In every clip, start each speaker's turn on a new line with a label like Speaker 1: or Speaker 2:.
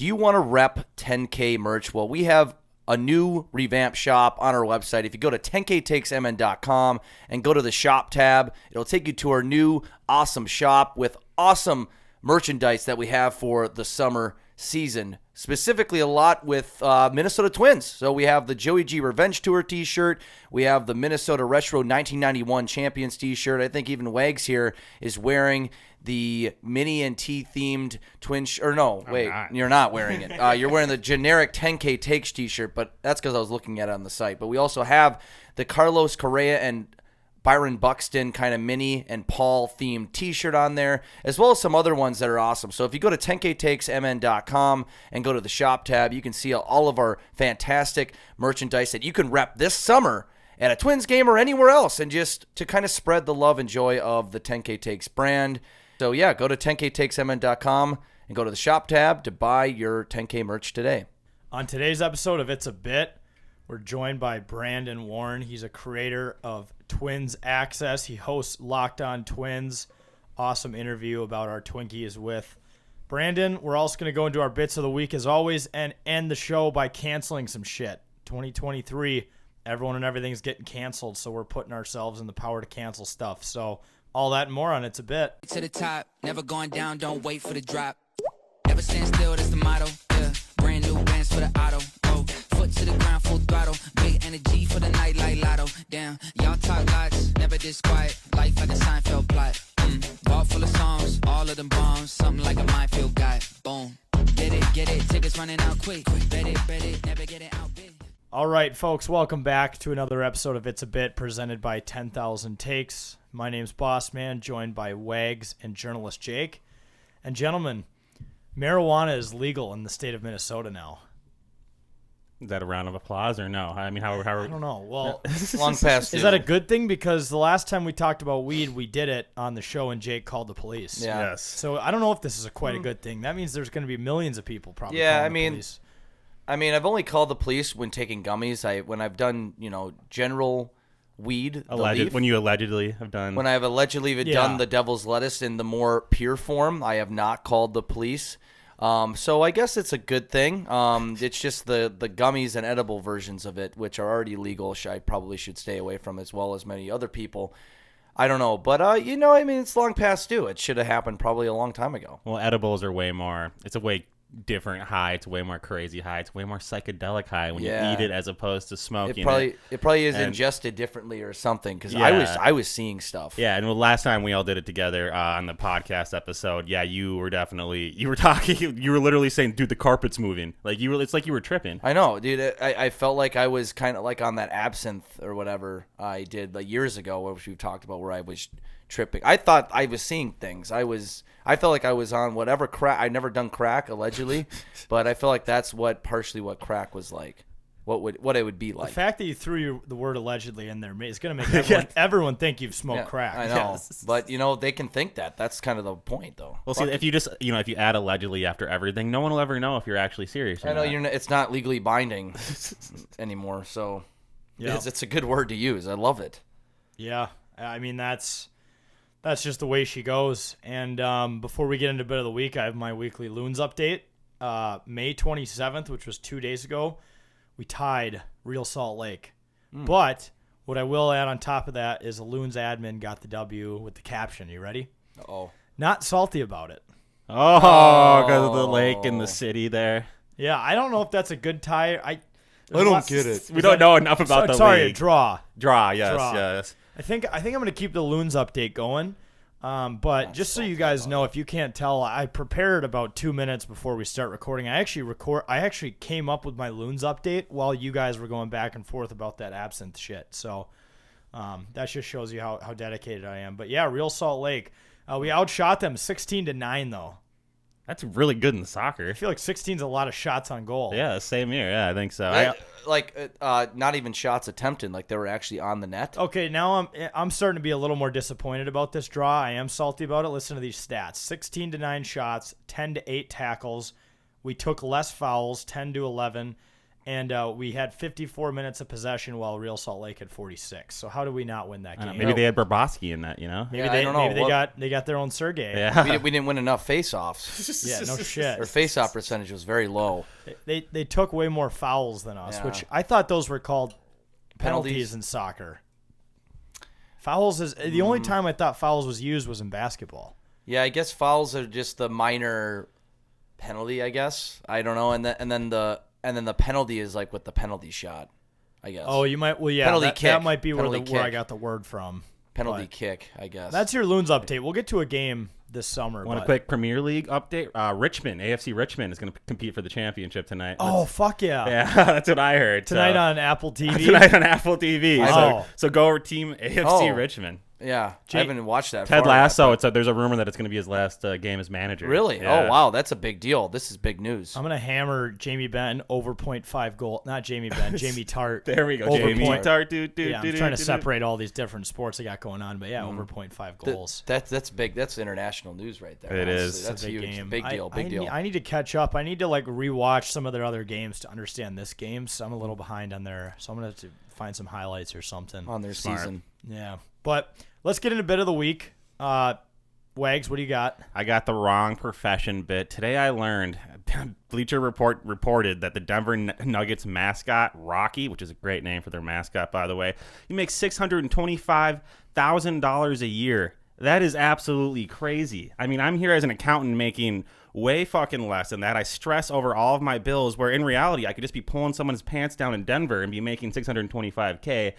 Speaker 1: Do you want to rep 10K merch? Well, we have a new revamped shop on our website. If you go to 10ktakesmn.com and go to the shop tab, it'll take you to our new awesome shop with awesome merchandise that we have for the summer season. Specifically a lot with Minnesota Twins. So we have the Joey G Revenge Tour t-shirt. We have the Minnesota Retro 1991 Champions t-shirt. I think even Wags here is wearing the Mini and T themed twin you're not wearing it. You're wearing the generic 10K Takes t-shirt, but that's because I was looking at it on the site. But we also have the Carlos Correa and Byron Buxton kind of Mini and Paul themed t-shirt on there, as well as some other ones that are awesome. So if you go to 10ktakesmn.com and go to the shop tab, you can see all of our fantastic merchandise that you can rep this summer at a Twins game or anywhere else, and just to kind of spread the love and joy of the 10K Takes brand. So yeah, go to 10ktakesmn.com and go to the shop tab to buy your 10K merch today.
Speaker 2: On today's episode of It's a Bit, we're joined by Brandon Warne. He's a creator of Twins Access. He hosts Locked On Twins. Awesome interview about our Twinkies with Brandon. We're also going to go into our bits of the week as always and end the show by canceling some shit. 2023, everyone and everything's getting canceled, so we're putting ourselves in the power to cancel stuff. So all that and more on It's a Bit.
Speaker 3: To the top, never going down, don't wait for the drop. Never stand still, that's the motto. Yeah. Brand new bands for the auto. Oh, foot to the ground, full throttle. Big energy for the night like lotto. Damn, y'all talk lots, never this quiet. Life like a Seinfeld plot. Ball full of songs, all of them bombs. Something like a minefield guy. Boom. Get it, tickets running out quick. Bet it, never get it out big.
Speaker 2: All right, folks, welcome back to another episode of It's a Bit presented by 10,000 Takes. My name's Bossman, joined by Wags and journalist Jake. And gentlemen, marijuana is legal in the state of Minnesota now.
Speaker 4: Is that a round of applause or no? I mean, how
Speaker 2: I don't know. Well,
Speaker 1: Long past
Speaker 2: is that a good thing? Because the last time we talked about weed, we did it on the show and Jake called the police.
Speaker 1: Yeah.
Speaker 4: Yes.
Speaker 2: So I don't know if this is quite a good thing. That means there's going to be millions of people probably calling the police.
Speaker 1: I've only called the police when taking gummies. When I've done, general weed.
Speaker 4: When you allegedly have done.
Speaker 1: When I have allegedly done the devil's lettuce in the more pure form, I have not called the police. So I guess it's a good thing. It's just the gummies and edible versions of it, which are already legal, I probably should stay away from, as well as many other people. I don't know. But, it's long past due. It should have happened probably a long time ago.
Speaker 4: Well, edibles are it's a way different high. It's way more crazy high. It's way more psychedelic high when you eat it as opposed to smoking it.
Speaker 1: It probably is ingested differently or something, because I was seeing stuff.
Speaker 4: Yeah, and the last time we all did it together on the podcast episode, you were talking, you were literally saying, dude, the carpet's moving. It's like you were tripping.
Speaker 1: I know, dude. I felt like I was kind of like on that absinthe or whatever I did years ago, which we've talked about, where I was tripping. I thought I was seeing things. I felt like I was on whatever crack. I'd never done crack, allegedly, but I feel like that's partially what crack was like. What it would be like.
Speaker 2: The fact that you threw the word allegedly in there is going to make everyone think you've smoked crack.
Speaker 1: I know, but they can think that. That's kind of the point, though.
Speaker 4: Well, see, if you just if you add allegedly after everything, no one will ever know if you're actually serious.
Speaker 1: I know it's not legally binding anymore, so it's a good word to use. I love it.
Speaker 2: Yeah, I mean that's just the way she goes. And before we get into bit of the week, I have my weekly Loons update. May 27th, which was 2 days ago, we tied Real Salt Lake. But what I will add on top of that is a Loons admin got the W with the caption. You ready?
Speaker 1: Uh-oh.
Speaker 2: Not salty about it.
Speaker 4: Oh, because of the lake and the city there.
Speaker 2: Yeah, I don't know if that's a good tie.
Speaker 1: I don't get it.
Speaker 4: We don't know enough about the
Speaker 2: league.
Speaker 4: league.
Speaker 2: Draw.
Speaker 4: Yes.
Speaker 2: I think I'm going to keep the Loons update going. But just so you guys know, if you can't tell, I prepared about 2 minutes before we start recording. I actually came up with my Loons update while you guys were going back and forth about that absinthe shit. So that just shows you how dedicated I am. But yeah, Real Salt Lake. We outshot them 16-9 though.
Speaker 4: That's really good in soccer.
Speaker 2: I feel like 16 is a lot of shots on goal.
Speaker 4: Yeah, same here. Yeah, I think so.
Speaker 1: Not even shots attempted. Like they were actually on the net.
Speaker 2: Okay, now I'm starting to be a little more disappointed about this draw. I am salty about it. Listen to these stats: 16-9 shots, 10-8 tackles. We took less fouls, 10-11, and we had 54 minutes of possession while Real Salt Lake had 46. So how do we not win that game?
Speaker 4: Maybe they had Barbosky in that, you know?
Speaker 2: Maybe
Speaker 1: Yeah,
Speaker 2: they,
Speaker 1: I don't know.
Speaker 2: maybe they got their own Sergey.
Speaker 4: Yeah.
Speaker 1: We didn't win enough face-offs.
Speaker 2: Yeah, no shit.
Speaker 1: Their face-off percentage was very low.
Speaker 2: They took way more fouls than us,
Speaker 1: Yeah.
Speaker 2: which I thought those were called penalties
Speaker 1: Penalties.
Speaker 2: in soccer. Fouls is the only time I thought fouls was used was in basketball.
Speaker 1: Yeah, I guess fouls are just the minor penalty, I guess. I don't know. And then the penalty is like with the penalty shot, I guess.
Speaker 2: Oh, you might. Well, yeah,
Speaker 1: Penalty
Speaker 2: that
Speaker 1: kick.
Speaker 2: might be where
Speaker 1: Penalty
Speaker 2: I
Speaker 1: kick.
Speaker 2: got the word from.
Speaker 1: Penalty
Speaker 2: but
Speaker 1: kick, I guess.
Speaker 2: That's your Loons update. We'll get to a game this summer.
Speaker 4: Want a
Speaker 2: but-
Speaker 4: quick Premier League update? Richmond, AFC Richmond is going to compete for the championship tonight.
Speaker 2: Oh, fuck yeah.
Speaker 4: Yeah, that's what I heard.
Speaker 2: Tonight
Speaker 4: so.
Speaker 2: on Apple TV.
Speaker 4: Tonight on Apple TV.
Speaker 2: Oh.
Speaker 4: So go over Team AFC
Speaker 1: Oh.
Speaker 4: Richmond.
Speaker 1: Yeah, I haven't watched that.
Speaker 4: Ted
Speaker 1: far yet,
Speaker 4: Lasso. There's a rumor that it's going to be his last game as manager.
Speaker 1: Really?
Speaker 4: Yeah.
Speaker 1: Oh, wow. That's a big deal. This is big news.
Speaker 2: I'm going to hammer Jamie Benn over 0.5 goal. Not Jamie Benn, Jamie Tart.
Speaker 4: There we go.
Speaker 2: Over
Speaker 4: Jamie
Speaker 2: point.
Speaker 4: Tart.
Speaker 2: Yeah, I'm trying to separate all these different sports I got going on, but yeah, over 0.5 goals.
Speaker 1: That's big. That's international news right there.
Speaker 4: It is.
Speaker 1: Honestly. That's
Speaker 2: It's a big
Speaker 1: huge.
Speaker 2: game.
Speaker 1: Big deal. Big deal.
Speaker 2: I need to catch up. I need to rewatch some of their other games to understand this game. So I'm a little behind on there. So I'm gonna have to find some highlights or something.
Speaker 1: On their
Speaker 4: Smart.
Speaker 1: season.
Speaker 2: Yeah, but let's get into bit of the week. Wags, what do you got?
Speaker 4: I got the wrong profession bit. Today I learned, Bleacher Report reported that the Denver Nuggets mascot, Rocky, which is a great name for their mascot, by the way, he makes $625,000 a year. That is absolutely crazy. I mean, I'm here as an accountant making way fucking less than that. I stress over all of my bills, where in reality, I could just be pulling someone's pants down in Denver and be making $625K.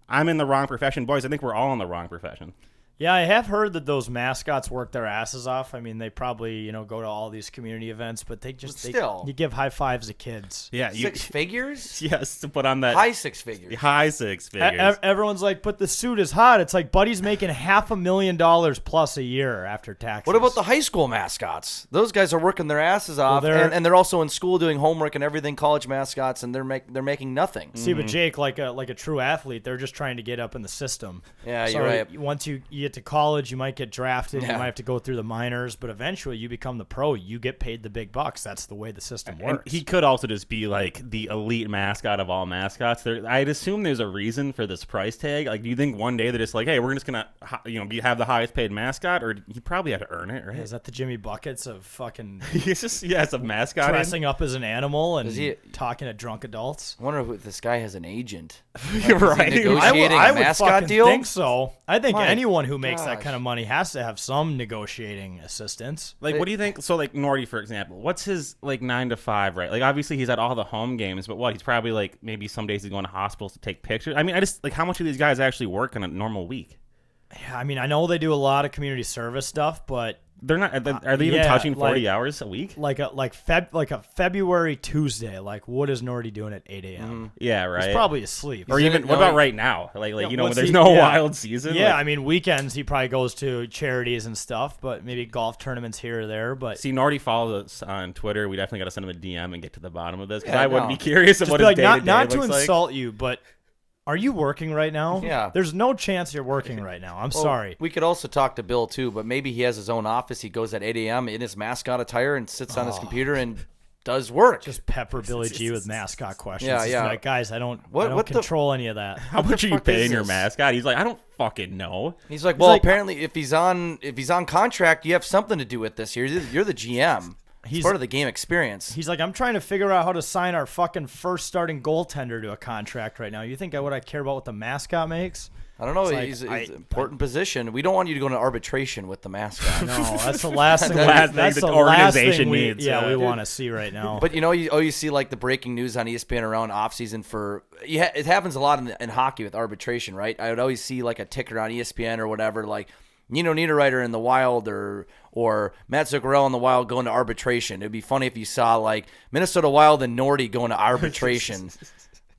Speaker 4: I'm in the wrong profession. Boys, I think we're all in the wrong profession.
Speaker 2: Yeah, I have heard that those mascots work their asses off. I mean, they probably, go to all these community events, but they just
Speaker 1: Still.
Speaker 2: you give high fives to kids.
Speaker 4: Yeah,
Speaker 1: Six figures?
Speaker 4: yes, to put on that
Speaker 1: High six figures.
Speaker 4: high six figures.
Speaker 2: Everyone's like, but the suit is hot. It's like Buddy's making $500,000 plus a year after taxes.
Speaker 1: What about the high school mascots? Those guys are working their asses off,
Speaker 2: they're-
Speaker 1: and they're also in school doing homework and everything. College mascots, and they're making nothing.
Speaker 2: See, but Jake, like a true athlete, they're just trying to get up in the system.
Speaker 1: Yeah,
Speaker 2: So
Speaker 1: you're right.
Speaker 2: Once you get to college, you might get drafted. You
Speaker 1: Yeah.
Speaker 2: might have to go through the minors, but eventually you become the pro. You get paid the big bucks. That's the way the system
Speaker 4: And
Speaker 2: works.
Speaker 4: he could also just be like the elite mascot of all mascots. I'd assume there's a reason for this price tag. Like, do you think one day they're just like, hey, we're just gonna, have the highest paid mascot, or he probably had to earn it, right?
Speaker 2: Is that the Jimmy Buckets of fucking
Speaker 4: He's just it's a mascot.
Speaker 2: dressing up as an animal and
Speaker 1: Does he-
Speaker 2: talking to drunk adults?
Speaker 1: I wonder if this guy has an agent.
Speaker 4: You're right.
Speaker 1: negotiating a mascot
Speaker 2: fucking
Speaker 1: deal?
Speaker 2: think so. I think
Speaker 1: My
Speaker 2: anyone who makes that
Speaker 1: gosh.
Speaker 2: kind of money has to have some negotiating assistance.
Speaker 4: Like, what do you think? So, like, Nordy, for example, what's his, 9 to 5, right? Like, obviously, he's at all the home games, but he's probably, maybe some days he's going to hospitals to take pictures. I mean, how much do these guys actually work in a normal week?
Speaker 2: I mean, I know they do a lot of community service stuff, but
Speaker 4: They're not, are they even
Speaker 2: yeah,
Speaker 4: touching 40 hours a week?
Speaker 2: like a February Tuesday, what is Nordy doing at 8 a.m.?
Speaker 4: Yeah, right.
Speaker 2: He's probably asleep.
Speaker 4: Or even, what about right now? Like when
Speaker 2: what's
Speaker 4: there's
Speaker 2: he-
Speaker 4: no
Speaker 2: yeah.
Speaker 4: wild season?
Speaker 2: Yeah,
Speaker 4: Like,
Speaker 2: I mean, weekends he probably goes to charities and stuff, but maybe golf tournaments here or there. But
Speaker 4: see, Nordy follows us on Twitter. We definitely got to send him a DM and get to the bottom of this, because
Speaker 1: Yeah,
Speaker 4: I would
Speaker 1: no.
Speaker 4: be curious of
Speaker 2: just
Speaker 4: what
Speaker 2: be
Speaker 4: his
Speaker 2: like,
Speaker 4: day-to-day
Speaker 2: not to
Speaker 4: looks like.
Speaker 2: insult you, but are you working right now?
Speaker 1: Yeah.
Speaker 2: There's no chance you're working right now. I'm
Speaker 1: Well,
Speaker 2: sorry.
Speaker 1: We could also talk to Bill too, but maybe he has his own office. He goes at 8 a.m. in his mascot attire and sits on his computer and does work.
Speaker 2: Just pepper Billy G with mascot questions.
Speaker 1: Yeah,
Speaker 2: It's
Speaker 1: yeah.
Speaker 2: Like, guys, I don't
Speaker 1: What the-
Speaker 2: control any of that.
Speaker 4: How much are you
Speaker 1: fuck is
Speaker 4: paying your
Speaker 1: this?
Speaker 4: mascot? He's like, I don't fucking know.
Speaker 1: He's like, well,
Speaker 2: like-
Speaker 1: apparently, if he's on contract, you have something to do with this. You're the GM. It's
Speaker 2: He's-
Speaker 1: part of the game experience.
Speaker 2: He's like, I'm trying to figure out how to sign our fucking first starting goaltender to a contract right now. You think I care about what the mascot makes?
Speaker 1: I don't know.
Speaker 2: It's like,
Speaker 1: He's an important position. We don't want you to go into arbitration with the mascot.
Speaker 2: No, that's the last thing.
Speaker 1: That's
Speaker 2: That's
Speaker 4: the
Speaker 2: the
Speaker 4: organization
Speaker 2: last thing
Speaker 4: needs,
Speaker 2: Yeah,
Speaker 4: yeah.
Speaker 2: we
Speaker 4: Dude.
Speaker 2: want to see right now.
Speaker 1: But you see like the breaking news on ESPN around offseason for it happens a lot in hockey with arbitration, right? I would always see like a ticker on ESPN or whatever, like Nino Niederreiter in the Wild or Matt Zuccarello in the Wild going to arbitration. It'd be funny if you saw like Minnesota Wild and Nordy going to arbitration.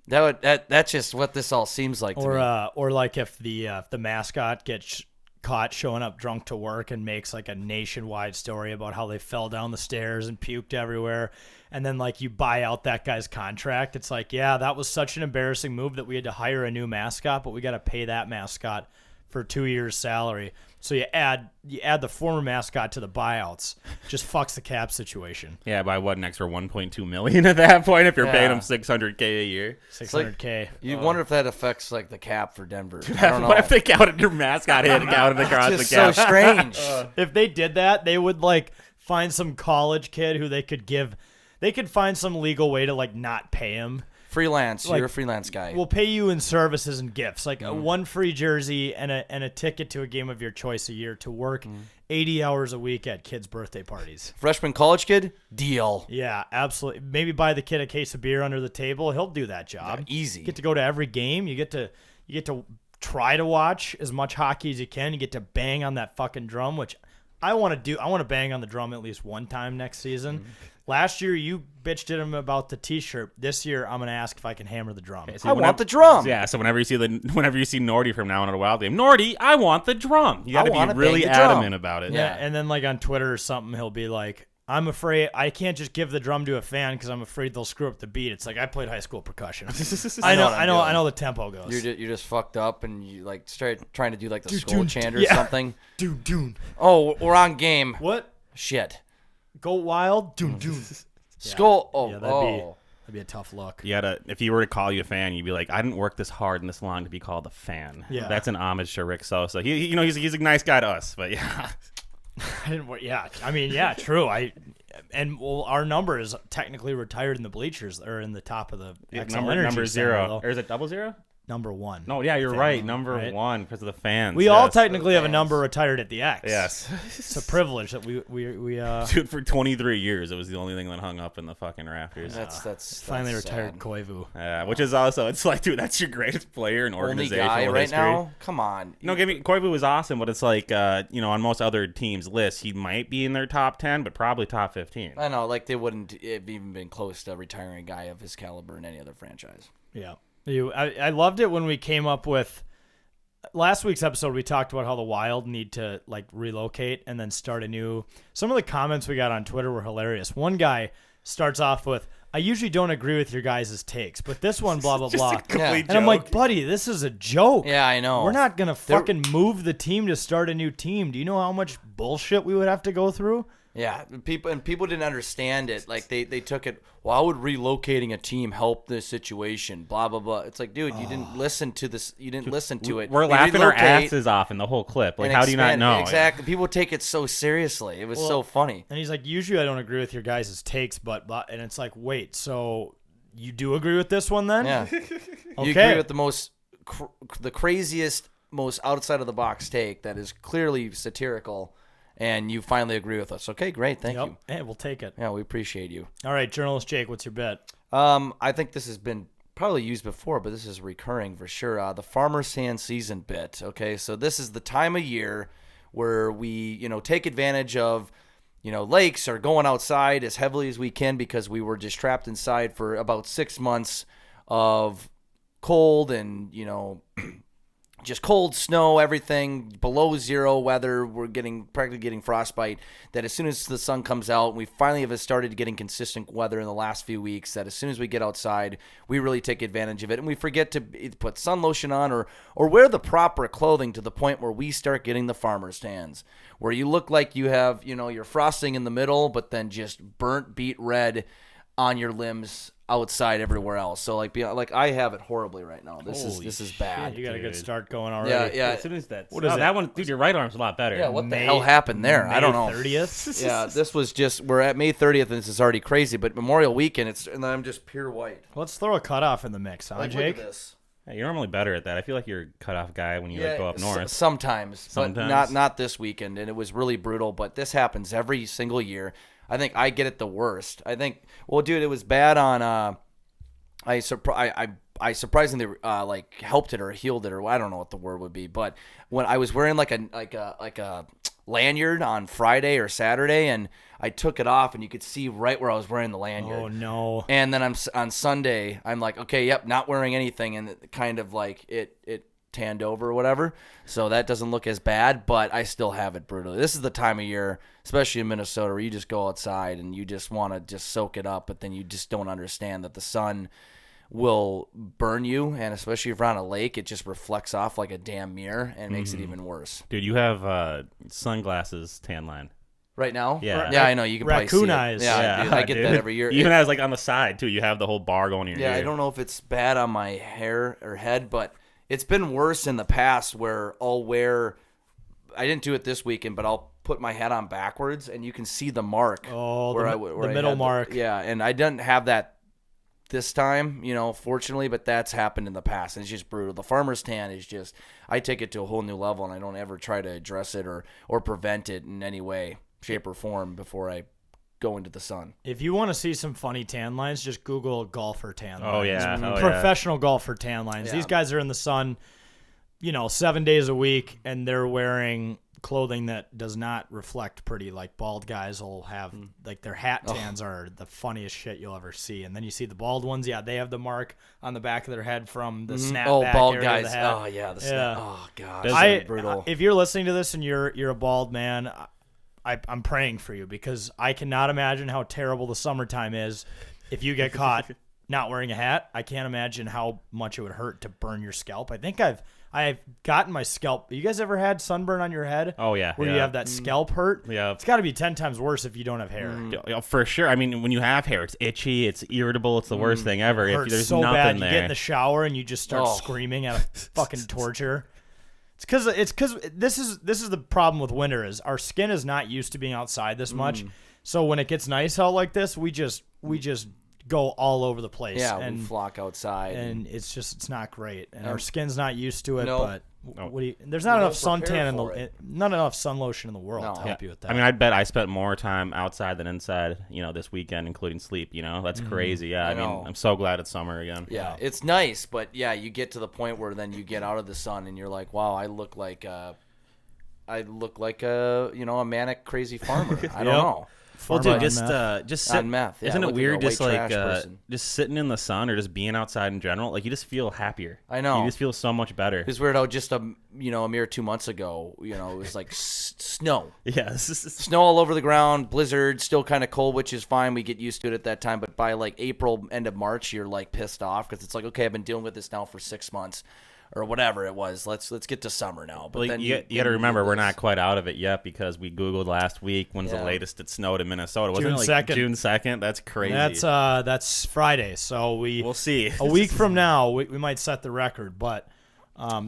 Speaker 1: That's just what this all seems like to me.
Speaker 2: Or like if the mascot gets caught showing up drunk to work and makes like a nationwide story about how they fell down the stairs and puked everywhere, and then like you buy out that guy's contract. It's like, yeah, that was such an embarrassing move that we had to hire a new mascot, but we got to pay that mascot for 2 years' salary. So you add the former mascot to the buyouts, just fucks the cap situation.
Speaker 4: Yeah, by what, an extra $1.2 million at that point if you're paying
Speaker 1: Yeah.
Speaker 4: him $600K a year.
Speaker 2: $600K.
Speaker 1: You wonder if that affects like the cap for Denver. I don't know.
Speaker 4: What if they counted your mascot hit and counted across
Speaker 1: It's
Speaker 4: the
Speaker 1: just so
Speaker 4: cap?
Speaker 1: strange.
Speaker 2: If they did that, they would like find some college kid who they could find some legal way to like not pay him.
Speaker 1: Freelance.
Speaker 2: Like,
Speaker 1: You're a freelance guy.
Speaker 2: We'll pay you in services and gifts, like one free jersey and a ticket to a game of your choice a year to work 80 hours a week at kids' birthday parties.
Speaker 1: Freshman college kid, deal.
Speaker 2: Yeah, absolutely. Maybe buy the kid a case of beer under the table. He'll do that job.
Speaker 1: Yeah, easy.
Speaker 2: You get to go to every game. You get to try to watch as much hockey as you can. You get to bang on that fucking drum, which I want to do. I want to bang on the drum at least one time next season. Last year, you bitched at him about the T-shirt. This year, I'm going to ask if I can hammer the drum.
Speaker 4: So
Speaker 1: I want the drum.
Speaker 4: Yeah, so whenever you see Nordy from now on at a Wild game, Nordy, I want the drum. You got to
Speaker 1: wanna
Speaker 4: be really
Speaker 1: bang the drum.
Speaker 4: adamant about it.
Speaker 2: Yeah, and then like on Twitter or something, he'll be like, I'm afraid I can't just give the drum to a fan because I'm afraid they'll screw up the beat. It's like I played high school percussion. I know,
Speaker 1: what I'm
Speaker 2: I
Speaker 1: doing.
Speaker 2: know the tempo goes.
Speaker 1: You're just fucked up and you like start trying to do like the
Speaker 2: Dude,
Speaker 1: skull
Speaker 2: dude,
Speaker 1: chant or
Speaker 2: yeah.
Speaker 1: something.
Speaker 2: Dude.
Speaker 1: Oh, we're on game.
Speaker 2: What?
Speaker 1: Shit.
Speaker 2: Go wild? Dude.
Speaker 1: Skull. Oh,
Speaker 2: Yeah,
Speaker 1: oh.
Speaker 2: that'd be a tough look.
Speaker 4: You gotta, if you were to call you a fan, you'd be like, I didn't work this hard and this long to be called a fan.
Speaker 2: Yeah.
Speaker 4: That's an homage to Rick Sosa. He's a nice guy to us, but yeah.
Speaker 2: I didn't. Yeah, I mean, yeah, true. Our number is technically retired in the bleachers or in the top of the XL Energy
Speaker 4: number
Speaker 2: Center,
Speaker 4: zero.
Speaker 2: though.
Speaker 4: Or is it double zero?
Speaker 2: Number one.
Speaker 4: No, yeah, you're
Speaker 2: Fan,
Speaker 4: right. Number
Speaker 2: right?
Speaker 4: one because of the fans.
Speaker 2: We all
Speaker 4: yes.
Speaker 2: technically have a number retired at the X.
Speaker 4: Yes.
Speaker 2: It's a privilege that we
Speaker 4: Dude, for 23 years, it was the only thing that hung up in the fucking rafters.
Speaker 1: That's
Speaker 2: finally
Speaker 1: that's
Speaker 2: retired
Speaker 1: sad.
Speaker 2: Koivu.
Speaker 4: Yeah, which is also, it's like, dude, that's your greatest player in
Speaker 1: Only
Speaker 4: organizational
Speaker 1: guy right
Speaker 4: history.
Speaker 1: now. Come on.
Speaker 4: No, Koivu was awesome, but it's like, on most other teams' lists, he might be in their top 10, but probably top 15.
Speaker 1: I know, like they wouldn't have even been close to retiring a guy of his caliber in any other franchise.
Speaker 2: Yeah. I loved it when we came up with last week's episode. We talked about how the Wild need to like relocate and then start anew. Some of the comments we got on Twitter were hilarious. One guy starts off with, I usually don't agree with your guys' takes, but this one, blah, blah, blah.
Speaker 1: complete
Speaker 2: And I'm like, buddy, this is a joke.
Speaker 1: Yeah, I know.
Speaker 2: We're not going to fucking move the team to start a new team. Do you know how much bullshit we would have to go through?
Speaker 1: Yeah, people didn't understand it. Like they took it. Well, how would relocating a team help this situation? Blah blah blah. It's like, dude, you didn't listen to this. You didn't listen to it.
Speaker 4: We're
Speaker 1: We
Speaker 4: laughing our
Speaker 1: relocate
Speaker 4: asses off in the whole clip. Like,
Speaker 1: and
Speaker 4: how do you not
Speaker 1: expand-
Speaker 4: know?
Speaker 1: Exactly. People take it so seriously. It was so funny.
Speaker 2: And he's like, usually I don't agree with your guys' takes, but and it's like, wait, so you do agree with this one then?
Speaker 1: Yeah.
Speaker 2: Okay.
Speaker 1: You agree with the craziest, most outside of the box take that is clearly satirical, and you finally agree with us. Okay, great. Thank you.
Speaker 2: Hey, we'll take it.
Speaker 1: Yeah, we appreciate you.
Speaker 2: All right, journalist Jake, what's your bet?
Speaker 1: I think this has been probably used before, but this is recurring for sure. The farmer's hand season bit. Okay, so this is the time of year where we, take advantage of, lakes or going outside as heavily as we can because we were just trapped inside for about 6 months of cold and, just cold, snow, everything below zero weather. We're practically getting frostbite. That as soon as the sun comes out, we finally have started getting consistent weather in the last few weeks. That as soon as we get outside, we really take advantage of it, and we forget to put sun lotion on or wear the proper clothing to the point where we start getting the farmer's tans, where you look like you have your frosting in the middle, but then just burnt beet red on your limbs outside everywhere else. So like I have it horribly right now. This is bad.
Speaker 2: You got a good start going already.
Speaker 1: Yeah.
Speaker 4: As soon as that,
Speaker 2: What is it?
Speaker 4: that one, dude, your right arm's a lot better.
Speaker 1: Yeah, what the
Speaker 2: May-
Speaker 1: hell happened there? I don't know.
Speaker 2: 30th?
Speaker 1: Yeah, this was just we're at May 30th and this is already crazy, but Memorial Weekend and I'm just pure white.
Speaker 2: Let's throw a cutoff in the mix, huh,
Speaker 1: Like,
Speaker 2: Jake?
Speaker 1: look at this.
Speaker 4: Yeah, you're normally better at that. I feel like you're a cutoff guy when you go up north.
Speaker 1: Sometimes, but
Speaker 4: Sometimes.
Speaker 1: not this weekend, and it was really brutal. But this happens every single year. I think I get it the worst. I think, well, dude, it was bad on. I surprisingly helped it or healed it or I don't know what the word would be, but when I was wearing like a lanyard on Friday or Saturday, and I took it off, and you could see right where I was wearing the lanyard.
Speaker 2: Oh, no.
Speaker 1: And then on Sunday, I'm like, okay, yep, not wearing anything, and it kind of like it tanned over or whatever. So that doesn't look as bad, but I still have it brutally. This is the time of year, especially in Minnesota, where you just go outside and you just want to just soak it up, but then you just don't understand that the sun will burn you, and especially if you're on a lake, it just reflects off like a damn mirror and makes it even worse.
Speaker 4: Dude, you have sunglasses tan line.
Speaker 1: Right now?
Speaker 4: Yeah.
Speaker 1: Yeah, I know. You can probably see
Speaker 2: Raccoon
Speaker 1: it.
Speaker 2: eyes.
Speaker 1: Yeah, dude, I get
Speaker 4: dude.
Speaker 1: that every year.
Speaker 4: Even as like on the side too, you have the whole bar going in your
Speaker 1: Yeah,
Speaker 4: ear.
Speaker 1: I don't know if it's bad on my hair or head, but it's been worse in the past where I'll wear. I didn't do it this weekend, but I'll put my head on backwards, and you can see the mark.
Speaker 2: Oh,
Speaker 1: where
Speaker 2: the
Speaker 1: I
Speaker 2: middle
Speaker 1: had
Speaker 2: mark.
Speaker 1: Yeah, and I didn't have that this time, fortunately, but that's happened in the past, and it's just brutal. The farmer's tan is just, I take it to a whole new level, and I don't ever try to address it or prevent it in any way, shape, or form before I go into the sun.
Speaker 2: If you want to see some funny tan lines, just Google golfer tan lines.
Speaker 4: Oh, yeah. Oh, yeah.
Speaker 2: Professional golfer tan lines.
Speaker 1: Yeah.
Speaker 2: These guys are in the sun, 7 days a week, and they're wearing clothing that does not reflect pretty. Like bald guys will have, like their hat tans are the funniest shit you'll ever see. And then you see the bald ones. Yeah, they have the mark on the back of their head from the snapback
Speaker 1: Oh, bald
Speaker 2: area
Speaker 1: guys.
Speaker 2: of the hat.
Speaker 1: Oh, yeah. The snap. Oh, God.
Speaker 4: Does
Speaker 1: That's brutal.
Speaker 2: If you're listening to this and you're a bald man, I'm praying for you, because I cannot imagine how terrible the summertime is if you get caught not wearing a hat. I can't imagine how much it would hurt to burn your scalp. I think I've gotten my scalp. You guys ever had sunburn on your head?
Speaker 4: Oh, yeah.
Speaker 2: Where you
Speaker 4: yeah.
Speaker 2: have that scalp hurt?
Speaker 4: Yeah.
Speaker 2: It's got to be 10 times worse if you don't have hair.
Speaker 4: Yeah, for sure. I mean, when you have hair, it's itchy, it's irritable, it's the worst thing ever.
Speaker 2: It
Speaker 4: If
Speaker 2: hurts
Speaker 4: there's
Speaker 2: so
Speaker 4: nothing
Speaker 2: bad.
Speaker 4: there.
Speaker 2: You get in the shower and you just start screaming out of fucking torture. It's because this is the problem with winter, is our skin is not used to being outside this much. So when it gets nice out like this, we just go all over the place.
Speaker 1: Yeah,
Speaker 2: and
Speaker 1: we flock outside.
Speaker 2: and it's not great, and our skin's not used to it.
Speaker 1: No.
Speaker 2: But there's not enough
Speaker 1: don't
Speaker 2: suntan
Speaker 1: prepare
Speaker 2: in
Speaker 1: for it.
Speaker 2: not enough sun lotion in the world
Speaker 1: No.
Speaker 2: to help you with that.
Speaker 4: I mean, I bet I spent more time outside than inside, this weekend, including sleep, That's crazy. Yeah, I mean,
Speaker 1: know.
Speaker 4: I'm so glad it's summer again.
Speaker 1: Yeah, it's nice, but yeah, you get to the point where then you get out of the sun and you're like, wow, I look like a a manic crazy farmer. I don't know.
Speaker 4: Well,
Speaker 2: Farmer
Speaker 4: dude,
Speaker 2: on
Speaker 4: just
Speaker 1: On
Speaker 4: sit.
Speaker 1: meth, yeah,
Speaker 4: Isn't it
Speaker 1: looking
Speaker 4: weird,
Speaker 1: like a
Speaker 4: just
Speaker 1: white
Speaker 4: like
Speaker 1: trash person.
Speaker 4: just sitting in the sun or just being outside in general? Like you just feel happier.
Speaker 1: I know.
Speaker 4: You just feel so much better.
Speaker 1: It's weird how just a mere 2 months ago, it was like snow.
Speaker 4: Yeah.
Speaker 1: Snow all over the ground, blizzard, still kind of cold, which is fine. We get used to it at that time. But by like April, end of March, you're like pissed off because it's like, okay, I've been dealing with this now for 6 months or whatever it was. Let's get to summer now. But
Speaker 4: Well,
Speaker 1: then
Speaker 4: you got to remember, we're not quite out of it yet because we Googled last week when's the
Speaker 1: Yeah.
Speaker 4: latest it snowed in Minnesota. Wasn't
Speaker 2: June
Speaker 4: it like
Speaker 2: 2nd.
Speaker 4: June 2nd? That's crazy.
Speaker 2: That's Friday, so
Speaker 4: we'll see.
Speaker 2: a week from now we might set the record. But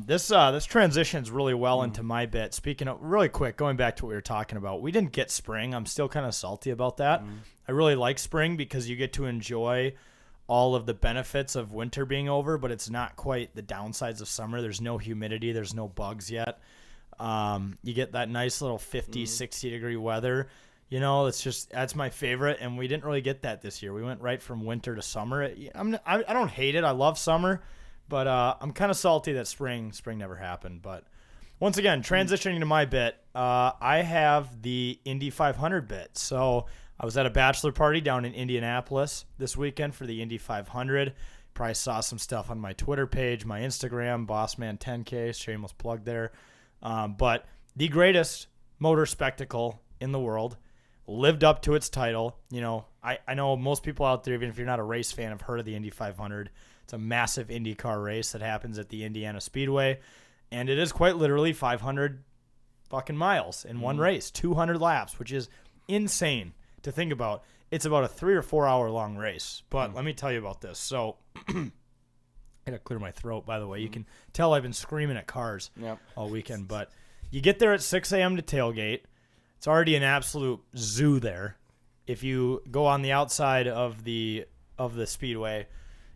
Speaker 2: this transitions really well into my bit. Speaking of, really quick, going back to what we were talking about, we didn't get spring. I'm still kind of salty about that. I really like spring because you get to enjoy all of the benefits of winter being over, but it's not quite the downsides of summer. There's no humidity. There's no bugs yet. You get that nice little 50, 60 degree weather. That's my favorite, and we didn't really get that this year. We went right from winter to summer. I don't hate it. I love summer, but I'm kind of salty that spring never happened. But once again, transitioning to my bit, I have the Indy 500 bit. So I was at a bachelor party down in Indianapolis this weekend for the Indy 500. Probably saw some stuff on my Twitter page, my Instagram, Bossman 10K, shameless plug there. But the greatest motor spectacle in the world, lived up to its title. I know most people out there, even if you're not a race fan, have heard of the Indy 500. It's a massive IndyCar race that happens at the Indiana Speedway, and it is quite literally 500 fucking miles in one race, 200 laps, which is insane to think about. It's about a 3 or 4 hour long race. But let me tell you about this. So I gotta clear my throat, by the way. You can tell I've been screaming at cars all weekend. But you get there at 6 a.m. to tailgate. It's already an absolute zoo there. If you go on the outside of the speedway,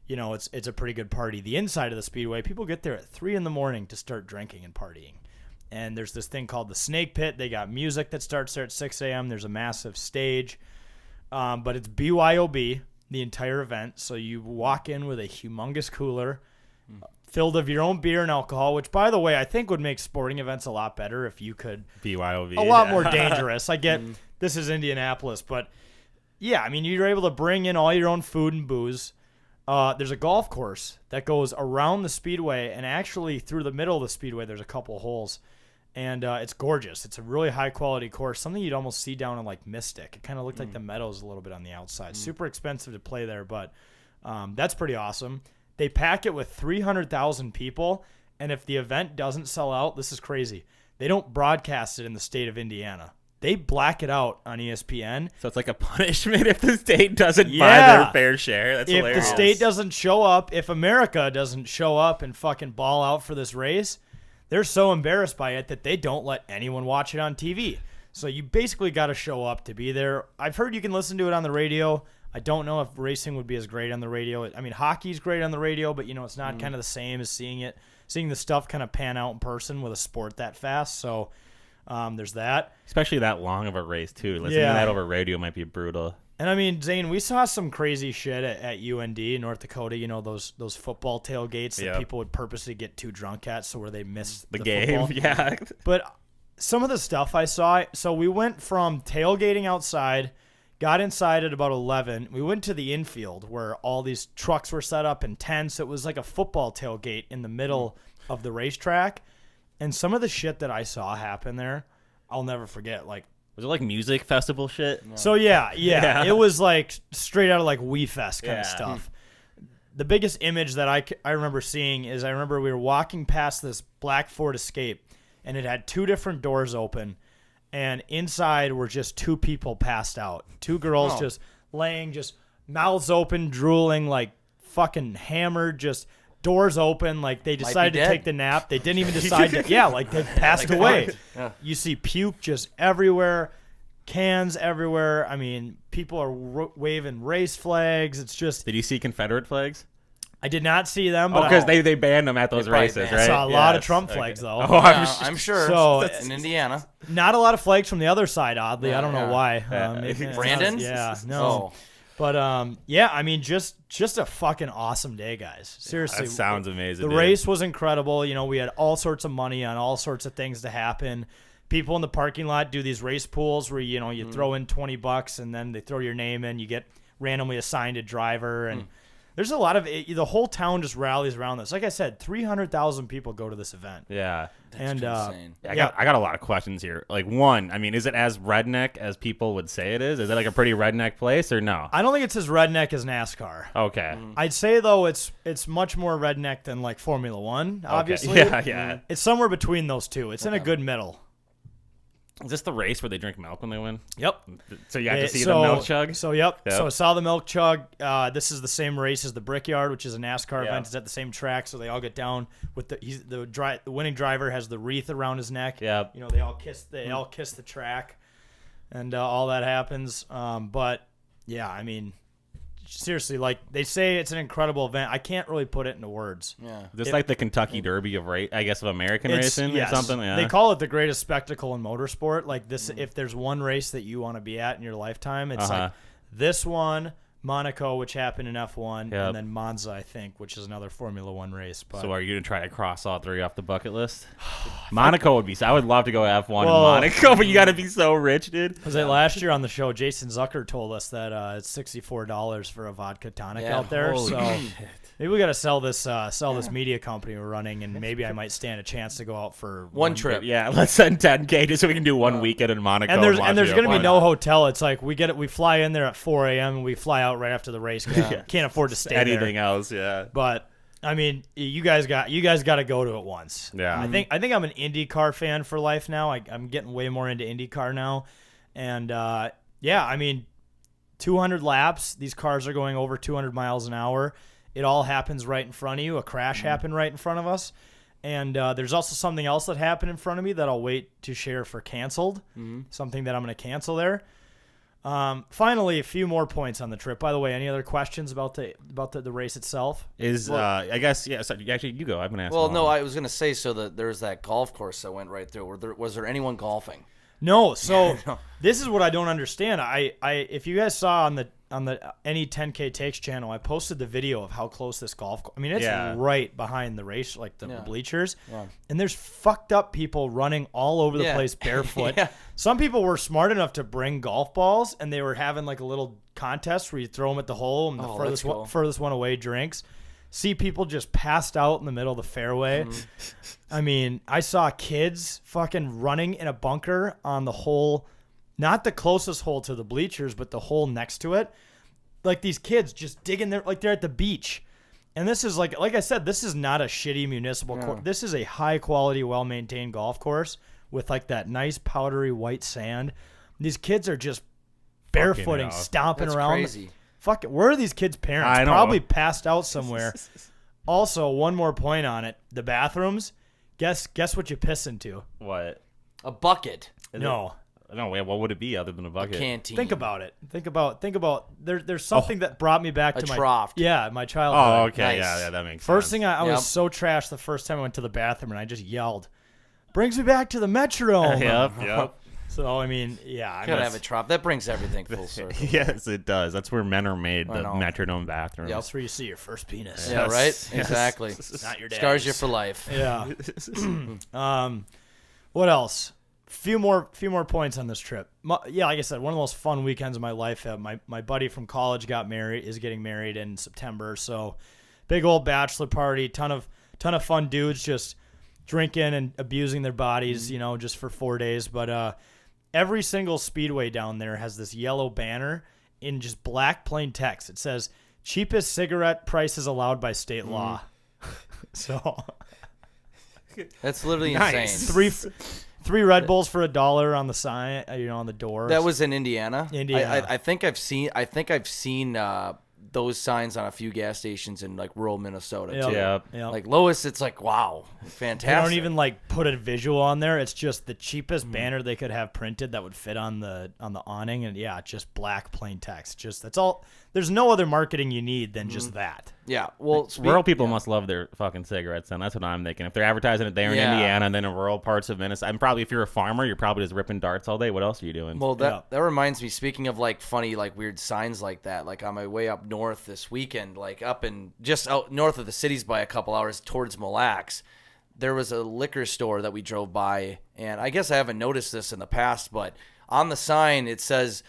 Speaker 2: it's a pretty good party. The inside of the speedway, people get there at 3 in the morning to start drinking and partying. And there's this thing called the Snake Pit. They got music that starts there at 6 a.m. There's a massive stage. But it's BYOB, the entire event. So you walk in with a humongous cooler filled of your own beer and alcohol, which, by the way, I think would make sporting events a lot better if you could.
Speaker 4: BYOV.
Speaker 2: A lot more dangerous. I get this is Indianapolis, but yeah, I mean, you're able to bring in all your own food and booze. There's a golf course that goes around the speedway, and actually through the middle of the speedway, there's a couple holes. And it's gorgeous. It's a really high-quality course, something you'd almost see down in, like, Mystic. It kind of looked like the meadows a little bit on the outside. Super expensive to play there, but That's pretty awesome. They pack it with 300,000 people, and if the event doesn't sell out, this is crazy. They don't broadcast it in the state of Indiana. They black it out on ESPN.
Speaker 4: So it's like a punishment if the state doesn't buy their fair share. That's
Speaker 2: if
Speaker 4: hilarious.
Speaker 2: the state doesn't show up, if America doesn't show up and fucking ball out for this race, they're so embarrassed by it that they don't let anyone watch it on TV. So you basically got to show up to be there. I've heard you can listen to it on the radio. I don't know if racing would be as great on the radio. I mean, hockey's great on the radio, but it's not kind of the same as seeing the stuff kind of pan out in person with a sport that fast. So there's that.
Speaker 4: Especially that long of a race, too. Listening to that over radio might be brutal.
Speaker 2: And I mean, Zane, we saw some crazy shit at UND, North Dakota. Those football tailgates that people would purposely get too drunk at, so where they missed the
Speaker 4: game.
Speaker 2: Football.
Speaker 4: Yeah.
Speaker 2: But some of the stuff I saw, so we went from tailgating outside, got inside at about 11. We went to the infield where all these trucks were set up in tents. It was like a football tailgate in the middle of the racetrack. And some of the shit that I saw happen there, I'll never forget. Like,
Speaker 4: was it like music festival shit?
Speaker 2: No. So yeah, it was like straight out of like Wii Fest kind of stuff. The biggest image that I remember seeing is I remember we were walking past this black Ford Escape, and it had two different doors open, and inside were just two people passed out. Two girls just laying, just mouths open, drooling, like fucking hammered, just doors open, like they decided to take the nap. They didn't even decide to, like they passed away. Yeah. You see puke just everywhere, cans everywhere. I mean, people are waving race flags. It's just.
Speaker 4: Did you see Confederate flags?
Speaker 2: I did not see them. But
Speaker 4: because they banned them at those races, right?
Speaker 2: I saw a lot of Trump flags, though.
Speaker 1: Oh, I'm sure.
Speaker 2: So,
Speaker 1: in Indiana.
Speaker 2: Not a lot of flags from the other side, oddly. I don't know why.
Speaker 1: Brandon?
Speaker 2: No.
Speaker 1: Oh.
Speaker 2: But, I mean, just a fucking awesome day, guys. Seriously.
Speaker 4: That sounds amazing.
Speaker 2: The race was incredible. We had all sorts of money on all sorts of things to happen. People in the parking lot do these race pools where, you throw in $20 and then they throw your name in. You get randomly assigned a driver. And there's a lot of the whole town just rallies around this. Like I said, 300,000 people go to this event.
Speaker 4: Yeah.
Speaker 2: That's
Speaker 1: insane.
Speaker 4: I got a lot of questions here. Like, one, I mean, is it as redneck as people would say it is? Is it like a pretty redneck place or no?
Speaker 2: I don't think it's as redneck as NASCAR.
Speaker 4: Okay.
Speaker 2: I'd say, though, it's much more redneck than like Formula One, obviously.
Speaker 4: Yeah.
Speaker 2: It's somewhere between those two. It's in a good middle.
Speaker 4: Is this the race where they drink milk when they win?
Speaker 2: Yep.
Speaker 4: So you got to see the milk chug?
Speaker 2: So, yep. So I saw the milk chug. This is the same race as the Brickyard, which is a NASCAR event. It's at the same track, so they all get down with the winning driver has the wreath around his neck.
Speaker 4: Yeah.
Speaker 2: They all kiss the track, and all that happens. But yeah, I mean, seriously, like they say, it's an incredible event. I can't really put it into words.
Speaker 1: Yeah.
Speaker 4: Just like the Kentucky Derby of American racing or something. Yeah.
Speaker 2: They call it the greatest spectacle in motorsport. Like this, if there's one race that you want to be at in your lifetime, it's like this one, Monaco, which happened in F1, and then Monza, I think, which is another Formula One race. But
Speaker 4: so are you going to try to cross all three off the bucket list? Monaco would be. I would love to go F1 in Monaco, but you got to be so rich, dude.
Speaker 2: Was it last year on the show? Jason Zucker told us that it's $64 for a vodka tonic out there. So maybe we got to sell this media company we're running, and maybe I might stand a chance to go out for
Speaker 1: one trip.
Speaker 4: Yeah, let's send 10K just so we can do one weekend in Monaco.
Speaker 2: And there's going to be no hotel. It's like we fly in there at 4 a.m. and we fly out right after the race. Can't afford to stay
Speaker 4: anything
Speaker 2: there.
Speaker 4: else. Yeah,
Speaker 2: but. I mean, you guys got to go to it once.
Speaker 4: Yeah,
Speaker 2: I think I'm an IndyCar fan for life now. I'm getting way more into IndyCar now, and I mean, 200 laps. These cars are going over 200 miles an hour. It all happens right in front of you. A crash happened right in front of us, and there's also something else that happened in front of me that I'll wait to share for canceled. Something that I'm going to cancel there. Finally, a few more points on the trip. By the way, any other questions about the race itself?
Speaker 4: I guess So actually, you go. I've been asking.
Speaker 1: Well, no, I was gonna say there's that golf course that went right through. Was there anyone golfing?
Speaker 2: No. So this is what I don't understand. If you guys saw on the Any 10K Takes channel, I posted the video of how close this I mean, it's right behind the race, like the bleachers. Yeah. And there's fucked up people running all over the place barefoot. Some people were smart enough to bring golf balls, and they were having like a little contest where you throw them at the hole, and the furthest one away drinks. See people just passed out in the middle of the fairway. I mean, I saw kids fucking running in a bunker on the hole, not the closest hole to the bleachers, but the hole next to it. like these kids just digging there, like they're at the beach. And this is like I said, this is not a shitty municipal course. This is a high quality, well maintained golf course with like that nice powdery white sand. These kids are just barefooting, stomping
Speaker 1: That's
Speaker 2: around.
Speaker 1: Crazy.
Speaker 2: Fuck it. Where are these kids' parents?
Speaker 4: I know.
Speaker 2: Probably passed out somewhere. Also, one more point on it: the bathrooms. Guess what you piss into?
Speaker 4: What?
Speaker 1: A bucket.
Speaker 2: No.
Speaker 4: No, wait, what would it be other than a bucket?
Speaker 1: Canteen.
Speaker 2: Think about it. Think about. There's something that brought me back to my
Speaker 1: trough.
Speaker 2: Yeah, my childhood.
Speaker 4: Oh, okay.
Speaker 1: Nice.
Speaker 4: Yeah, that makes
Speaker 2: First
Speaker 4: sense.
Speaker 2: thing I
Speaker 1: Yep.
Speaker 2: was so trashed the first time I went to the bathroom, and I just yelled, "Brings me back to the Metrodome."
Speaker 4: Yep.
Speaker 2: So I mean, yeah, I
Speaker 1: Gotta
Speaker 2: mean,
Speaker 1: have a trough. That brings everything full circle.
Speaker 4: Yes, it does. That's where men are made,
Speaker 1: I
Speaker 4: the
Speaker 1: know.
Speaker 4: Metrodome bathrooms.
Speaker 1: Yep.
Speaker 2: that's where you see your first penis.
Speaker 1: Yeah, right?
Speaker 4: Yes.
Speaker 1: Exactly.
Speaker 2: Not your dad's.
Speaker 1: Scars you for life.
Speaker 2: Yeah. What else? Few more points on this trip. Yeah, like I said, one of the most fun weekends of my life. My buddy from college is getting married in September. So big old bachelor party, ton of fun dudes just drinking and abusing their bodies, just for 4 days. But every single speedway down there has this yellow banner in just black plain text. It says cheapest cigarette prices allowed by state law. So
Speaker 1: That's literally
Speaker 4: Nice.
Speaker 1: insane.
Speaker 2: Three Red Bulls for $1 on the sign, on the door.
Speaker 1: That was in Indiana.
Speaker 2: Indiana.
Speaker 1: I think I've seen those signs on a few gas stations in like rural Minnesota too.
Speaker 4: Yep.
Speaker 1: Like Lois, it's like wow, fantastic.
Speaker 2: They don't even like put a visual on there. It's just the cheapest banner they could have printed that would fit on the awning, and just black plain text. Just that's all. There's no other marketing you need than just that.
Speaker 1: Yeah. Well,
Speaker 4: Rural people must love their fucking cigarettes, then. That's what I'm thinking. If they're advertising it there in
Speaker 1: Yeah.
Speaker 4: Indiana and then in rural parts of Minnesota, I'm probably, if you're a farmer, you're probably just ripping darts all day. What else are you doing?
Speaker 1: Well, that reminds me. Speaking of like funny, like weird signs like that, like on my way up north this weekend, like up in just out north of the cities by a couple hours towards Mille Lacs, there was a liquor store that we drove by, and I guess I haven't noticed this in the past, but on the sign it says.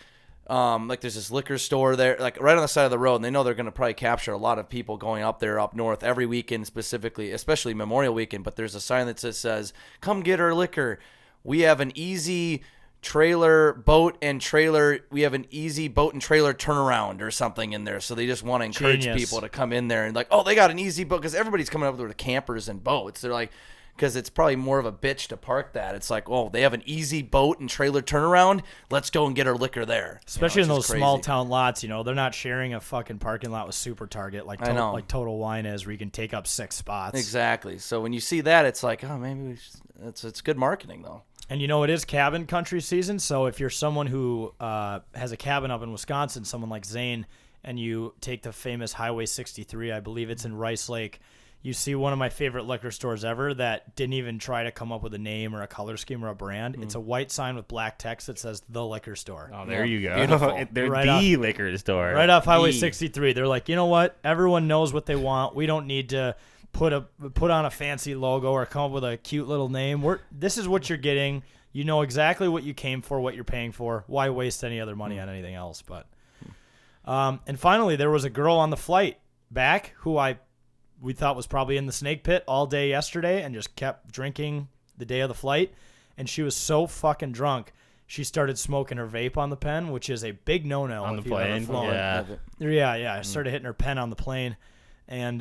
Speaker 1: Like there's this liquor store there, like right on the side of the road, and they know they're going to probably capture a lot of people going up there up north every weekend, specifically, especially Memorial Weekend. But there's a sign that says, "Come get our liquor. We have an easy boat and trailer turnaround," or something in there. So they just want to encourage
Speaker 2: Genius.
Speaker 1: people to come in there and like, oh, they got an easy boat, because everybody's coming up there with campers and boats. They're like. Because it's probably more of a bitch to park that. It's like, oh, they have an easy boat and trailer turnaround. Let's go and get our liquor there.
Speaker 2: Especially in
Speaker 1: it's
Speaker 2: those
Speaker 1: just
Speaker 2: small
Speaker 1: crazy.
Speaker 2: town lots, they're not sharing a fucking parking lot with Super Target like
Speaker 1: I know.
Speaker 2: like Total Wine is, where you can take up 6 spots.
Speaker 1: Exactly. So when you see that, it's like, oh, maybe it's good marketing though.
Speaker 2: And it is cabin country season, so if you're someone who has a cabin up in Wisconsin, someone like Zane, and you take the famous Highway 63, I believe it's in Rice Lake, you see one of my favorite liquor stores ever that didn't even try to come up with a name or a color scheme or a brand. It's a white sign with black text that says The Liquor Store.
Speaker 4: Oh, there you go.
Speaker 1: Beautiful.
Speaker 4: They're
Speaker 2: Right
Speaker 4: the liquor store.
Speaker 2: Right off Highway
Speaker 1: The-
Speaker 2: 63. They're like, you know what? Everyone knows what they want. We don't need to put on a fancy logo or come up with a cute little name. This is what you're getting. You know exactly what you came for, what you're paying for. Why waste any other money on anything else? But and finally, there was a girl on the flight back who we thought was probably in the snake pit all day yesterday and just kept drinking the day of the flight. And she was so fucking drunk, she started smoking her vape on the pen, which is a big no-no
Speaker 4: On
Speaker 2: if
Speaker 4: the
Speaker 2: you've ever
Speaker 4: plane?
Speaker 2: flown.
Speaker 4: Yeah.
Speaker 2: Yeah. I started hitting her pen on the plane, and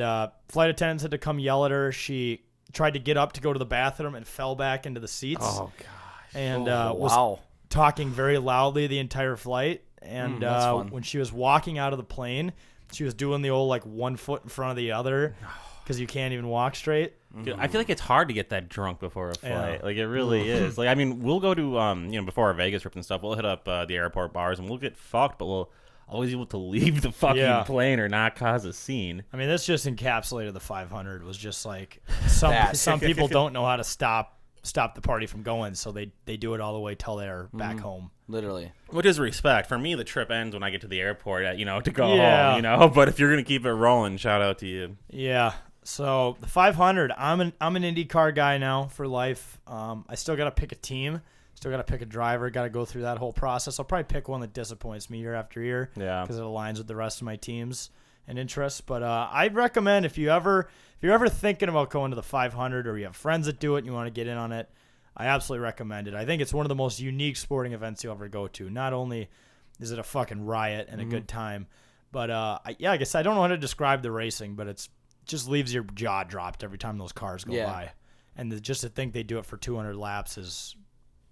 Speaker 2: flight attendants had to come yell at her. She tried to get up to go to the bathroom and fell back into the seats.
Speaker 4: Oh, gosh.
Speaker 2: And
Speaker 1: wow.
Speaker 2: was talking very loudly the entire flight. And
Speaker 1: that's fun.
Speaker 2: when she was walking out of the plane, she was doing the old like 1 foot in front of the other because you can't even walk straight.
Speaker 4: Dude, I feel like it's hard to get that drunk before a flight.
Speaker 2: Yeah.
Speaker 4: Like, it really is. Like, I mean, we'll go to, before our Vegas trip and stuff, we'll hit up the airport bars and we'll get fucked, but we'll always be able to leave the fucking plane or not cause a scene.
Speaker 2: I mean, this just encapsulated the 500. Was just like some people don't know how to stop the party from going, so they do it all the way till they're back home.
Speaker 1: Literally.
Speaker 4: Which is respect. For me, the trip ends when I get to the airport, to go
Speaker 2: Yeah.
Speaker 4: home, But if you're going to keep it rolling, shout out to you.
Speaker 2: Yeah. So the 500, I'm an IndyCar guy now for life. I still got to pick a team. Still got to pick a driver. Got to go through that whole process. I'll probably pick one that disappoints me year after year.
Speaker 4: Yeah.
Speaker 2: Because it aligns with the rest of my teams and interests. But I'd recommend if you're ever thinking about going to the 500 or you have friends that do it and you want to get in on it, I absolutely recommend it. I think it's one of the most unique sporting events you'll ever go to. Not only is it a fucking riot and a good time, But I guess I don't know how to describe the racing, but it's just leaves your jaw dropped every time those cars go by. And just to think they do it for 200 laps is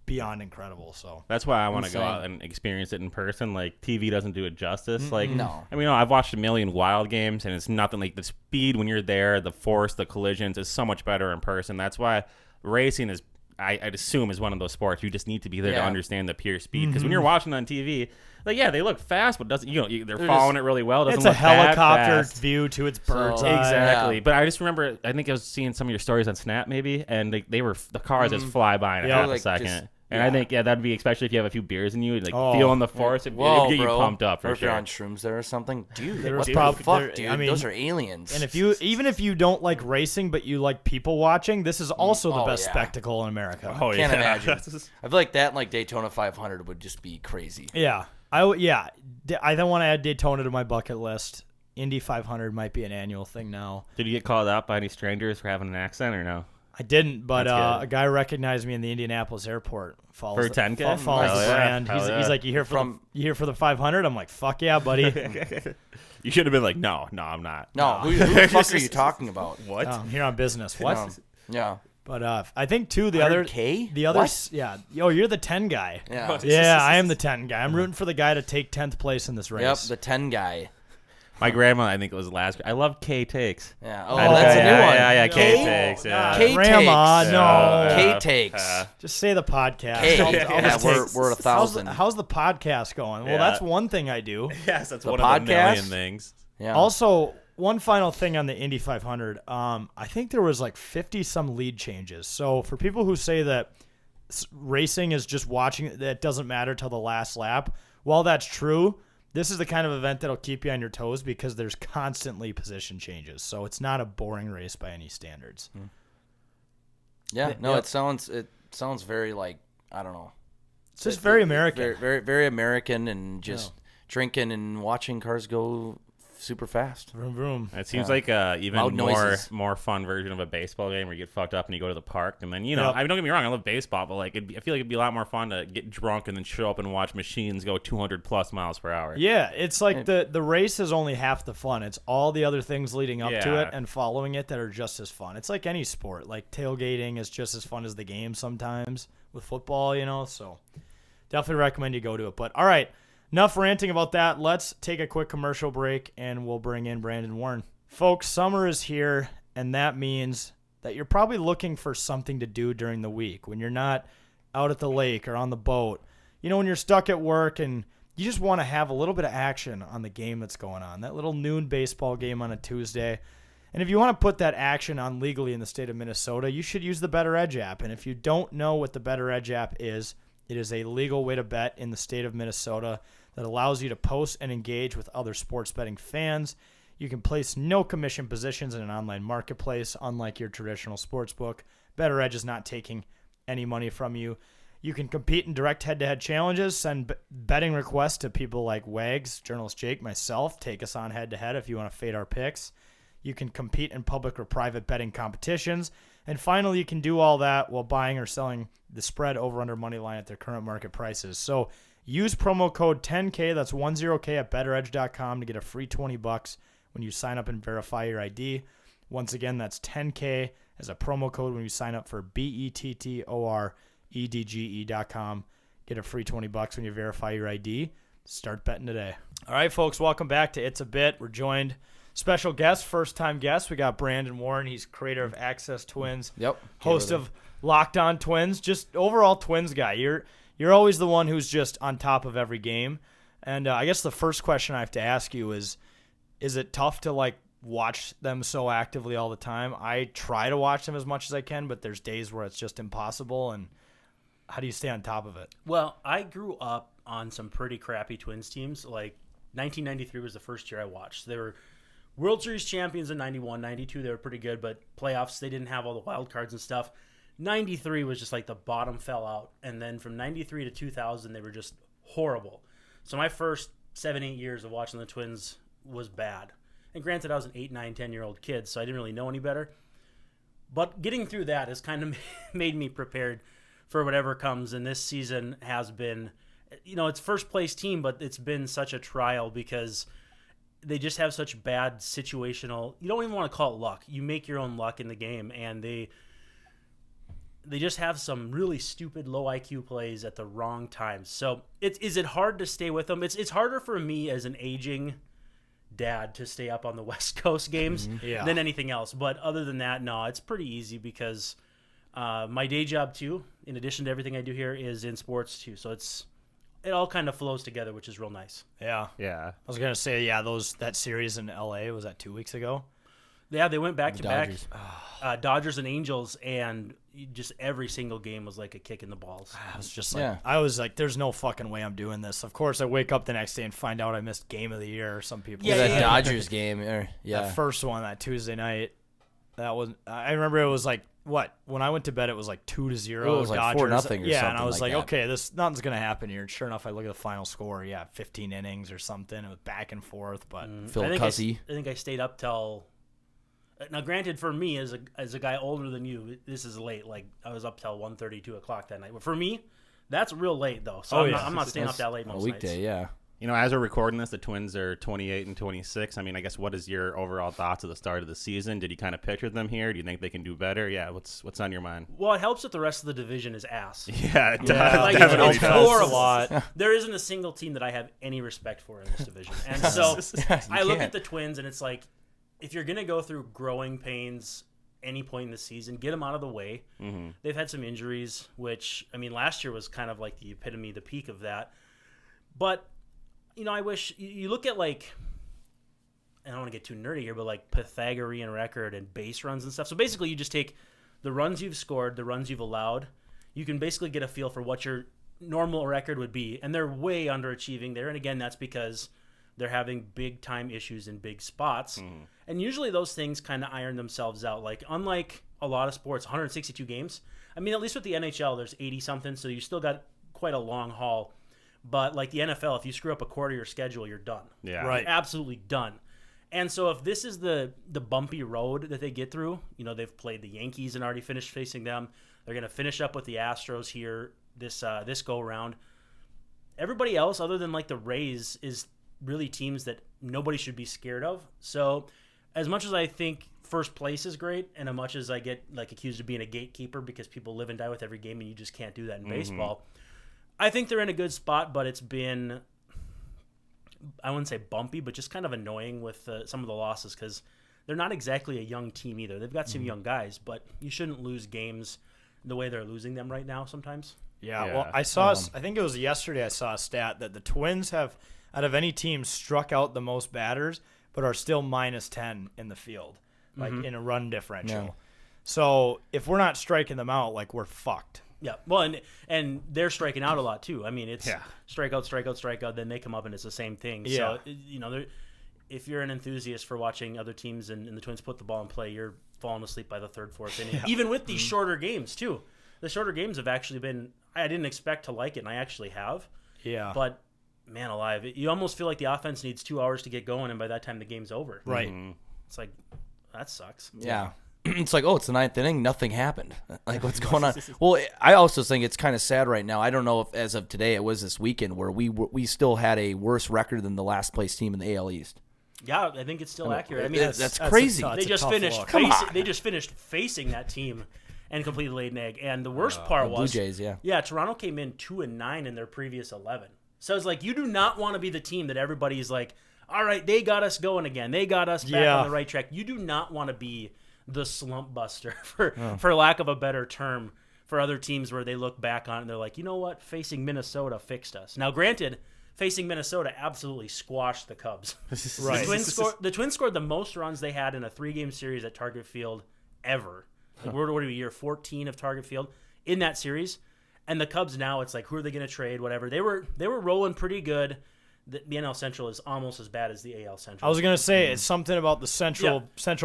Speaker 2: beyond incredible. So
Speaker 4: that's why I want to go out and experience it in person. Like, TV doesn't do it justice. Like,
Speaker 1: no.
Speaker 4: I mean, I've watched a million wild games, and it's nothing like the speed when you're there, the force, the collisions is so much better in person. That's why racing is, I'd assume, is one of those sports you just need to be there to understand the pure speed. Because when you're watching on TV, like, they look fast, but doesn't they're following it really well. It doesn't
Speaker 2: it's a
Speaker 4: look that
Speaker 2: helicopter
Speaker 4: fast.
Speaker 2: view to its bird's eye.
Speaker 4: Exactly. But I just remember, I think I was seeing some of your stories on Snap maybe, and the cars just fly by in half a second. And I think, that'd be, especially if you have a few beers in you, like feeling the force, it'd get you pumped up for
Speaker 1: or if
Speaker 4: sure.
Speaker 1: you're on shrooms there or something. Dude, what the
Speaker 2: probably-
Speaker 1: fuck, dude?
Speaker 2: I mean,
Speaker 1: those are aliens.
Speaker 2: And even if you don't like racing, but you like people watching, this is also the best spectacle in America.
Speaker 4: Oh,
Speaker 1: Can't
Speaker 4: yeah.
Speaker 1: imagine. I feel like that and like Daytona 500 would just be crazy.
Speaker 2: Yeah. I don't want to add Daytona to my bucket list. Indy 500 might be an annual thing now.
Speaker 4: Did you get called out by any strangers for having an accent or no?
Speaker 2: I didn't, but
Speaker 4: That's
Speaker 2: a guy recognized me in the Indianapolis airport.
Speaker 4: For 10K?
Speaker 2: Follows
Speaker 4: Hell
Speaker 2: the
Speaker 4: yeah.
Speaker 2: brand.
Speaker 4: Hell yeah.
Speaker 2: He's like, you here for the 500? I'm like, fuck yeah, buddy.
Speaker 4: You should have been like, no, I'm not.
Speaker 1: No, who the fuck are you talking about?
Speaker 4: What?
Speaker 2: I'm here on business. What?
Speaker 1: Yeah.
Speaker 2: But I think too the other
Speaker 1: 100K?
Speaker 2: the other
Speaker 1: What?
Speaker 2: yeah. Yo, you're the 10 guy.
Speaker 1: Yeah.
Speaker 2: Yeah, I am the 10 guy. I'm rooting for the guy to take 10th place in this race.
Speaker 1: Yep, the 10 guy.
Speaker 4: My grandma, I think it was last. I love K Takes.
Speaker 1: Yeah. Oh,
Speaker 4: I
Speaker 1: that's a
Speaker 4: yeah,
Speaker 1: new one.
Speaker 4: Yeah,
Speaker 2: No.
Speaker 4: K Takes. Yeah.
Speaker 1: K
Speaker 2: Grandma,
Speaker 1: takes.
Speaker 2: no.
Speaker 1: K takes.
Speaker 2: Just say the podcast.
Speaker 1: K.
Speaker 2: I'll
Speaker 1: Yeah,
Speaker 2: just take-
Speaker 1: we're 1,000.
Speaker 2: How's the podcast going? Well,
Speaker 4: Yeah.
Speaker 2: that's one thing I do.
Speaker 4: Yes, that's
Speaker 1: The
Speaker 4: one of the
Speaker 1: podcast?
Speaker 4: million things.
Speaker 1: Yeah.
Speaker 2: Also, one final thing on the Indy 500. I think there was like 50 some lead changes. So for people who say that racing is just watching, that doesn't matter till the last lap, while that's true, this is the kind of event that'll keep you on your toes because there's constantly position changes. So it's not a boring race by any standards.
Speaker 1: Yeah. No,
Speaker 2: Yep.
Speaker 1: it sounds very like, I don't know.
Speaker 2: It's just very American.
Speaker 1: Very, very, very American, and just drinking and watching cars go super fast.
Speaker 2: Vroom, vroom.
Speaker 4: It seems like even
Speaker 1: Loud noises.
Speaker 4: more fun version of a baseball game where you get fucked up and you go to the park. And then,
Speaker 2: Yep.
Speaker 4: I mean, don't get me wrong, I love baseball, but like I feel like it'd be a lot more fun to get drunk and then show up and watch machines go 200 plus miles per hour.
Speaker 2: Yeah, it's like the race is only half the fun. It's all the other things leading up to
Speaker 4: Yeah.
Speaker 2: it and following it that are just as fun. It's like any sport. Like tailgating is just as fun as the game sometimes with football, so definitely recommend you go to it. But all right, enough ranting about that. Let's take a quick commercial break and we'll bring in Brandon Warne. Folks, summer is here, and that means that you're probably looking for something to do during the week when you're not out at the lake or on the boat. When you're stuck at work and you just want to have a little bit of action on the game that's going on, that little noon baseball game on a Tuesday. And if you want to put that action on legally in the state of Minnesota, you should use the Better Edge app. And if you don't know what the Better Edge app is, it is a legal way to bet in the state of Minnesota that allows you to post and engage with other sports betting fans. You can place no commission positions in an online marketplace, unlike your traditional sports book. Better Edge is not taking any money from you. You can compete in direct head-to-head challenges, send betting requests to people like Wags, journalist Jake, myself. Take us on head-to-head if you want to fade our picks. You can compete in public or private betting competitions. And finally, you can do all that while buying or selling the spread over-under money line at their current market prices. So use promo code 10K, that's 10K at betteredge.com to get a free $20 when you sign up and verify your ID. Once again, that's 10K as a promo code when you sign up for bettoredge.com. Get a free $20 when you verify your ID. Start betting today. All right, folks, welcome back to It's a Bit. We're joined special guest, first-time guest. We got Brandon Warne. He's creator of Access Twins.
Speaker 1: Yep.
Speaker 2: Host of Locked On Twins. Just overall Twins guy. You're always the one who's just on top of every game. And I guess the first question I have to ask you is it tough to watch them so actively all the time? I try to watch them as much as I can, but there's days where it's just impossible. And how do you stay on top of it?
Speaker 5: Well, I grew up on some pretty crappy Twins teams. 1993 was the first year I watched. They were World Series champions in 91, 92. They were pretty good, but playoffs, they didn't have all the wild cards and stuff. 93 was just the bottom fell out. And then from 93 to 2000, they were just horrible. So my first 7-8 years of watching the Twins was bad. And granted, I was an 8, 9, 10-year-old kid, so I didn't really know any better. But getting through that has kind of made me prepared for whatever comes. And this season has been, it's first place team, but it's been such a trial because they just have such bad situational. You don't even want to call it luck. You make your own luck in the game, and they just have some really stupid low IQ plays at the wrong times. So is it hard to stay with them? It's harder for me as an aging dad to stay up on the West Coast games than anything else. But other than that, no, it's pretty easy because my day job too, in addition to everything I do here, is in sports too. So it all kind of flows together, which is real nice.
Speaker 2: Yeah.
Speaker 4: Yeah.
Speaker 2: I was going to say, that series in LA, was that 2 weeks ago?
Speaker 5: Yeah, they went back to back.
Speaker 1: Dodgers.
Speaker 5: And Angels, and just every single game was like a kick in the balls.
Speaker 2: I was just like, I was like, there's no fucking way I'm doing this. Of course, I wake up the next day and find out I missed game of the year, or some people.
Speaker 1: That
Speaker 2: say.
Speaker 1: Dodgers game.
Speaker 2: That first one, that Tuesday night, that was. I remember it was like what when I went to bed, it was like 2-0.
Speaker 1: It was like
Speaker 2: Dodgers.
Speaker 1: 4-0 or
Speaker 2: yeah,
Speaker 1: something
Speaker 2: and I was
Speaker 1: like
Speaker 2: like,
Speaker 1: that.
Speaker 2: okay, nothing's gonna happen here. And sure enough, I look at the final score. 15 innings or something. It was back and forth, but
Speaker 1: Phil
Speaker 5: I
Speaker 1: Cuzzy.
Speaker 5: think I stayed up till. Now, granted, for me as a guy older than you, this is late. Like I was up till 1:30, 2 o'clock that night. But for me, that's real late though. So I'm not staying up that late most
Speaker 1: a weekday,
Speaker 5: nights.
Speaker 1: yeah.
Speaker 4: You know, as we're recording this, the Twins are 28 and 26. I mean, I guess what is your overall thoughts at the start of the season? Did you kind of picture them here? Do you think they can do better? Yeah, what's on your mind?
Speaker 5: Well, it helps that the rest of the division is ass.
Speaker 4: Yeah, it does.
Speaker 5: Like,
Speaker 4: Definitely
Speaker 5: it's
Speaker 4: does.
Speaker 5: horrible. There isn't a single team that I have any respect for in this division. And so I look at the Twins, and it's like, if you're going to go through growing pains any point in the season, get them out of the way. Mm-hmm. They've had some injuries, which, I mean, last year was kind of like the epitome, the peak of that. But, you know, I wish you look at, like, I don't want to get too nerdy here, but like Pythagorean record and base runs and stuff. So basically you just take the runs you've scored, the runs you've allowed. You can basically get a feel for what your normal record would be. And they're way underachieving there. And again, that's because they're having big time issues in big spots. Mm. And usually those things kind of iron themselves out. Like, unlike a lot of sports, 162 games. I mean, at least with the NHL, there's 80 something. So you still got quite a long haul. But like the NFL, if you screw up a quarter of your schedule, you're done.
Speaker 4: Yeah.
Speaker 2: Right.
Speaker 5: You're absolutely done. And so if this is the bumpy road that they get through, you know, they've played the Yankees and already finished facing them. They're going to finish up with the Astros here this go around. Everybody else, other than like the Rays, is really teams that nobody should be scared of. So as much as I think first place is great, and as much as I get like accused of being a gatekeeper because people live and die with every game and you just can't do that in baseball, I think they're in a good spot, but it's been, I wouldn't say bumpy, but just kind of annoying with some of the losses because they're not exactly a young team either. They've got some young guys, but you shouldn't lose games the way they're losing them right now sometimes.
Speaker 2: Yeah,
Speaker 4: Yeah.
Speaker 2: well, I saw, I think it was yesterday I saw a stat that the Twins have, out of any team, struck out the most batters, but are still minus 10 in the field, like in a run differential.
Speaker 1: Yeah.
Speaker 2: So if we're not striking them out, like, we're fucked.
Speaker 5: Yeah, well, and they're striking out a lot too. I mean, it's strikeout, strikeout, strikeout. Then they come up and it's the same thing.
Speaker 2: Yeah.
Speaker 5: So you know, if you're an enthusiast for watching other teams and the Twins put the ball in play, you're falling asleep by the third, fourth inning. Even with these shorter games too. The shorter games have actually been. I didn't expect to like it, and I actually have.
Speaker 2: Yeah.
Speaker 5: But man alive, you almost feel like the offense needs 2 hours to get going, and by that time the game's over.
Speaker 2: Right.
Speaker 5: It's like that sucks.
Speaker 1: Yeah. It's like, oh, it's the ninth inning. Nothing happened. Like, what's going on? Well, I also think it's kind of sad right now. I don't know if, as of today, it was this weekend where we still had a worse record than the last place team in the AL East.
Speaker 5: Yeah, I think it's still accurate. I mean,
Speaker 1: that's crazy.
Speaker 2: That's
Speaker 5: They just
Speaker 2: tough
Speaker 5: finished.
Speaker 2: look.
Speaker 5: They just finished facing that team and completely laid an egg. And the worst part
Speaker 1: Blue
Speaker 5: was,
Speaker 1: Jays, yeah.
Speaker 5: yeah, Toronto came in 2-9 in their previous 11. So it's like you do not want to be the team that everybody's like, all right, they got us going again. They got us back on the right track. You do not want to be the slump buster, for lack of a better term, for other teams where they look back on it and they're like, you know what, facing Minnesota fixed us. Now, granted, facing Minnesota absolutely squashed the Cubs.
Speaker 2: Right.
Speaker 5: The Twins scored the most runs they had in a 3-game series at Target Field ever. Like, what are we, year 14 of Target Field in that series? And the Cubs now, it's like, who are they going to trade? Whatever. They were rolling pretty good. The NL Central is almost as bad as the AL Central.
Speaker 2: I was going to say, it's something about the Central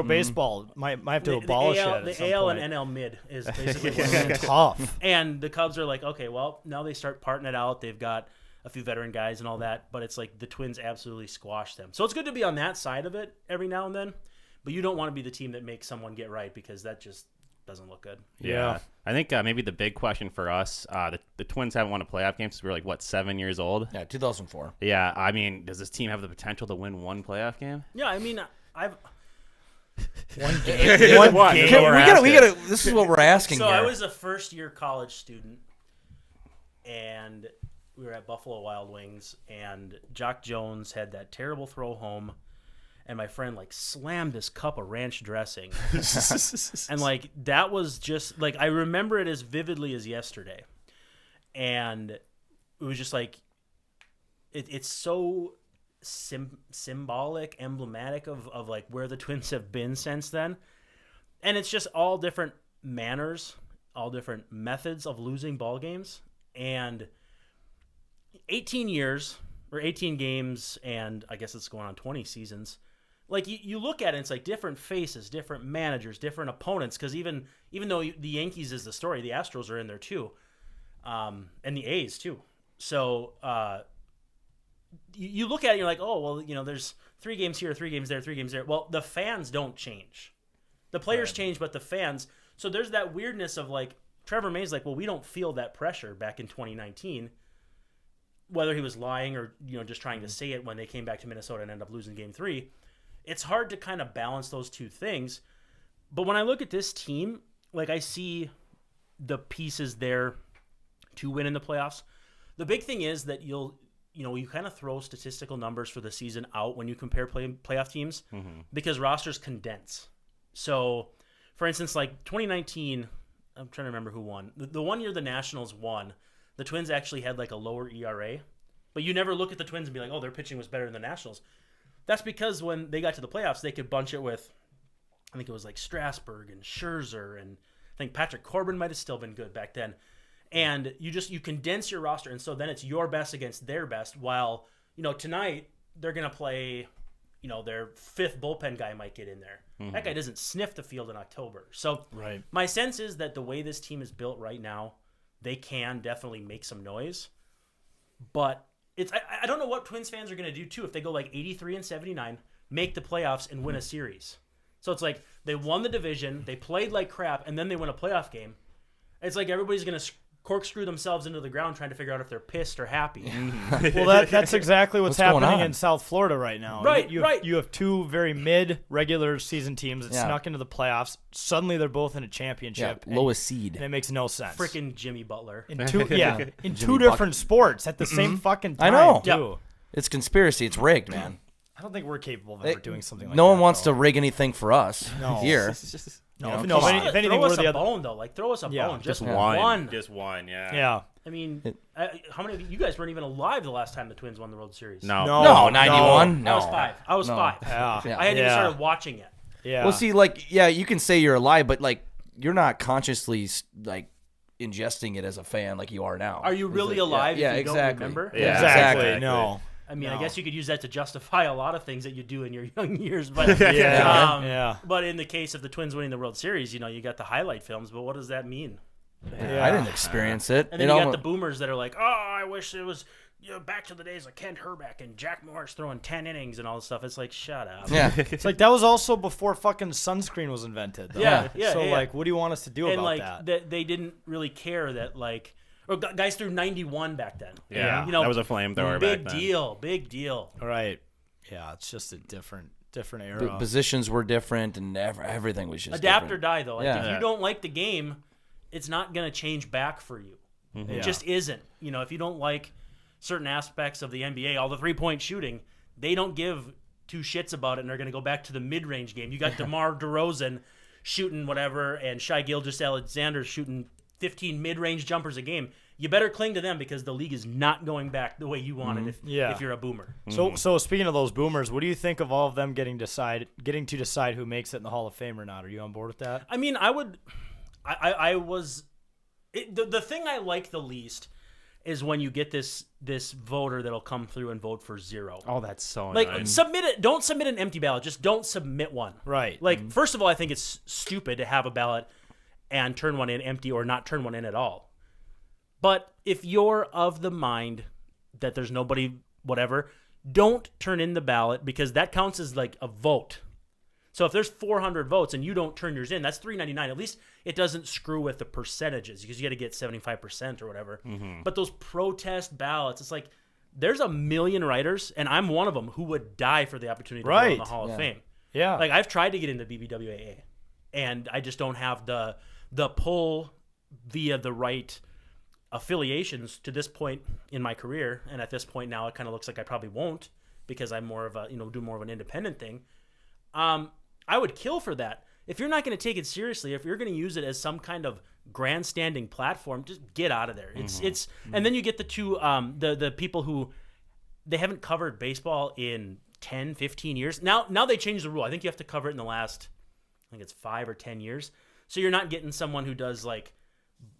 Speaker 2: Baseball. Might have to abolish it.
Speaker 5: The AL and NL mid is basically what it is.
Speaker 2: Tough.
Speaker 5: And the Cubs are like, okay, well, now they start parting it out. They've got a few veteran guys and all that, but it's like the Twins absolutely squashed them. So it's good to be on that side of it every now and then, but you don't want to be the team that makes someone get right because that just doesn't look good.
Speaker 2: Yeah.
Speaker 4: I think maybe the big question for us, the Twins haven't won a playoff game since we were 7 years old.
Speaker 1: Yeah, 2004.
Speaker 4: Yeah, I mean, does this team have the potential to win one playoff game?
Speaker 5: Yeah, I mean, I've
Speaker 2: One game.
Speaker 1: We gotta. This is what we're asking.
Speaker 5: so
Speaker 1: here.
Speaker 5: I was a first-year college student, and we were at Buffalo Wild Wings, and Jock Jones had that terrible throw home, and my friend slammed his cup of ranch dressing, and that was just I remember it as vividly as yesterday, and it was just it's so symbolic, emblematic of where the Twins have been since then, and it's just all different manners, all different methods of losing ball games, and 18 years or 18 games, and I guess it's going on 20 seasons. You look at it, it's different faces, different managers, different opponents. Because even though the Yankees is the story, the Astros are in there too, and the A's too. So you look at it, you're like, oh well, there's 3 games here, 3 games there, 3 games there. Well, the fans don't change, the players change, but the fans. So there's that weirdness of Trevor May's well, we don't feel that pressure back in 2019. Whether he was lying or just trying to say it when they came back to Minnesota and ended up losing Game 3. It's hard to kind of balance those two things. But when I look at this team, I see the pieces there to win in the playoffs. The big thing is that you kind of throw statistical numbers for the season out when you compare playoff teams because rosters condense. So, for instance, 2019, I'm trying to remember who won. The one year the Nationals won, the Twins actually had a lower ERA. But you never look at the Twins and be like, oh, their pitching was better than the Nationals. That's because when they got to the playoffs, they could bunch it with, I think it was Strasburg and Scherzer, and I think Patrick Corbin might have still been good back then. And you condense your roster, and so then it's your best against their best. While tonight they're gonna play, their 5th bullpen guy might get in there. That guy doesn't sniff the field in October. So
Speaker 2: Right.
Speaker 5: My sense is that the way this team is built right now, they can definitely make some noise, but. I don't know what Twins fans are going to do, too, if they go 83-79, make the playoffs, and win a series. So it's they won the division, they played like crap, and then they win a playoff game. It's everybody's going to corkscrew themselves into the ground trying to figure out if they're pissed or happy.
Speaker 2: Well, that's exactly what's
Speaker 1: going
Speaker 2: happening
Speaker 1: on?
Speaker 2: in South Florida right now.
Speaker 5: Right,
Speaker 2: You have 2 very mid-regular season teams that
Speaker 1: Yeah.
Speaker 2: snuck into the playoffs. Suddenly, they're both in a championship.
Speaker 1: Yeah, lowest seed.
Speaker 2: And it makes no sense.
Speaker 5: Freaking Jimmy Butler.
Speaker 2: In 2
Speaker 1: Jimmy
Speaker 2: different sports at the same fucking
Speaker 1: I
Speaker 2: time.
Speaker 1: know.
Speaker 2: Too.
Speaker 1: It's conspiracy. It's rigged, man.
Speaker 2: I don't think we're capable of ever doing something like that.
Speaker 1: No one wants
Speaker 2: though.
Speaker 1: to rig anything for us here.
Speaker 2: No,
Speaker 1: You
Speaker 2: no.
Speaker 1: know,
Speaker 2: If anything,
Speaker 5: throw
Speaker 2: we're
Speaker 5: us
Speaker 2: the
Speaker 5: a
Speaker 2: other.
Speaker 5: bone, though. Throw us a
Speaker 2: Yeah,
Speaker 5: bone.
Speaker 4: Just
Speaker 5: one.
Speaker 4: one. Just one, yeah.
Speaker 2: Yeah.
Speaker 5: I mean, how many of you guys weren't even alive the last time the Twins won the World Series?
Speaker 4: No.
Speaker 1: No, 91. No.
Speaker 5: I was 5.
Speaker 1: No.
Speaker 2: Yeah.
Speaker 1: Yeah.
Speaker 5: I hadn't even
Speaker 2: Yeah.
Speaker 5: started watching it.
Speaker 2: Yeah.
Speaker 1: Well, see, you can say you're alive, but you're not consciously ingesting it as a fan like you are now.
Speaker 5: Are you really alive
Speaker 1: Yeah,
Speaker 5: if you
Speaker 1: exactly.
Speaker 5: don't remember?
Speaker 4: Yeah.
Speaker 2: exactly. No.
Speaker 5: I mean, I
Speaker 2: No.
Speaker 5: guess you could use that to justify a lot of things that you do in your young years, but
Speaker 2: Yeah.
Speaker 5: But in the case of the Twins winning the World Series, you got the highlight films, but what does that mean?
Speaker 1: I didn't experience it.
Speaker 5: And then you got the boomers that are like, "Oh, I wish it was back to the days of Kent Herbeck and Jack Morris throwing 10 innings and all this stuff." It's shut up.
Speaker 1: Yeah.
Speaker 2: It's that was also before fucking sunscreen was invented. Though.
Speaker 5: Yeah, yeah,
Speaker 2: So
Speaker 5: yeah.
Speaker 2: what do you want us to do
Speaker 5: And
Speaker 2: about that?
Speaker 5: they didn't really care that or guys threw 91 back then.
Speaker 4: Yeah,
Speaker 5: You know,
Speaker 4: that was a flamethrower
Speaker 5: big
Speaker 4: back then.
Speaker 5: big deal.
Speaker 2: All right. Yeah, it's just a different era.
Speaker 1: Positions were different, and everything was just
Speaker 5: Adapt or
Speaker 1: different.
Speaker 5: die, though.
Speaker 1: Yeah.
Speaker 5: If you don't like the game, it's not going to change back for you. It just isn't. If you don't like certain aspects of the NBA, all the three-point shooting, they don't give 2 shits about it, and they're going to go back to the mid-range game. You got DeMar DeRozan shooting whatever, and Shai Gilgeous-Alexander shooting 15 mid-range jumpers a game. You better cling to them because the league is not going back the way you want it if you're a boomer.
Speaker 2: So speaking of those boomers, what do you think of all of them getting to decide who makes it in the Hall of Fame or not? Are you on board with that?
Speaker 5: I mean, the thing I like the least is when you get this voter that'll come through and vote for 0.
Speaker 4: Oh, that's so
Speaker 5: Like,
Speaker 4: annoying.
Speaker 5: submit it. Don't submit an empty ballot. Just don't submit one.
Speaker 2: Right.
Speaker 5: Like, first of all, I think it's stupid to have a ballot and turn one in empty or not turn one in at all. But if you're of the mind that there's nobody, whatever, don't turn in the ballot because that counts as a vote. So if there's 400 votes and you don't turn yours in, that's $3.99. At least it doesn't screw with the percentages because you got to get 75% or whatever. But those protest ballots, it's like there's a million writers, and I'm one of them who would die for the opportunity to go in the Hall of Fame.
Speaker 2: Yeah.
Speaker 5: Like I've tried to get into BBWAA, and I just don't have the pull via the right affiliations to this point in my career. And at this point now, it kind of looks like I probably won't because I'm more of a do more of an independent thing. I would kill for that. If you're not going to take it seriously, if you're going to use it as some kind of grandstanding platform, just get out of there. It's and then you get the two the people who they haven't covered baseball in 10, 15 years. Now they changed the rule. I think you have to cover it in the last, I think it's 5 or 10 years. So you're not getting someone who does like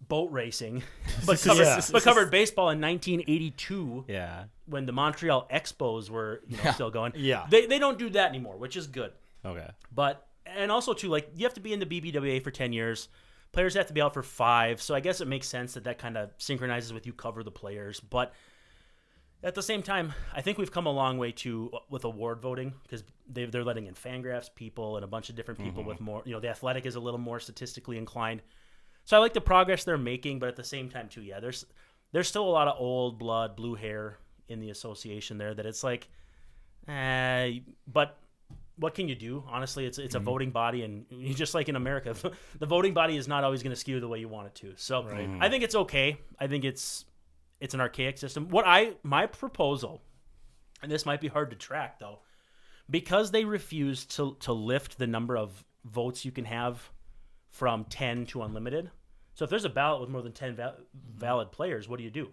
Speaker 5: boat racing, but covered baseball in 1982.
Speaker 4: Yeah.
Speaker 5: When the Montreal Expos were still going.
Speaker 2: Yeah.
Speaker 5: They don't do that anymore, which is good.
Speaker 4: Okay.
Speaker 5: But and also too, like you have to be in the BBWA for 10 years. Players have to be out for 5. So I guess it makes sense that kind of synchronizes with you cover the players. But at the same time, I think we've come a long way with award voting because they're letting in Fangraphs people and a bunch of different people with more. The Athletic is a little more statistically inclined. So I like the progress they're making, but at the same time too, yeah, there's still a lot of old blood, blue hair in the association there that it's like, but what can you do? Honestly, it's a voting body, and just like in America, the voting body is not always going to skew the way you want it to. So I think it's okay. I think it's an archaic system. My proposal, and this might be hard to track though, because they refuse to lift the number of votes you can have from 10 to unlimited. So if there's a ballot with more than 10 valid players, what do you do?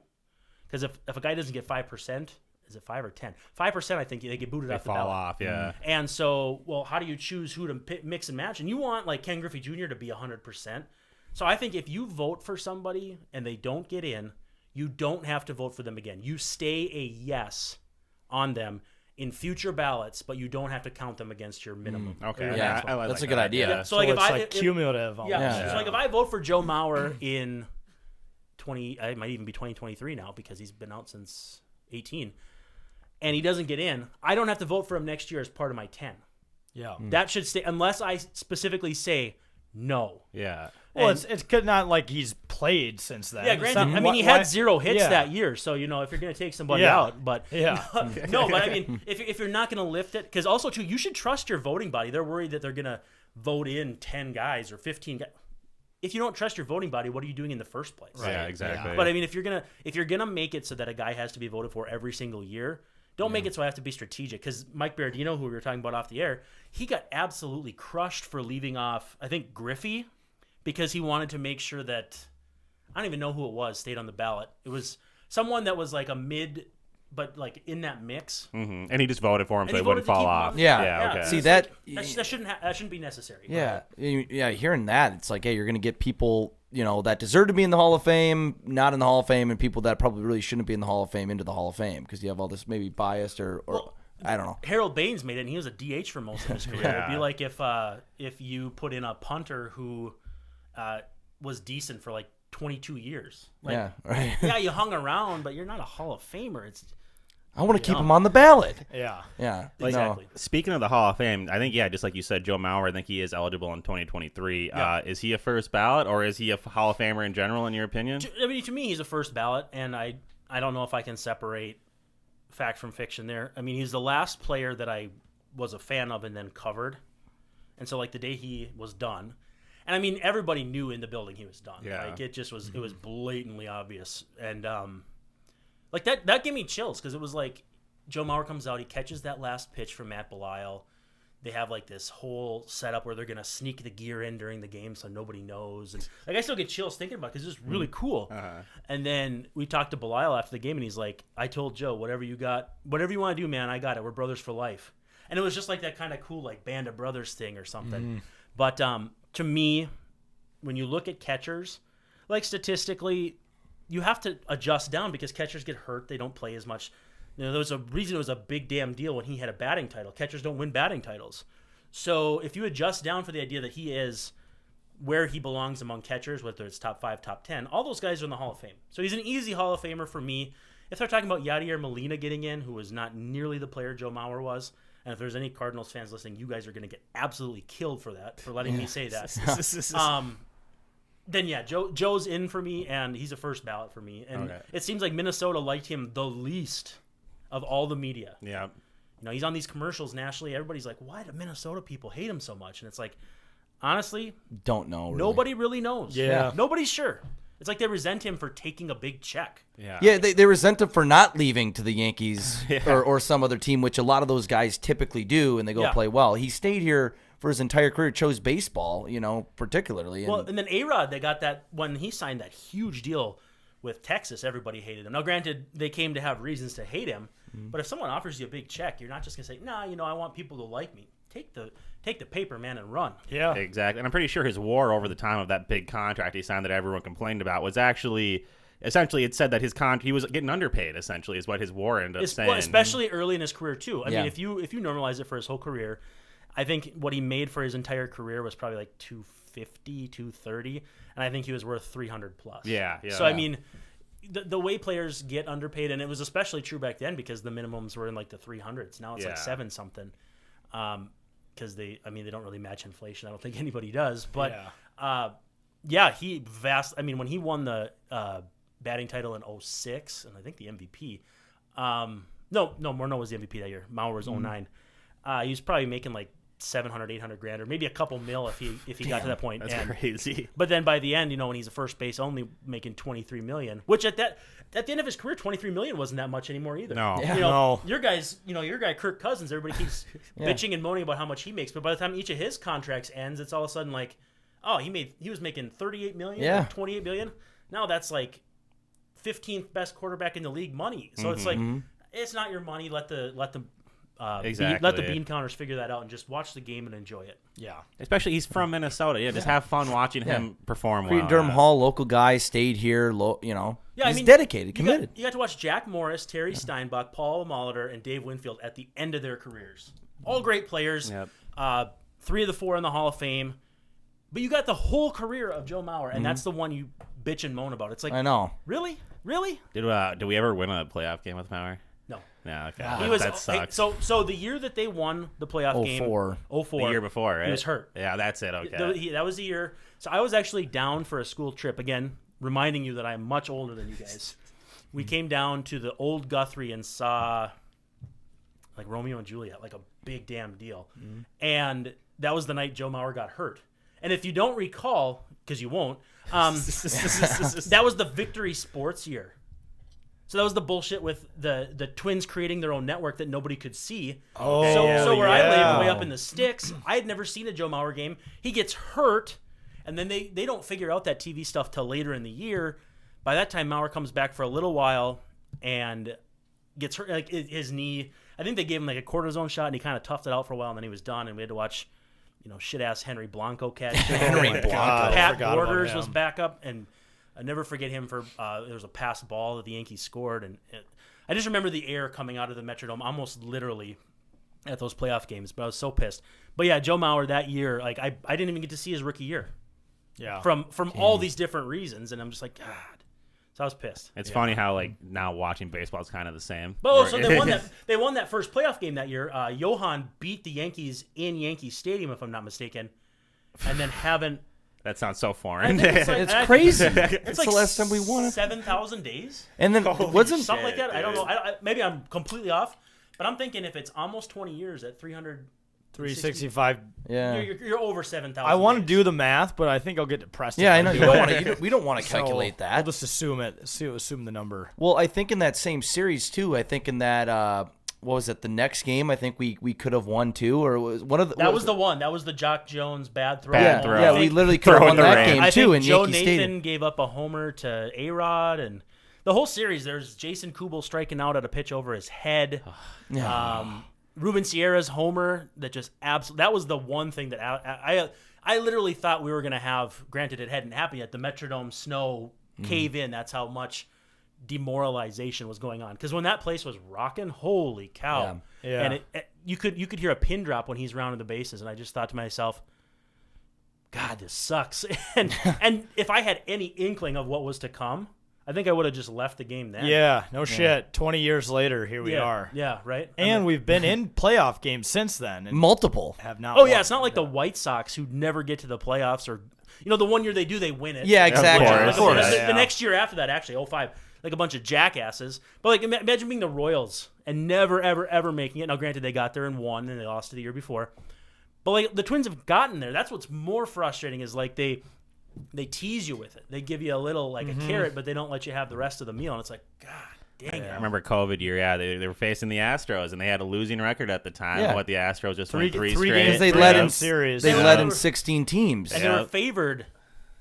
Speaker 5: Because if a guy doesn't get 5%, is it 5 or 10? 5%, I think they get booted off the ballot.
Speaker 4: Fall off, yeah.
Speaker 5: And so, well, how do you choose who to mix and match? And you want like Ken Griffey Jr. to be 100%. So I think if you vote for somebody and they don't get in, you don't have to vote for them again. You stay a yes on them in future ballots, but you don't have to count them against your minimum.
Speaker 4: Okay,
Speaker 1: Yeah,
Speaker 4: I like
Speaker 1: that's a
Speaker 4: that
Speaker 1: good idea.
Speaker 5: Yeah.
Speaker 2: So it's like cumulative. Almost.
Speaker 5: Yeah. So like if I vote for Joe Mauer in it might even be 2023 now because he's been out since 18, and he doesn't get in, I don't have to vote for him next year as part of my 10.
Speaker 2: Yeah.
Speaker 5: That should stay unless I specifically say no.
Speaker 4: Yeah.
Speaker 2: Well, it's not like he's played since then.
Speaker 5: Yeah, granted. I mean, he had 0 hits that year, so if you're going to take somebody out, but no, but I mean, if you're not going to lift it, because also too, you should trust your voting body. They're worried that they're going to vote in 10 guys or 15 guys. If you don't trust your voting body, what are you doing in the first place?
Speaker 4: Right. Yeah, exactly.
Speaker 5: But I mean, if you're gonna make it so that a guy has to be voted for every single year, don't make it so I have to be strategic. Because Mike Berardino, who we were talking about off the air, he got absolutely crushed for leaving off, I think, Griffey, because he wanted to make sure that, I don't even know who it was, stayed on the ballot. It was someone that was like a mid, but like in that mix.
Speaker 4: Mm-hmm. And he just voted for him so
Speaker 5: he
Speaker 4: he wouldn't
Speaker 5: voted to
Speaker 4: fall
Speaker 5: keep him
Speaker 4: off.
Speaker 5: on.
Speaker 1: Yeah.
Speaker 4: Okay.
Speaker 1: See,
Speaker 5: that shouldn't be necessary.
Speaker 1: Yeah, hearing that, it's like, hey, you're going to get people, that deserve to be in the Hall of Fame, not in the Hall of Fame, and people that probably really shouldn't be in the Hall of Fame into the Hall of Fame because you have all this maybe biased or I don't know.
Speaker 5: Harold Baines made it, and he was a DH for most of his career. It'd be like if you put in a punter who was decent for like 22 years. Like,
Speaker 1: yeah, right.
Speaker 5: Yeah, you hung around, but you're not a Hall of Famer.
Speaker 1: I want to keep him on the ballot.
Speaker 2: Yeah.
Speaker 1: Yeah.
Speaker 5: Exactly.
Speaker 4: Speaking of the Hall of Fame, I think, just like you said, Joe Mauer, I think he is eligible in 2023.
Speaker 2: Yeah.
Speaker 4: Is he a first ballot, or is he a Hall of Famer in general, in your opinion?
Speaker 5: I mean, to me, he's a first ballot, and I don't know if I can separate fact from fiction there. I mean, he's the last player that I was a fan of and then covered. And so, like, the day he was done, and I mean, everybody knew in the building he was done.
Speaker 4: Yeah.
Speaker 5: Like, it just was, it was blatantly obvious. And, like, that gave me chills because it was like Joe Mauer comes out, he catches that last pitch from Matt Belisle. They have like this whole setup where they're going to sneak the gear in during the game so nobody knows. And like I still get chills thinking about it because it's just really cool.
Speaker 4: Uh-huh.
Speaker 5: And then we talked to Belisle after the game, and he's like, I told Joe, whatever you want to do, man, I got it. We're brothers for life. And it was just like that kind of cool like band of brothers thing or something. But to me, when you look at catchers, like statistically, you have to adjust down because catchers get hurt. They don't play as much. There was a reason it was a big damn deal when he had a batting title. Catchers don't win batting titles. So if you adjust down for the idea that he is where he belongs among catchers, whether it's top 5, top 10, all those guys are in the Hall of Fame. So he's an easy Hall of Famer for me. If they're talking about Yadier Molina getting in, who was not nearly the player Joe Mauer was, And if there's any Cardinals fans listening, you guys are going to get absolutely killed for that, for letting me say that. Then yeah, Joe's in for me, and he's a first ballot for me. And it seems like Minnesota liked him the least of all the media.
Speaker 4: Yeah.
Speaker 5: You know, he's on these commercials nationally. Everybody's like, why do Minnesota people hate him so much? And it's like, honestly,
Speaker 1: don't know. Really.
Speaker 5: Nobody really knows.
Speaker 2: Yeah.
Speaker 5: Nobody's sure. It's like they resent him for taking a big check.
Speaker 1: Yeah, they resent him for not leaving to the Yankees or some other team, which a lot of those guys typically do, and they go play well. He stayed here for his entire career, chose baseball, particularly.
Speaker 5: Well, and then A-Rod, they got that when he signed that huge deal with Texas, everybody hated him. Now, granted, they came to have reasons to hate him, but if someone offers you a big check, you're not just going to say, nah, I want people to like me. Take the paper, man, and run.
Speaker 2: Yeah.
Speaker 4: Exactly. And I'm pretty sure his war over the time of that big contract he signed that everyone complained about was actually essentially it said that he was getting underpaid, essentially, is what his war ended up saying.
Speaker 5: Well, especially early in his career, too. I mean, if you normalize it for his whole career, I think what he made for his entire career was probably like $250, $230, and I think he was worth $300 plus.
Speaker 4: Yeah.
Speaker 5: So, I mean, the way players get underpaid, and it was especially true back then because the minimums were in like the 300s. Now it's like 7-something. Because they don't really match inflation. I don't think anybody does. But he vast. I mean, when he won the batting title in 2006, and I think the MVP. Morneau was the MVP that year. Mauer was 2009. He was probably making like 700, 800 grand, or maybe a couple mil if he got to that point.
Speaker 4: That's crazy.
Speaker 5: But then by the end, when he's a first base only, making $23 million, which at the end of his career, $23 million wasn't that much anymore either.
Speaker 4: No.
Speaker 2: No.
Speaker 5: Your guy Kirk Cousins, everybody keeps bitching and moaning about how much he makes, but by the time each of his contracts ends, it's all of a sudden like, oh, he was making $38 million, or $28 million. Now that's like 15th best quarterback in the league money. So it's like, it's not your money. Let the bean counters figure that out and just watch the game and enjoy it.
Speaker 2: Yeah.
Speaker 4: Especially he's from Minnesota. Yeah, just have fun watching him perform well.
Speaker 1: Durham Hall, local guy, stayed here, he's dedicated, committed.
Speaker 5: You got to watch Jack Morris, Terry Steinbach, Paul Molitor, and Dave Winfield at the end of their careers. All great players. Yep. 3 of the 4 in the Hall of Fame. But you got the whole career of Joe Mauer, and that's the one you bitch and moan about. It's like,
Speaker 1: I know.
Speaker 5: Really?
Speaker 4: Did we ever win a playoff game with Mauer?
Speaker 5: No.
Speaker 4: Yeah, okay.
Speaker 5: That
Speaker 4: sucks.
Speaker 5: So the year that they won the playoff game, 04.
Speaker 4: The year before, right?
Speaker 5: He was hurt.
Speaker 4: Yeah, that's it. Okay.
Speaker 5: That was the year. So I was actually down for a school trip. Again, reminding you that I'm much older than you guys. We came down to the old Guthrie and saw like Romeo and Juliet, like a big damn deal. And that was the night Joe Mauer got hurt. And if you don't recall, because you won't, that was the Victory Sports year. So that was the bullshit with the Twins creating their own network that nobody could see. So where I live, way up in the sticks, I had never seen a Joe Mauer game. He gets hurt, and then they don't figure out that TV stuff till later in the year. By that time, Mauer comes back for a little while and gets hurt. Like his knee, I think they gave him like a cortisone shot, and he kind of toughed it out for a while, and then he was done, and we had to watch shit-ass Henry Blanco catch. Pat Borders was back up, and I never forget him for there was a pass ball that the Yankees scored, and I just remember the air coming out of the Metrodome almost literally at those playoff games, but I was so pissed. But yeah, Joe Mauer that year, like I didn't even get to see his rookie year.
Speaker 2: Yeah.
Speaker 5: From all these different reasons, and I'm just like, God. So I was pissed.
Speaker 4: It's funny how like now watching baseball is kind of the same.
Speaker 5: But so they won that first playoff game that year. Johan beat the Yankees in Yankee Stadium, if I'm not mistaken, and then haven't.
Speaker 4: That sounds so foreign.
Speaker 1: It's crazy.
Speaker 5: It's like
Speaker 1: the last time we won it.
Speaker 5: 7,000 days.
Speaker 1: And then wasn't
Speaker 5: something like that. Dude. I don't know. Maybe I'm completely off, but I'm thinking if it's almost 20 years at
Speaker 2: 365.
Speaker 1: Yeah,
Speaker 5: you're over 7,000.
Speaker 2: I want to do the math, but I think I'll get depressed.
Speaker 1: Yeah, I know. We don't want to calculate that.
Speaker 2: I'll just assume it. Assume the number.
Speaker 1: Well, I think in that same series too. I think in that what was it? The next game, I think we could have won too, or it was one of the.
Speaker 5: That was the one. That was the Jock Jones bad throw.
Speaker 1: Yeah, we literally could have won that game too.
Speaker 5: I
Speaker 1: in
Speaker 5: think Joe
Speaker 1: Yankee
Speaker 5: Nathan
Speaker 1: Stadium.
Speaker 5: gave up a homer to A-Rod, and the whole series. There's Jason Kubel striking out at a pitch over his head. Ruben Sierra's homer that just that was the one thing that I literally thought we were going to have. Granted, it hadn't happened yet. The Metrodome snow cave in. That's how much demoralization was going on. Because when that place was rocking, holy cow!
Speaker 2: Yeah.
Speaker 5: And you could hear a pin drop when he's rounding the bases, and I just thought to myself, God, this sucks. and if I had any inkling of what was to come, I think I would have just left the game then.
Speaker 2: Yeah, no shit. 20 years later, here we are.
Speaker 5: Yeah, right.
Speaker 2: And we've been in playoff games since then. And
Speaker 1: Multiple.
Speaker 2: have not.
Speaker 5: Oh yeah,
Speaker 2: won.
Speaker 5: it's not like the White Sox who never get to the playoffs, or the one year they do, they win it.
Speaker 1: Yeah, exactly.
Speaker 4: Of course.
Speaker 5: The next year after that, actually, 05, like a bunch of jackasses. But like, imagine being the Royals and never, ever, ever making it. Now, granted, they got there and won, and they lost to the year before. But like the Twins have gotten there. That's what's more frustrating is like they tease you with it. They give you a little like a carrot, but they don't let you have the rest of the meal. And it's like, God dang it.
Speaker 4: I remember COVID year. Yeah, they were facing the Astros, and they had a losing record at the time.
Speaker 1: Yeah.
Speaker 4: What the Astros just
Speaker 2: Three
Speaker 4: won three
Speaker 2: games
Speaker 4: straight.
Speaker 1: Because they
Speaker 2: Three
Speaker 1: led
Speaker 2: game
Speaker 1: in
Speaker 2: series.
Speaker 1: They
Speaker 2: Yeah.
Speaker 1: led in 16 teams.
Speaker 5: And they were favored.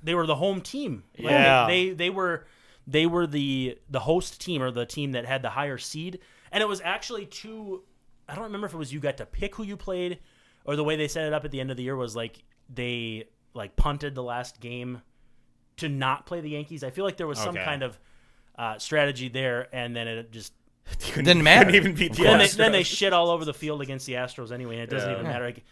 Speaker 5: They were the home team. Like,
Speaker 2: Yeah.
Speaker 5: They were the host team, or the team that had the higher seed. And it was actually I don't remember if it was you got to pick who you played, or the way they set it up at the end of the year was like they like punted the last game to not play the Yankees. I feel like there was some
Speaker 4: Okay.
Speaker 5: kind of strategy there, and then it just
Speaker 1: Didn't matter.
Speaker 4: Couldn't even beat the
Speaker 5: then they
Speaker 4: Astros.
Speaker 5: shit all over the field against the Astros anyway. And it doesn't even matter. Like,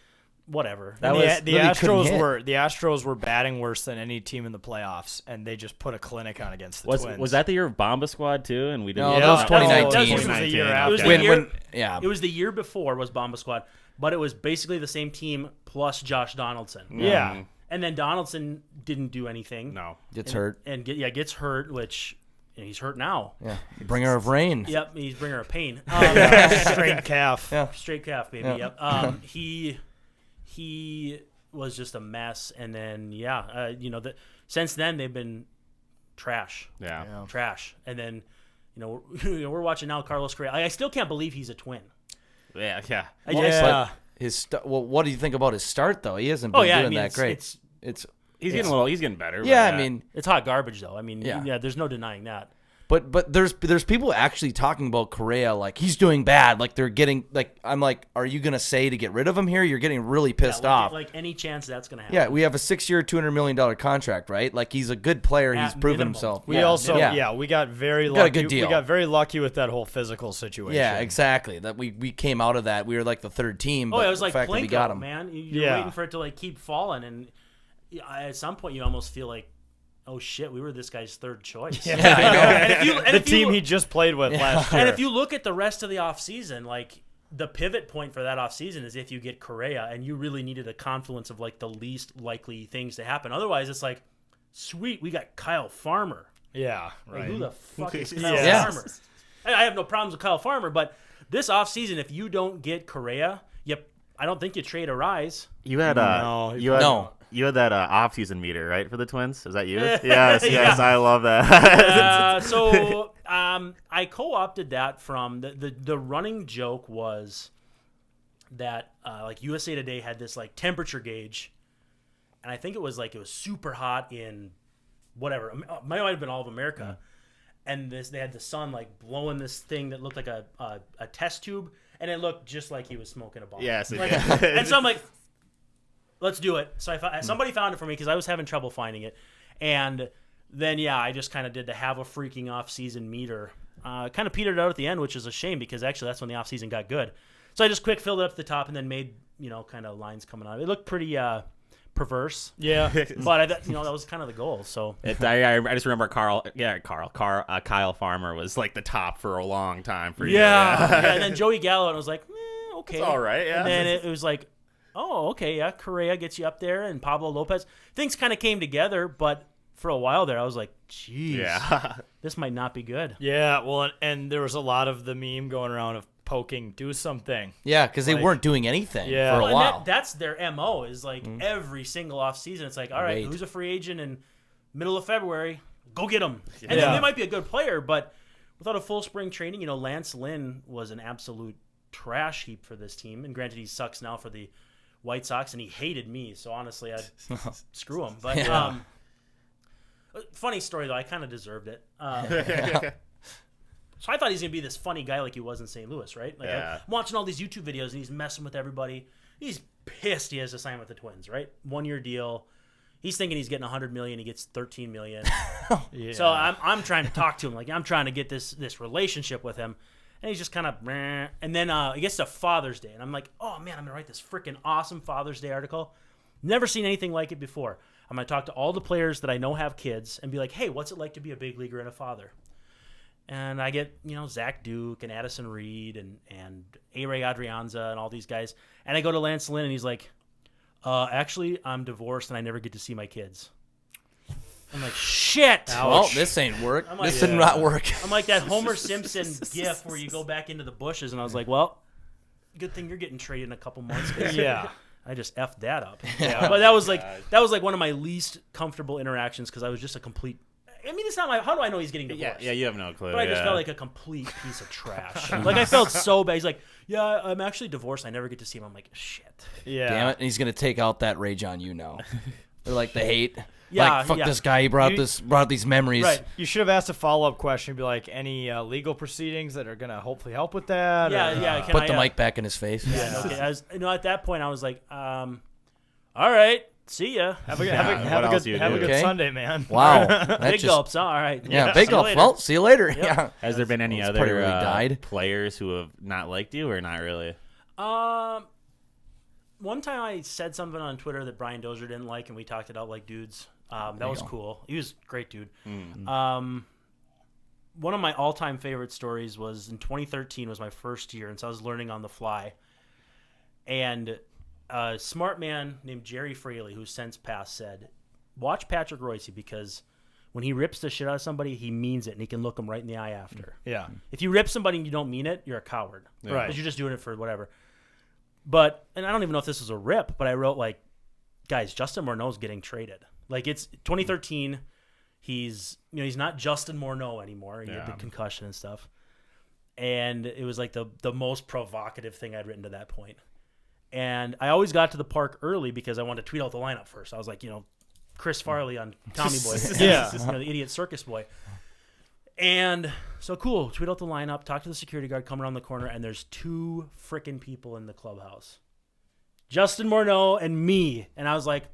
Speaker 5: whatever.
Speaker 1: That
Speaker 2: And
Speaker 1: was
Speaker 2: the
Speaker 1: really couldn't hit.
Speaker 2: Astros were batting worse than any team in the playoffs, and they just put a clinic on against the Twins.
Speaker 4: Was that the year of Bomba Squad too? And we didn't.
Speaker 1: No,
Speaker 2: Yeah,
Speaker 1: that was 2019.
Speaker 2: This was the year after.
Speaker 5: It was the
Speaker 1: When-
Speaker 5: year,
Speaker 1: when- yeah.
Speaker 5: It was the year before was Bomba Squad, but it was basically the same team plus Josh Donaldson.
Speaker 2: Yeah.
Speaker 5: And then Donaldson didn't do anything.
Speaker 4: No.
Speaker 1: Gets hurt.
Speaker 5: And gets hurt, which he's hurt now.
Speaker 1: Yeah. Bringer of rain.
Speaker 5: Yep, he's bringer of pain.
Speaker 2: Straight calf.
Speaker 1: Yeah.
Speaker 5: Straight calf, baby.
Speaker 1: Yeah.
Speaker 5: Yep. He was just a mess, and then since then they've been trash.
Speaker 4: Yeah.
Speaker 5: Trash. And then we're watching now Carlos Correa. I still can't believe he's a Twin.
Speaker 4: Yeah.
Speaker 5: I
Speaker 1: Well,
Speaker 5: just,
Speaker 1: but well, what do you think about his start though? He hasn't been doing that great.
Speaker 4: He's getting better.
Speaker 1: Yeah,
Speaker 4: but,
Speaker 1: I mean,
Speaker 5: it's hot garbage though. I mean,
Speaker 1: Yeah.
Speaker 5: there's no denying that.
Speaker 1: but there's people actually talking about Correa like he's doing bad. Like they're getting like I'm like, are you gonna say to get rid of him here? You're getting really pissed off.
Speaker 5: Like any chance that's gonna happen.
Speaker 1: Yeah, we have a 6-year, $200 million contract, right? Like he's a good player. He's
Speaker 5: At
Speaker 1: proven
Speaker 5: minimum.
Speaker 1: himself.
Speaker 2: We
Speaker 1: Yeah.
Speaker 2: also,
Speaker 1: yeah.
Speaker 2: we got very
Speaker 1: got a
Speaker 2: lucky.
Speaker 1: good deal.
Speaker 2: We got very lucky with that whole physical situation.
Speaker 1: Yeah, exactly. That we came out of that. We were like the third team.
Speaker 5: Oh,
Speaker 1: But
Speaker 5: it was
Speaker 1: the
Speaker 5: like
Speaker 1: fact that we got
Speaker 5: Plinko,
Speaker 1: him.
Speaker 5: man. You're
Speaker 2: Yeah.
Speaker 5: waiting for it to like keep falling, and at some point you almost feel like, oh shit, we were this guy's third choice.
Speaker 2: Yeah,
Speaker 1: I know.
Speaker 5: And
Speaker 2: The
Speaker 5: if you
Speaker 2: team he just played with last year.
Speaker 5: And if you look at the rest of the offseason, like the pivot point for that offseason is if you get Correa, and you really needed a confluence of like the least likely things to happen. Otherwise, it's like, sweet, we got Kyle Farmer.
Speaker 2: yeah,
Speaker 5: Like,
Speaker 2: right.
Speaker 5: who the fuck is Kyle
Speaker 2: Yeah.
Speaker 5: Farmer? I have no problems with Kyle Farmer, but this offseason, if you don't get Correa, I don't think you trade a rise.
Speaker 4: You had
Speaker 2: No.
Speaker 4: you had that off-season meter, right, for the Twins? Is that you? Yes, I love that.
Speaker 5: I co-opted that from the running joke was that like USA Today had this like temperature gauge, and I think it was super hot in whatever, might have been all of America, and they had the sun like blowing this thing that looked like a test tube, and it looked just like he was smoking a bomb.
Speaker 4: Yes, it
Speaker 5: Like,
Speaker 4: did.
Speaker 5: and so I'm like, let's do it. So somebody found it for me because I was having trouble finding it, and then I just kind of did the have a freaking off season meter. Kind of petered out at the end, which is a shame because actually that's when the off season got good. So I just quick filled it up to the top and then made kind of lines coming out. It looked pretty perverse,
Speaker 2: Yeah.
Speaker 5: but that was kind of the goal. So
Speaker 4: I just remember Kyle Farmer was like the top for a long time for you.
Speaker 5: yeah. And then Joey Gallo, and I was like, okay,
Speaker 4: It's all right, yeah.
Speaker 5: And then it was like, oh, okay, yeah, Correa gets you up there, and Pablo Lopez. Things kind of came together, but for a while there, I was like, geez,
Speaker 4: Yeah.
Speaker 5: this might not be good.
Speaker 2: Yeah, well, and there was a lot of the meme going around of poking, do something.
Speaker 1: Yeah, because they weren't doing anything
Speaker 2: Yeah.
Speaker 1: for a
Speaker 5: Well, and
Speaker 1: while.
Speaker 5: that's their MO is like every single offseason. It's like, all right,
Speaker 1: Wait.
Speaker 5: who's a free agent in middle of February? Go get him. And
Speaker 2: Yeah.
Speaker 5: they might be a good player, but without a full spring training, Lance Lynn was an absolute trash heap for this team. And granted, he sucks now for the White Sox, and he hated me. So honestly, I'd screw him. But funny story though, I kind of deserved it. So I thought he's gonna be this funny guy like he was in St. Louis, right? Like
Speaker 4: Yeah.
Speaker 5: I'm watching all these YouTube videos and he's messing with everybody. He's pissed he has to sign with the Twins, right? 1-year deal. He's thinking he's getting $100 million. He gets $13 million.
Speaker 2: Yeah.
Speaker 5: So I'm trying to talk to him, like I'm trying to get this relationship with him, and he's just kind of. And then it gets to Father's Day, and I'm like, oh man, I'm gonna write this freaking awesome Father's Day article. Never seen anything like it before. I'm going to talk to all the players that I know have kids and be like, hey, what's it like to be a big leaguer and a father? And I get, Zach Duke and Addison Reed and A-Ray Adrianza and all these guys. And I go to Lance Lynn, and he's like, actually, I'm divorced, and I never get to see my kids. I'm like, shit.
Speaker 1: Well, this ain't work.
Speaker 5: I'm like,
Speaker 1: This did not work.
Speaker 5: I'm like that Homer Simpson gif where you go back into the bushes, and I was like, well, good thing you're getting traded in a couple months.
Speaker 2: Yeah.
Speaker 5: I just effed that up. Yeah. But that was like one of my least comfortable interactions because I was just a complete. I mean, it's not like, how do I know he's getting divorced?
Speaker 4: Yeah, you have no clue.
Speaker 5: But I just felt like a complete piece of trash. Like, I felt so bad. He's like, yeah, I'm actually divorced. I never get to see him. I'm like, shit.
Speaker 2: Yeah.
Speaker 1: Damn it. And he's going to take out that rage on you now. They're like the hate.
Speaker 5: Yeah,
Speaker 1: like, fuck
Speaker 5: yeah.
Speaker 1: this guy. He brought these memories.
Speaker 5: Right.
Speaker 2: You should have asked a follow-up question, be like, any legal proceedings that are going to hopefully help with that?
Speaker 5: Yeah,
Speaker 2: or,
Speaker 5: yeah. Can
Speaker 1: Put
Speaker 5: I,
Speaker 1: the mic back in his face.
Speaker 5: Yeah, okay. At that point, I was like, all right, see ya.
Speaker 2: Have a
Speaker 4: what else do you do?
Speaker 2: good
Speaker 1: Okay.
Speaker 2: Sunday, man.
Speaker 1: Wow. That
Speaker 5: Big
Speaker 1: just-
Speaker 5: gulps. All right.
Speaker 1: Yeah,
Speaker 5: See
Speaker 1: big
Speaker 5: you
Speaker 1: gulp.
Speaker 5: later.
Speaker 1: Well, see you later. Yeah.
Speaker 4: Has there been any
Speaker 1: It's
Speaker 4: other
Speaker 1: probably where he died.
Speaker 4: players who have not liked you, or not really?
Speaker 5: One time I said something on Twitter that Brian Dozier didn't like, and we talked it out like dudes. That was cool. He was a great dude. One of my all-time favorite stories was in 2013 was my first year, and so I was learning on the fly. And a smart man named Jerry Fraley, who's since passed, said, watch Patrick Royce because when he rips the shit out of somebody, he means it, and he can look them right in the eye after.
Speaker 2: Yeah.
Speaker 5: If you rip somebody and you don't mean it, you're a coward.
Speaker 2: Right.
Speaker 5: Because you're just doing it for whatever. But, and I don't even know if this was a rip, but I wrote, like, guys, Justin Morneau's getting traded. Like, it's 2013. He's not Justin Morneau anymore. He had the concussion and stuff. And it was, like, the most provocative thing I'd written to that point. And I always got to the park early because I wanted to tweet out the lineup first. I was like, Chris Farley on Tommy Boy.
Speaker 2: Yeah.
Speaker 5: The idiot circus boy. And so cool, tweet out the lineup, talk to the security guard, come around the corner, and there's two freaking people in the clubhouse. Justin Morneau and me. And I was like,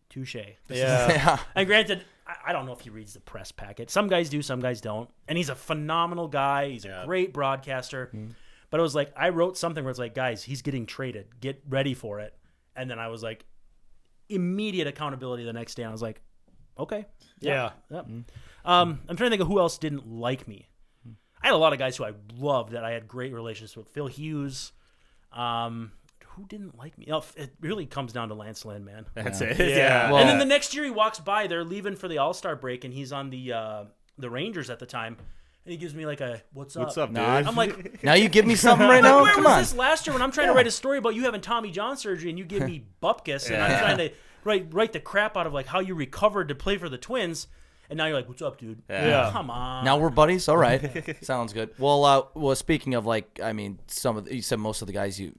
Speaker 5: touche.
Speaker 2: Yeah.
Speaker 5: And granted, I don't know if he reads the press packet. Some guys do, some guys don't. And he's a phenomenal guy. He's a great broadcaster. But it was like, I wrote something where it's like, guys, he's getting traded. Get ready for it. And then I was like, immediate accountability the next day. And I was like, okay.
Speaker 2: Yeah.
Speaker 5: Yep. I'm trying to think of who else didn't like me. I had a lot of guys who I loved that I had great relationships with. Phil Hughes. Who didn't like me? It really comes down to Lance Lynn, man.
Speaker 4: That's it.
Speaker 2: Yeah.
Speaker 1: Well-
Speaker 5: And then the next year he walks by. They're leaving for the All-Star break, and he's on the Rangers at the time. And he gives me like a, what's up?
Speaker 4: What's up, dude?
Speaker 5: I'm like,
Speaker 1: Now you give me something right now?
Speaker 5: where
Speaker 1: Come
Speaker 5: was
Speaker 1: on.
Speaker 5: this last year when I'm trying to write a story about you having Tommy John surgery and you give me bupkis and I'm trying to write the crap out of like how you recovered to play for the Twins, and now you're like, what's up, dude?
Speaker 2: Yeah.
Speaker 5: Come on.
Speaker 1: Now we're buddies. All right, sounds good. Well, speaking of like, I mean, you said most of the guys you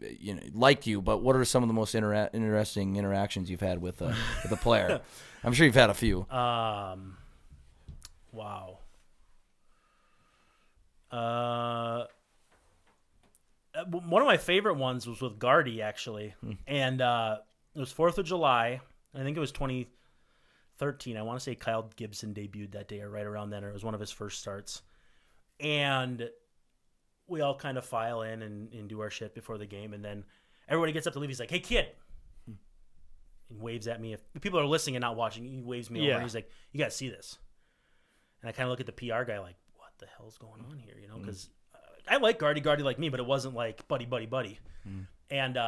Speaker 1: liked you, but what are some of the most interesting interactions you've had with a player? I'm sure you've had a few.
Speaker 5: Wow. One of my favorite ones was with Gardy, actually. And it was 4th of July. I think it was 2013. I want to say Kyle Gibson debuted that day or right around then, or it was one of his first starts. And we all kind of file in and do our shit before the game. And then everybody gets up to leave. He's like, hey, kid. He waves at me. If people are listening and not watching, he waves me over. And he's like, you got to see this. And I kind of look at the PR guy like, what the hell's going on here? Because I like Gardy like me, but it wasn't like buddy. And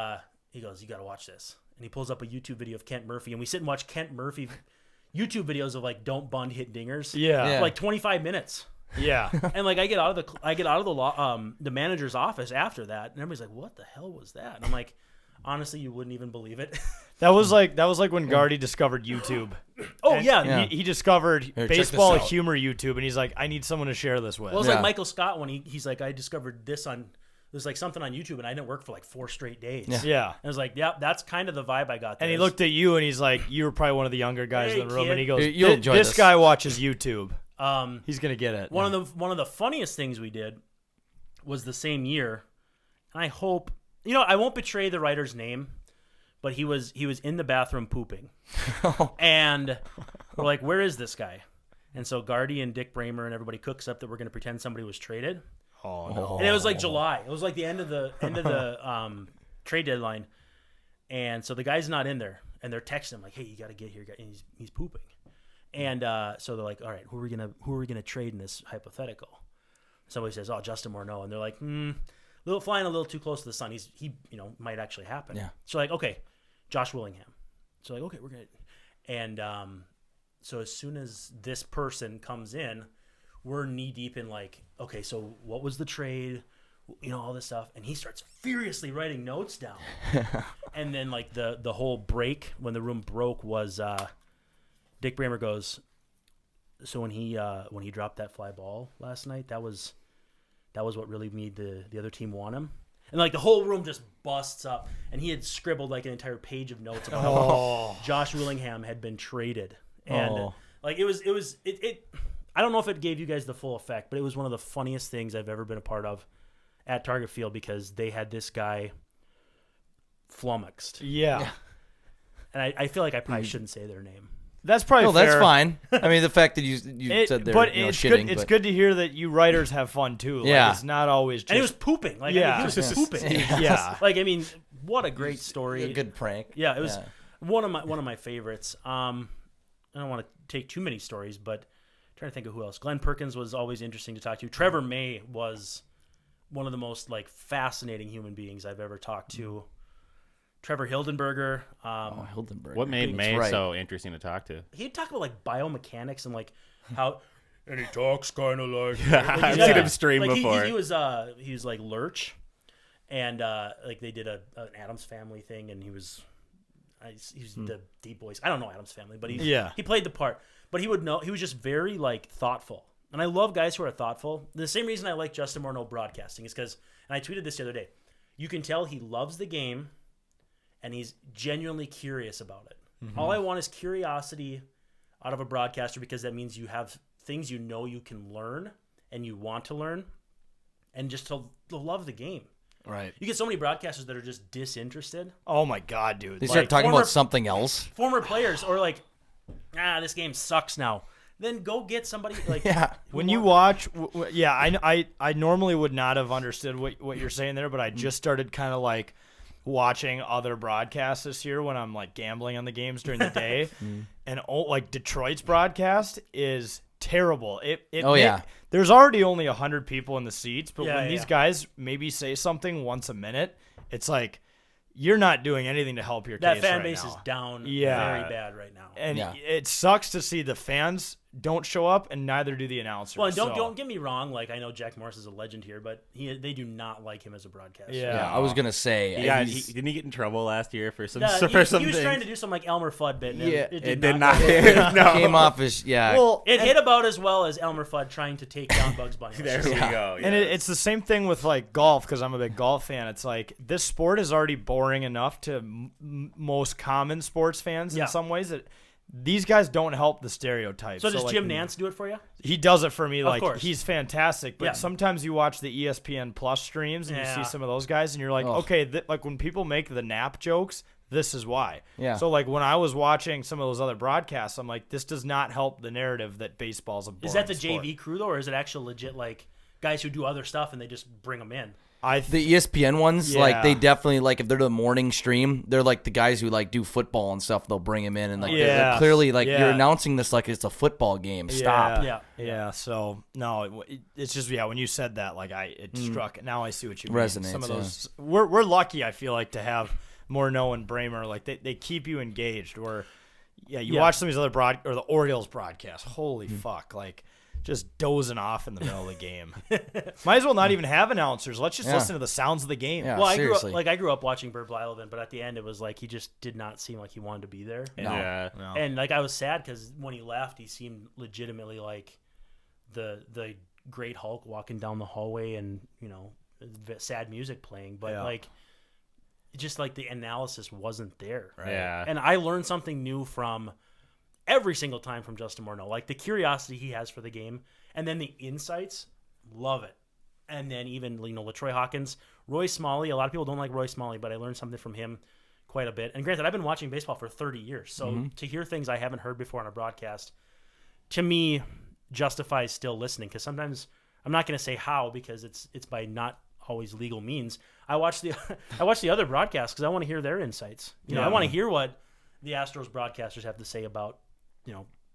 Speaker 5: he goes, you got to watch this. And he pulls up a YouTube video of Kent Murphy, and we sit and watch Kent Murphy YouTube videos of like don't bunt, hit dingers.
Speaker 2: Yeah.
Speaker 5: For like 25 minutes.
Speaker 2: Yeah.
Speaker 5: And like I get out of the manager's office after that, and everybody's like, what the hell was that? And I'm like, honestly, you wouldn't even believe it.
Speaker 2: That was like when Gardy discovered YouTube.
Speaker 5: Oh,
Speaker 2: And
Speaker 5: yeah.
Speaker 2: He discovered
Speaker 1: Here, check
Speaker 2: baseball
Speaker 1: this out.
Speaker 2: humor YouTube, and he's like, I need someone to share this with.
Speaker 5: Well, it's
Speaker 1: Yeah.
Speaker 5: like Michael Scott when he's like, I discovered this on, there's like something on YouTube, and I didn't work for like 4 straight days.
Speaker 2: Yeah.
Speaker 5: And I was like, yeah, that's kind of the vibe I got there.
Speaker 2: And he looked at you, and he's like, you were probably one of the younger guys
Speaker 5: Hey,
Speaker 2: in the room,
Speaker 5: kid.
Speaker 2: and he goes,
Speaker 1: You'll enjoy
Speaker 2: this
Speaker 1: this.
Speaker 2: guy watches YouTube.
Speaker 5: Um,
Speaker 2: He's gonna get it.
Speaker 5: one of the funniest things we did was the same year, and I hope I won't betray the writer's name, but he was in the bathroom pooping, and we're like, where is this guy? And so Gardy and Dick Bramer and everybody cooks up that we're going to pretend somebody was traded.
Speaker 2: Oh no.
Speaker 5: And it was like July. It was like the end of the trade deadline. And so the guy's not in there. and they're texting him like, "Hey, you got to get here," and he's pooping. And so they're like, "All right, who are we gonna trade in this hypothetical?" Somebody says, "Oh, Justin Morneau," and they're like, flying a little too close to the sun. He might actually happen.
Speaker 1: Yeah.
Speaker 5: So like, okay, Josh Willingham. So like, okay, we're gonna, and so as soon as this person comes in, we're knee deep in like, okay, so what was the trade? All this stuff, and he starts furiously writing notes down. And then like the whole break when the room broke was Dick Bramer goes, so when he dropped that fly ball last night, that was what really made the other team want him. And like the whole room just busts up, and he had scribbled like an entire page of notes about how Josh Willingham had been traded, and like it was I don't know if it gave you guys the full effect, but it was one of the funniest things I've ever been a part of at Target Field, because they had this guy flummoxed.
Speaker 2: Yeah.
Speaker 5: And I feel like I probably shouldn't say their name.
Speaker 2: That's probably
Speaker 1: No,
Speaker 2: fair.
Speaker 1: that's fine. I mean, the fact that you said they're
Speaker 2: but
Speaker 1: it's
Speaker 2: shitting.
Speaker 1: good.
Speaker 2: It's good to hear that you writers have fun too. Like,
Speaker 1: Yeah.
Speaker 2: it's not always just.
Speaker 5: And he was pooping. Like,
Speaker 2: Yeah.
Speaker 5: he was just pooping.
Speaker 2: Yeah.
Speaker 5: Like, I mean, what a great story.
Speaker 1: a good prank.
Speaker 5: Yeah, it was one of my favorites. I don't want to take too many stories, but I'm trying to think of who else. Glenn Perkins was always interesting to talk to. Trevor May was one of the most like fascinating human beings I've ever talked to. Trevor Hildenberger.
Speaker 1: Hildenberg.
Speaker 4: What made May
Speaker 1: right.
Speaker 4: so interesting to talk to?
Speaker 5: He'd talk about like biomechanics and like how, and he talks kind of like.
Speaker 4: I've seen him stream
Speaker 5: like,
Speaker 4: before.
Speaker 5: He was like Lurch, and like they did an Addams Family thing, and he was the Deep Boys. I don't know Addams Family, but he played the part. But he was just very like thoughtful. And I love guys who are thoughtful. The same reason I like Justin Morneau broadcasting is because, and I tweeted this the other day, you can tell he loves the game and he's genuinely curious about it. Mm-hmm. All I want is curiosity out of a broadcaster, because that means you have things you can learn and you want to learn, and just to love the game.
Speaker 2: Right.
Speaker 5: You get so many broadcasters that are just disinterested.
Speaker 2: Oh my God, dude.
Speaker 1: They start talking about something else.
Speaker 5: Former players, or like, this game sucks now. Then go get somebody like
Speaker 2: when you watch. I normally would not have understood what you're saying there, but I just started kind of like watching other broadcasts this year when I'm like gambling on the games during the day, and like Detroit's broadcast is terrible. There's already only 100 people in the seats, but when these guys maybe say something once a minute, it's like, you're not doing anything to help your case
Speaker 5: that fan
Speaker 2: right
Speaker 5: base
Speaker 2: now.
Speaker 5: is down very bad right now.
Speaker 2: And it sucks to see the fans don't show up, and neither do the announcers.
Speaker 5: Well, and don't get me wrong. Like, I know Jack Morris is a legend here, but they do not like him as a broadcaster.
Speaker 1: Yeah, I was gonna say.
Speaker 4: Didn't he get in trouble last year for some?
Speaker 5: He was
Speaker 4: something?
Speaker 5: trying to do some like Elmer Fudd bit. And
Speaker 4: it did not.
Speaker 1: No. Came off as
Speaker 2: Well,
Speaker 5: it hit about as well as Elmer Fudd trying to take down Bugs Bunny.
Speaker 4: There we go.
Speaker 2: And it's the same thing with like golf, because I'm a big golf fan. It's like this sport is already boring enough to most common sports fans in some ways that these guys don't help the stereotypes.
Speaker 5: So does
Speaker 2: like,
Speaker 5: Jim Nantz do it for you?
Speaker 2: He does it for me. Like,
Speaker 5: course.
Speaker 2: he's fantastic. But sometimes you watch the ESPN Plus streams and you see some of those guys, and you're like, okay, like when people make the nap jokes, this is why.
Speaker 1: Yeah.
Speaker 2: So like when I was watching some of those other broadcasts, I'm like, this does not help the narrative that baseball's a boring
Speaker 5: Is that the
Speaker 2: sport.
Speaker 5: JV crew though, or is it actual legit like guys who do other stuff and they just bring them in?
Speaker 1: The ESPN ones, like they definitely like if they're the morning stream, they're like the guys who like do football and stuff. They'll bring him in and like they're clearly like you're announcing this like it's a football game. Stop.
Speaker 2: Yeah. So no, it's just when you said that, like it struck. Now I see what you
Speaker 1: Resonates,
Speaker 2: mean. Some of those we're lucky. I feel like to have Morneau and Bramer, like they keep you engaged. Where watch some of these other or the Orioles broadcast. Holy fuck, like. Just dozing off in the middle of the game. Might as well not even have announcers. Let's just listen to the sounds of the game.
Speaker 1: Yeah,
Speaker 5: well,
Speaker 1: seriously.
Speaker 5: I grew up watching Bert Blyleven, but at the end it was like he just did not seem like he wanted to be there.
Speaker 1: No.
Speaker 5: And like I was sad because when he left, he seemed legitimately like the Great Hulk walking down the hallway, and sad music playing, but like just like the analysis wasn't there.
Speaker 4: Right? Yeah.
Speaker 5: And I learned something new from every single time from Justin Morneau, like the curiosity he has for the game, and then the insights, love it. And then even LaTroy Hawkins, Roy Smalley. A lot of people don't like Roy Smalley, but I learned something from him quite a bit. And granted, I've been watching baseball for 30 years, so to hear things I haven't heard before on a broadcast, to me, justifies still listening. Because sometimes I'm not going to say how, because it's by not always legal means. I watch the other broadcasts because I want to hear their insights. I want to hear what the Astros broadcasters have to say about,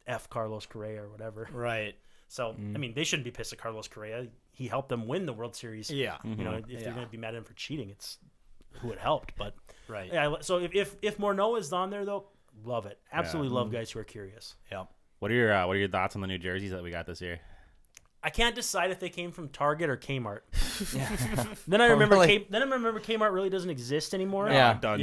Speaker 5: F Carlos Correa or whatever.
Speaker 2: Right.
Speaker 5: So, I mean, they shouldn't be pissed at Carlos Correa. He helped them win the World Series.
Speaker 2: Yeah.
Speaker 5: If they're going to be mad at him for cheating, it's who it helped. But
Speaker 2: Right.
Speaker 5: yeah, so if Morneau is on there though, love it. Absolutely love guys who are curious.
Speaker 2: Yeah.
Speaker 4: What are your thoughts on the new jerseys that we got this year?
Speaker 5: I can't decide if they came from Target or Kmart. Then I remember Kmart really doesn't exist anymore.
Speaker 1: Yeah.
Speaker 5: No,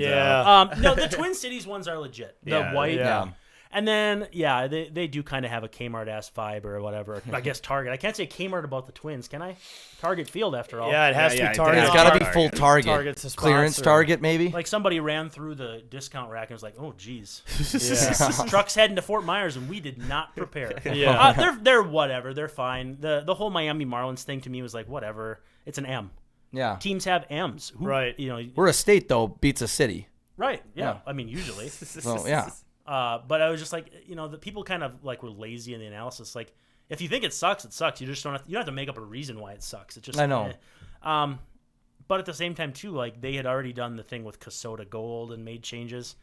Speaker 5: the Twin Cities ones are legit. The
Speaker 4: Yeah,
Speaker 5: white.
Speaker 2: yeah.
Speaker 5: And then, they do kind of have a Kmart-ass vibe or whatever. I guess Target. I can't say Kmart about the Twins, can I? Target Field, after all.
Speaker 2: Yeah, it has to be Target.
Speaker 1: It's got to be full Target.
Speaker 2: Target's a
Speaker 1: Clearance
Speaker 2: sponsor.
Speaker 1: Target, maybe.
Speaker 5: Like somebody ran through the discount rack and was like, "Oh, geez,
Speaker 2: Yeah.
Speaker 5: truck's heading to Fort Myers, and we did not prepare."
Speaker 2: Yeah.
Speaker 5: They're whatever. They're fine. The whole Miami Marlins thing to me was like, whatever. It's an M.
Speaker 1: Yeah.
Speaker 5: Teams have M's.
Speaker 2: Right.
Speaker 1: We're a state, though, beats a city.
Speaker 5: Right. Yeah.
Speaker 1: Yeah.
Speaker 5: I mean, usually.
Speaker 1: So, yeah.
Speaker 5: But I was just like, the people kind of like were lazy in the analysis. Like, if you think it sucks, it sucks. You just don't have to make up a reason why it sucks. It just
Speaker 1: I know.
Speaker 5: But at the same time too, like they had already done the thing with Casota Gold and made changes.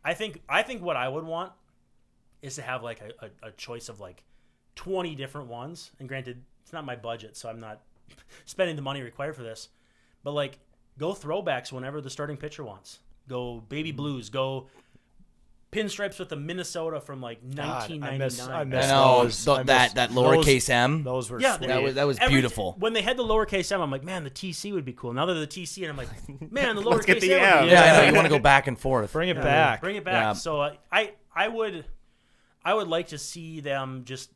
Speaker 5: I think what I would want is to have like a choice of like 20 different ones. And granted, it's not my budget, so I'm not spending the money required for this. But like, go throwbacks whenever the starting pitcher wants. Go baby blues. Go pinstripes with the Minnesota from like 1999.
Speaker 2: I
Speaker 1: I
Speaker 2: miss
Speaker 1: know.
Speaker 2: those.
Speaker 1: So
Speaker 2: I
Speaker 1: that
Speaker 2: miss
Speaker 1: lowercase m.
Speaker 2: Those were
Speaker 5: Yeah,
Speaker 2: sweet.
Speaker 1: That was
Speaker 5: Every-
Speaker 1: beautiful.
Speaker 5: When they had the lowercase m, I'm like, man, the TC would be cool. Now they're the TC, and I'm like, man, the lowercase
Speaker 4: Let's get the
Speaker 5: m. would be
Speaker 4: M.
Speaker 1: Yeah, I know.
Speaker 5: cool.
Speaker 1: You want to go back and forth.
Speaker 2: Bring it back.
Speaker 5: Bring it back.
Speaker 1: Yeah.
Speaker 5: So I would like to see them just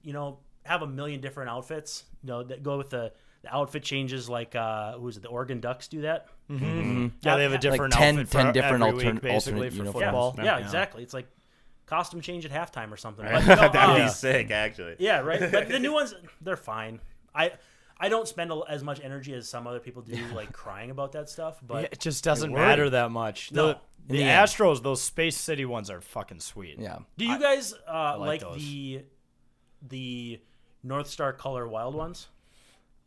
Speaker 5: have a million different outfits. That go with the outfit changes like who is it? The Oregon Ducks do that.
Speaker 2: Yeah, they have a different
Speaker 1: Like 10
Speaker 2: outfit for
Speaker 1: different
Speaker 2: every week,
Speaker 1: alternate
Speaker 2: basically for
Speaker 1: uniforms.
Speaker 2: football.
Speaker 5: Yeah, exactly. It's like costume change at halftime or something. But,
Speaker 4: That'd
Speaker 2: yeah.
Speaker 4: be sick, actually.
Speaker 5: yeah, right. But the new ones, they're fine. I don't spend as much energy as some other people do, like crying about that stuff. But
Speaker 2: Yeah, it just doesn't
Speaker 5: worry.
Speaker 2: matter that much.
Speaker 5: No.
Speaker 2: The
Speaker 1: Yeah.
Speaker 2: Astros, those Space City ones are fucking sweet.
Speaker 1: Yeah.
Speaker 5: do you guys
Speaker 2: like
Speaker 5: like
Speaker 2: those.
Speaker 5: the North Star color wild ones?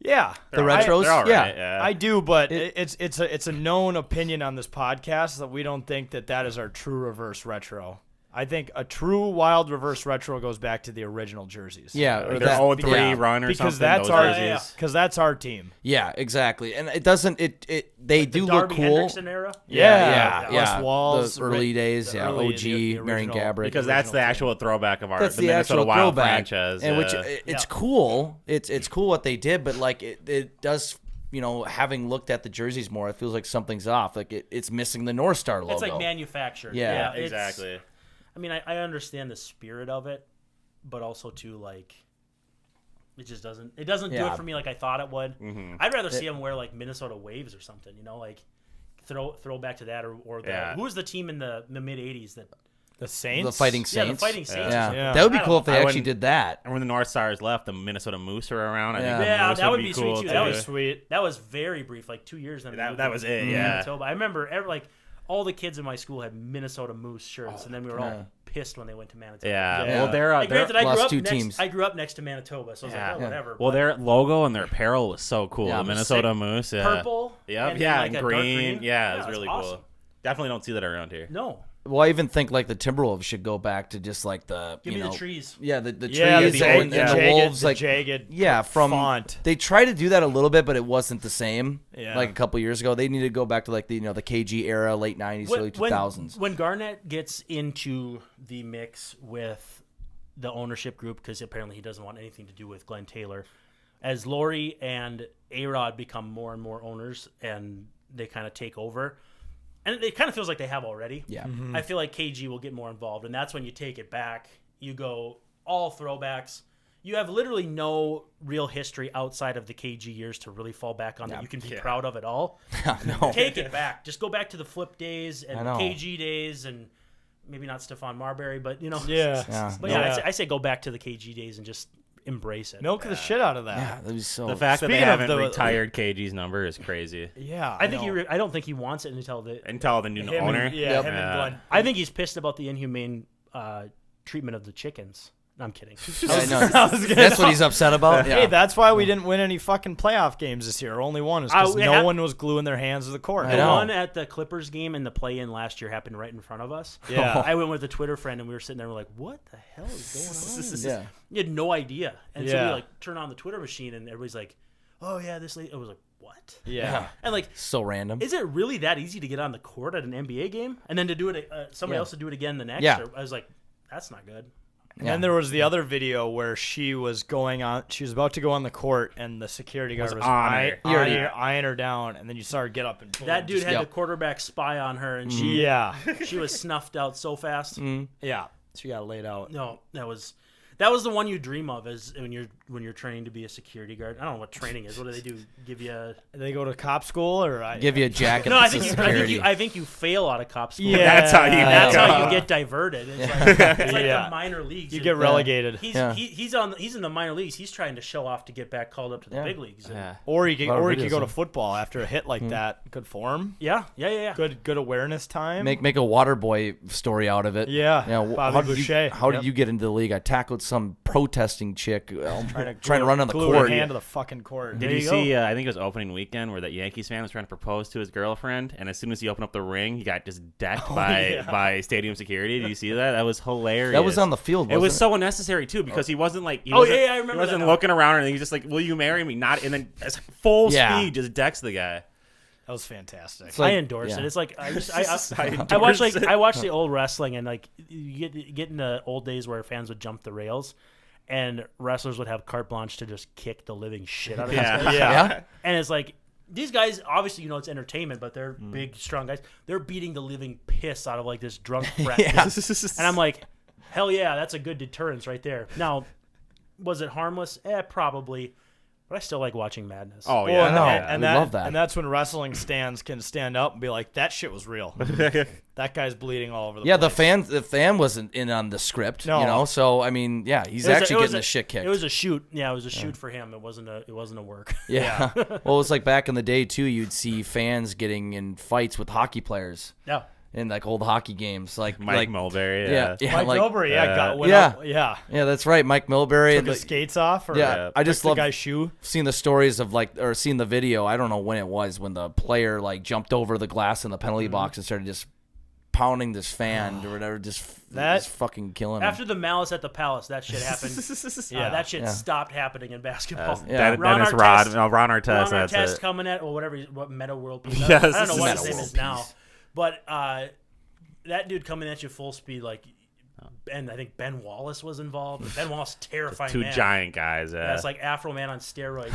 Speaker 2: Yeah.
Speaker 1: The retros?
Speaker 4: They're all
Speaker 1: Yeah.
Speaker 4: right, yeah.
Speaker 2: I do, but it's a known opinion on this podcast that we don't think that is our true reverse retro. I think a true wild reverse retro goes back to the original jerseys.
Speaker 1: Yeah.
Speaker 4: Like
Speaker 1: or
Speaker 4: their
Speaker 1: that-
Speaker 4: 0-3
Speaker 1: yeah.
Speaker 4: run or
Speaker 2: Because
Speaker 4: something.
Speaker 2: that's
Speaker 4: those
Speaker 2: our
Speaker 4: jerseys.
Speaker 2: because that's our team.
Speaker 1: Yeah, exactly. And it doesn't. They do
Speaker 5: the
Speaker 1: look
Speaker 5: Darby
Speaker 1: cool.
Speaker 5: Hendrickson era.
Speaker 1: Yeah.
Speaker 2: Les Walls,
Speaker 1: The early days.
Speaker 2: the
Speaker 1: Yeah.
Speaker 2: early-
Speaker 1: OG,
Speaker 2: the
Speaker 1: Marion
Speaker 2: original-
Speaker 1: Gabrick.
Speaker 4: Because that's the actual throwback of
Speaker 1: That's
Speaker 4: the
Speaker 1: the
Speaker 4: Minnesota
Speaker 1: actual
Speaker 4: Wild
Speaker 1: throwback.
Speaker 4: franchise.
Speaker 1: And which
Speaker 4: yeah.
Speaker 1: it's cool. It's cool what they did, but like it does. Having looked at the jerseys more, it feels like something's off. Like it's missing the North Star logo.
Speaker 5: It's like manufactured.
Speaker 1: Yeah,
Speaker 5: it's-
Speaker 4: exactly.
Speaker 5: I mean, I understand the spirit of it, but also too like it just doesn't. It doesn't do
Speaker 1: Yeah.
Speaker 5: it for me like I thought it would. I'd rather see them wear like Minnesota Waves or something. Like throw back to that or the,
Speaker 4: Yeah.
Speaker 5: who was the team in the mid '80s that.
Speaker 2: The Saints.
Speaker 1: The Fighting
Speaker 5: Yeah,
Speaker 1: Saints.
Speaker 5: the Fighting Saints.
Speaker 1: Yeah.
Speaker 2: Yeah.
Speaker 1: That would be
Speaker 5: I
Speaker 1: cool
Speaker 5: don't
Speaker 1: if they
Speaker 4: know. I
Speaker 1: actually
Speaker 4: wouldn't-
Speaker 1: did that.
Speaker 4: And when the North Stars left, the Minnesota Moose are around. I
Speaker 1: Yeah.
Speaker 4: think the
Speaker 5: Yeah,
Speaker 4: Moose
Speaker 5: that would
Speaker 4: be
Speaker 5: be
Speaker 4: cool
Speaker 5: sweet, too.
Speaker 4: too.
Speaker 5: That
Speaker 2: That
Speaker 5: was
Speaker 2: was sweet.
Speaker 5: That was very brief, like 2 years. Then
Speaker 4: That was it, yeah.
Speaker 5: Manitoba. I remember all the kids in my school had Minnesota Moose shirts, and then we were all
Speaker 1: yeah.
Speaker 5: pissed when they went to Manitoba.
Speaker 4: Yeah.
Speaker 2: Yeah.
Speaker 4: Well, they're
Speaker 5: Like, granted, I
Speaker 1: lost
Speaker 5: grew up
Speaker 1: two
Speaker 5: next.
Speaker 1: teams.
Speaker 5: I grew up next to Manitoba, so I was
Speaker 4: Yeah.
Speaker 5: like, oh, whatever.
Speaker 4: well,
Speaker 5: but
Speaker 4: their logo and their apparel was so cool.
Speaker 1: Yeah,
Speaker 4: the
Speaker 1: it was
Speaker 4: Minnesota
Speaker 5: sick.
Speaker 4: Moose. Yeah.
Speaker 5: purple.
Speaker 4: Yep.
Speaker 5: and
Speaker 4: Yeah.
Speaker 5: like
Speaker 4: and
Speaker 5: a dark
Speaker 4: green. Yeah. It was
Speaker 5: it's
Speaker 4: really
Speaker 5: awesome.
Speaker 4: cool. Definitely don't see that around here.
Speaker 5: No,
Speaker 1: Well, I even think like the Timberwolves should go back to just like the
Speaker 5: give me the trees.
Speaker 1: Yeah, the trees
Speaker 2: Yeah, the
Speaker 1: and,
Speaker 2: jagged,
Speaker 1: and the
Speaker 2: jagged,
Speaker 1: wolves
Speaker 2: the
Speaker 1: like
Speaker 2: jagged
Speaker 1: yeah from
Speaker 2: font.
Speaker 1: They tried to do that a little bit, but it wasn't the same.
Speaker 2: Yeah.
Speaker 1: Like a couple years ago, they needed to go back to like the the KG era, late '90s, early 2000s.
Speaker 5: When Garnett gets into the mix with the ownership group, because apparently he doesn't want anything to do with Glenn Taylor, as Laurie and A-Rod become more and more owners and they kind of take over, and it kind of feels like they have already.
Speaker 1: Yeah.
Speaker 5: I feel like KG will get more involved, and that's when you take it back. You go all throwbacks. You have literally no real history outside of the KG years to really fall back on that you can be proud of at all.
Speaker 1: No.
Speaker 5: Take it back. Just go back to the Flip days and
Speaker 1: I
Speaker 5: the
Speaker 1: know.
Speaker 5: KG days, and maybe not Stephon Marbury, but
Speaker 2: Yeah.
Speaker 1: Yeah.
Speaker 5: But yeah, I say go back to the KG days and just embrace it.
Speaker 2: Milk the shit out of that.
Speaker 1: Yeah, that was so.
Speaker 4: The fact that they
Speaker 2: Speaking of
Speaker 4: haven't
Speaker 2: the-
Speaker 4: retired KG's number is crazy.
Speaker 2: Yeah.
Speaker 5: I think
Speaker 2: know.
Speaker 5: I don't think he wants it until the.
Speaker 4: Until the new
Speaker 2: Him
Speaker 4: owner.
Speaker 2: and, yeah,
Speaker 1: Yep.
Speaker 2: him and Glenn.
Speaker 5: I think he's pissed about the inhumane treatment of the chickens. I'm kidding.
Speaker 1: I know. That's what he's upset about. Yeah.
Speaker 2: Hey, that's why we didn't win any fucking playoff games this year. Only one is because no one was gluing their hands to the court.
Speaker 1: I
Speaker 5: The
Speaker 1: know.
Speaker 5: one at the Clippers game and the play-in last year happened right in front of us.
Speaker 2: Yeah.
Speaker 5: I went with a Twitter friend, and we were sitting there, we're like, what the hell is going on?
Speaker 1: Yeah.
Speaker 5: You had no idea. And so
Speaker 2: Yeah.
Speaker 5: we like turn on the Twitter machine, and everybody's like, oh, yeah, this lady. I was like, what?
Speaker 2: Yeah.
Speaker 5: And like,
Speaker 1: So random.
Speaker 5: is it really that easy to get on the court at an NBA game? And then to do it, somebody
Speaker 1: Yeah.
Speaker 5: else to do it again the next?
Speaker 1: Yeah.
Speaker 5: I was like, that's not good.
Speaker 2: And then there was the other video where she was about to go on the court, and the security guard was
Speaker 4: on her.
Speaker 2: eyeing her down, and then you saw her get up and boom,
Speaker 5: That dude
Speaker 2: just-
Speaker 5: had the quarterback spy on her, and she was snuffed out so fast.
Speaker 2: yeah, she got laid out.
Speaker 5: No, that was the one you dream of is when you're training to be a security guard. I don't know what training is. What do they do? Give you a
Speaker 2: They go to cop school, or
Speaker 1: Give you a jacket.
Speaker 5: no?
Speaker 1: that says security.
Speaker 5: I think you fail out of cop school.
Speaker 2: Yeah.
Speaker 4: That's how you
Speaker 5: That's
Speaker 4: go.
Speaker 5: how you get diverted. It's like, it's like
Speaker 2: Yeah.
Speaker 5: the minor leagues.
Speaker 2: you get relegated,
Speaker 5: He's
Speaker 1: Yeah.
Speaker 5: he's in the minor leagues. He's trying to show off to get back called up to the big leagues. And-
Speaker 4: Yeah.
Speaker 2: or you
Speaker 1: lot of
Speaker 2: could
Speaker 1: videos
Speaker 2: go to
Speaker 1: of-
Speaker 2: football after a hit like that. Good form,
Speaker 5: yeah.
Speaker 2: good awareness time.
Speaker 1: Make a water boy story out of it.
Speaker 2: Yeah,
Speaker 1: wh-
Speaker 2: Bobby
Speaker 1: how did you,
Speaker 2: Boucher.
Speaker 1: how
Speaker 2: Yep.
Speaker 1: did you get into the league? I tackled some protesting chick trying to
Speaker 2: glue-
Speaker 1: run on the
Speaker 2: glue
Speaker 1: court.
Speaker 2: her hand to the fucking court.
Speaker 4: Did
Speaker 5: There
Speaker 4: you
Speaker 5: you
Speaker 4: see? I think it was opening weekend where that Yankees fan was trying to propose to his girlfriend, and as soon as he opened up the ring, he got just decked by stadium security. Did you see that? That was hilarious.
Speaker 1: That was on the field.
Speaker 4: It was
Speaker 1: wasn't
Speaker 4: so unnecessary too because he wasn't like. He
Speaker 5: Oh,
Speaker 4: wasn't,
Speaker 5: yeah, I remember
Speaker 4: He wasn't
Speaker 5: that now.
Speaker 4: looking around, and he was just like, "Will you marry me?" Not, and then as full
Speaker 1: Yeah.
Speaker 4: speed just decks the guy.
Speaker 2: That was fantastic.
Speaker 1: It's like-
Speaker 5: I endorse
Speaker 1: yeah.
Speaker 5: it. It's like I
Speaker 4: endorse
Speaker 5: watch
Speaker 4: it.
Speaker 5: I watch the old wrestling, and like you get in the old days where fans would jump the rails, and wrestlers would have carte blanche to just kick the living shit out of these guys.
Speaker 1: Yeah.
Speaker 5: And it's like these guys, obviously, it's entertainment, but they're big, strong guys. They're beating the living piss out of like this drunk frat.
Speaker 1: Yeah.
Speaker 5: And I'm like, hell yeah, that's a good deterrence right there. Now, was it harmless? Probably. But I still like watching madness.
Speaker 4: Oh
Speaker 2: Well,
Speaker 4: yeah,
Speaker 2: and,
Speaker 1: no,
Speaker 2: and
Speaker 1: we
Speaker 2: that,
Speaker 1: love that.
Speaker 2: and that's when wrestling stands can stand up and be like, "That shit was real. That guy's bleeding all over the
Speaker 1: Yeah,
Speaker 2: place."
Speaker 1: the fan wasn't in on the script,
Speaker 2: No.
Speaker 1: So I mean, yeah, he's
Speaker 5: It was
Speaker 1: actually
Speaker 5: it was
Speaker 1: getting the shit kicked.
Speaker 5: It was a shoot. Yeah, it was a shoot for him. It wasn't a work.
Speaker 1: yeah. Well, it was like back in the day too. You'd see fans getting in fights with hockey players
Speaker 5: Yeah.
Speaker 1: in like old hockey games, like
Speaker 4: Mike Mulberry.
Speaker 1: Yeah, yeah,
Speaker 2: Mike
Speaker 1: like,
Speaker 2: Milbury, went
Speaker 1: yeah.
Speaker 2: up, yeah.
Speaker 1: that's right, Mike Milbury.
Speaker 2: Took his skates off, or
Speaker 1: Yeah, I just
Speaker 2: took
Speaker 1: love
Speaker 2: the guy's shoe.
Speaker 1: seeing the stories of or seeing the video. I don't know when it was when the player jumped over the glass in the penalty box and started just pounding this fan or whatever, just fucking killing him.
Speaker 5: After the malice at the palace, that shit happened.
Speaker 2: Yeah.
Speaker 5: That shit stopped happening in basketball.
Speaker 1: Yeah.
Speaker 4: Ron Artest.
Speaker 5: Ron
Speaker 4: That's
Speaker 5: Artest
Speaker 4: it.
Speaker 5: coming at what Meta World Peace.
Speaker 4: Yes,
Speaker 5: I don't know what
Speaker 1: Meta
Speaker 5: his name
Speaker 1: World
Speaker 5: is now, but that dude coming at you full speed, and I think Ben Wallace was involved. Ben Wallace, terrifying
Speaker 4: Two
Speaker 5: man.
Speaker 4: giant guys.
Speaker 5: Yeah, it's like Afro Man on steroids.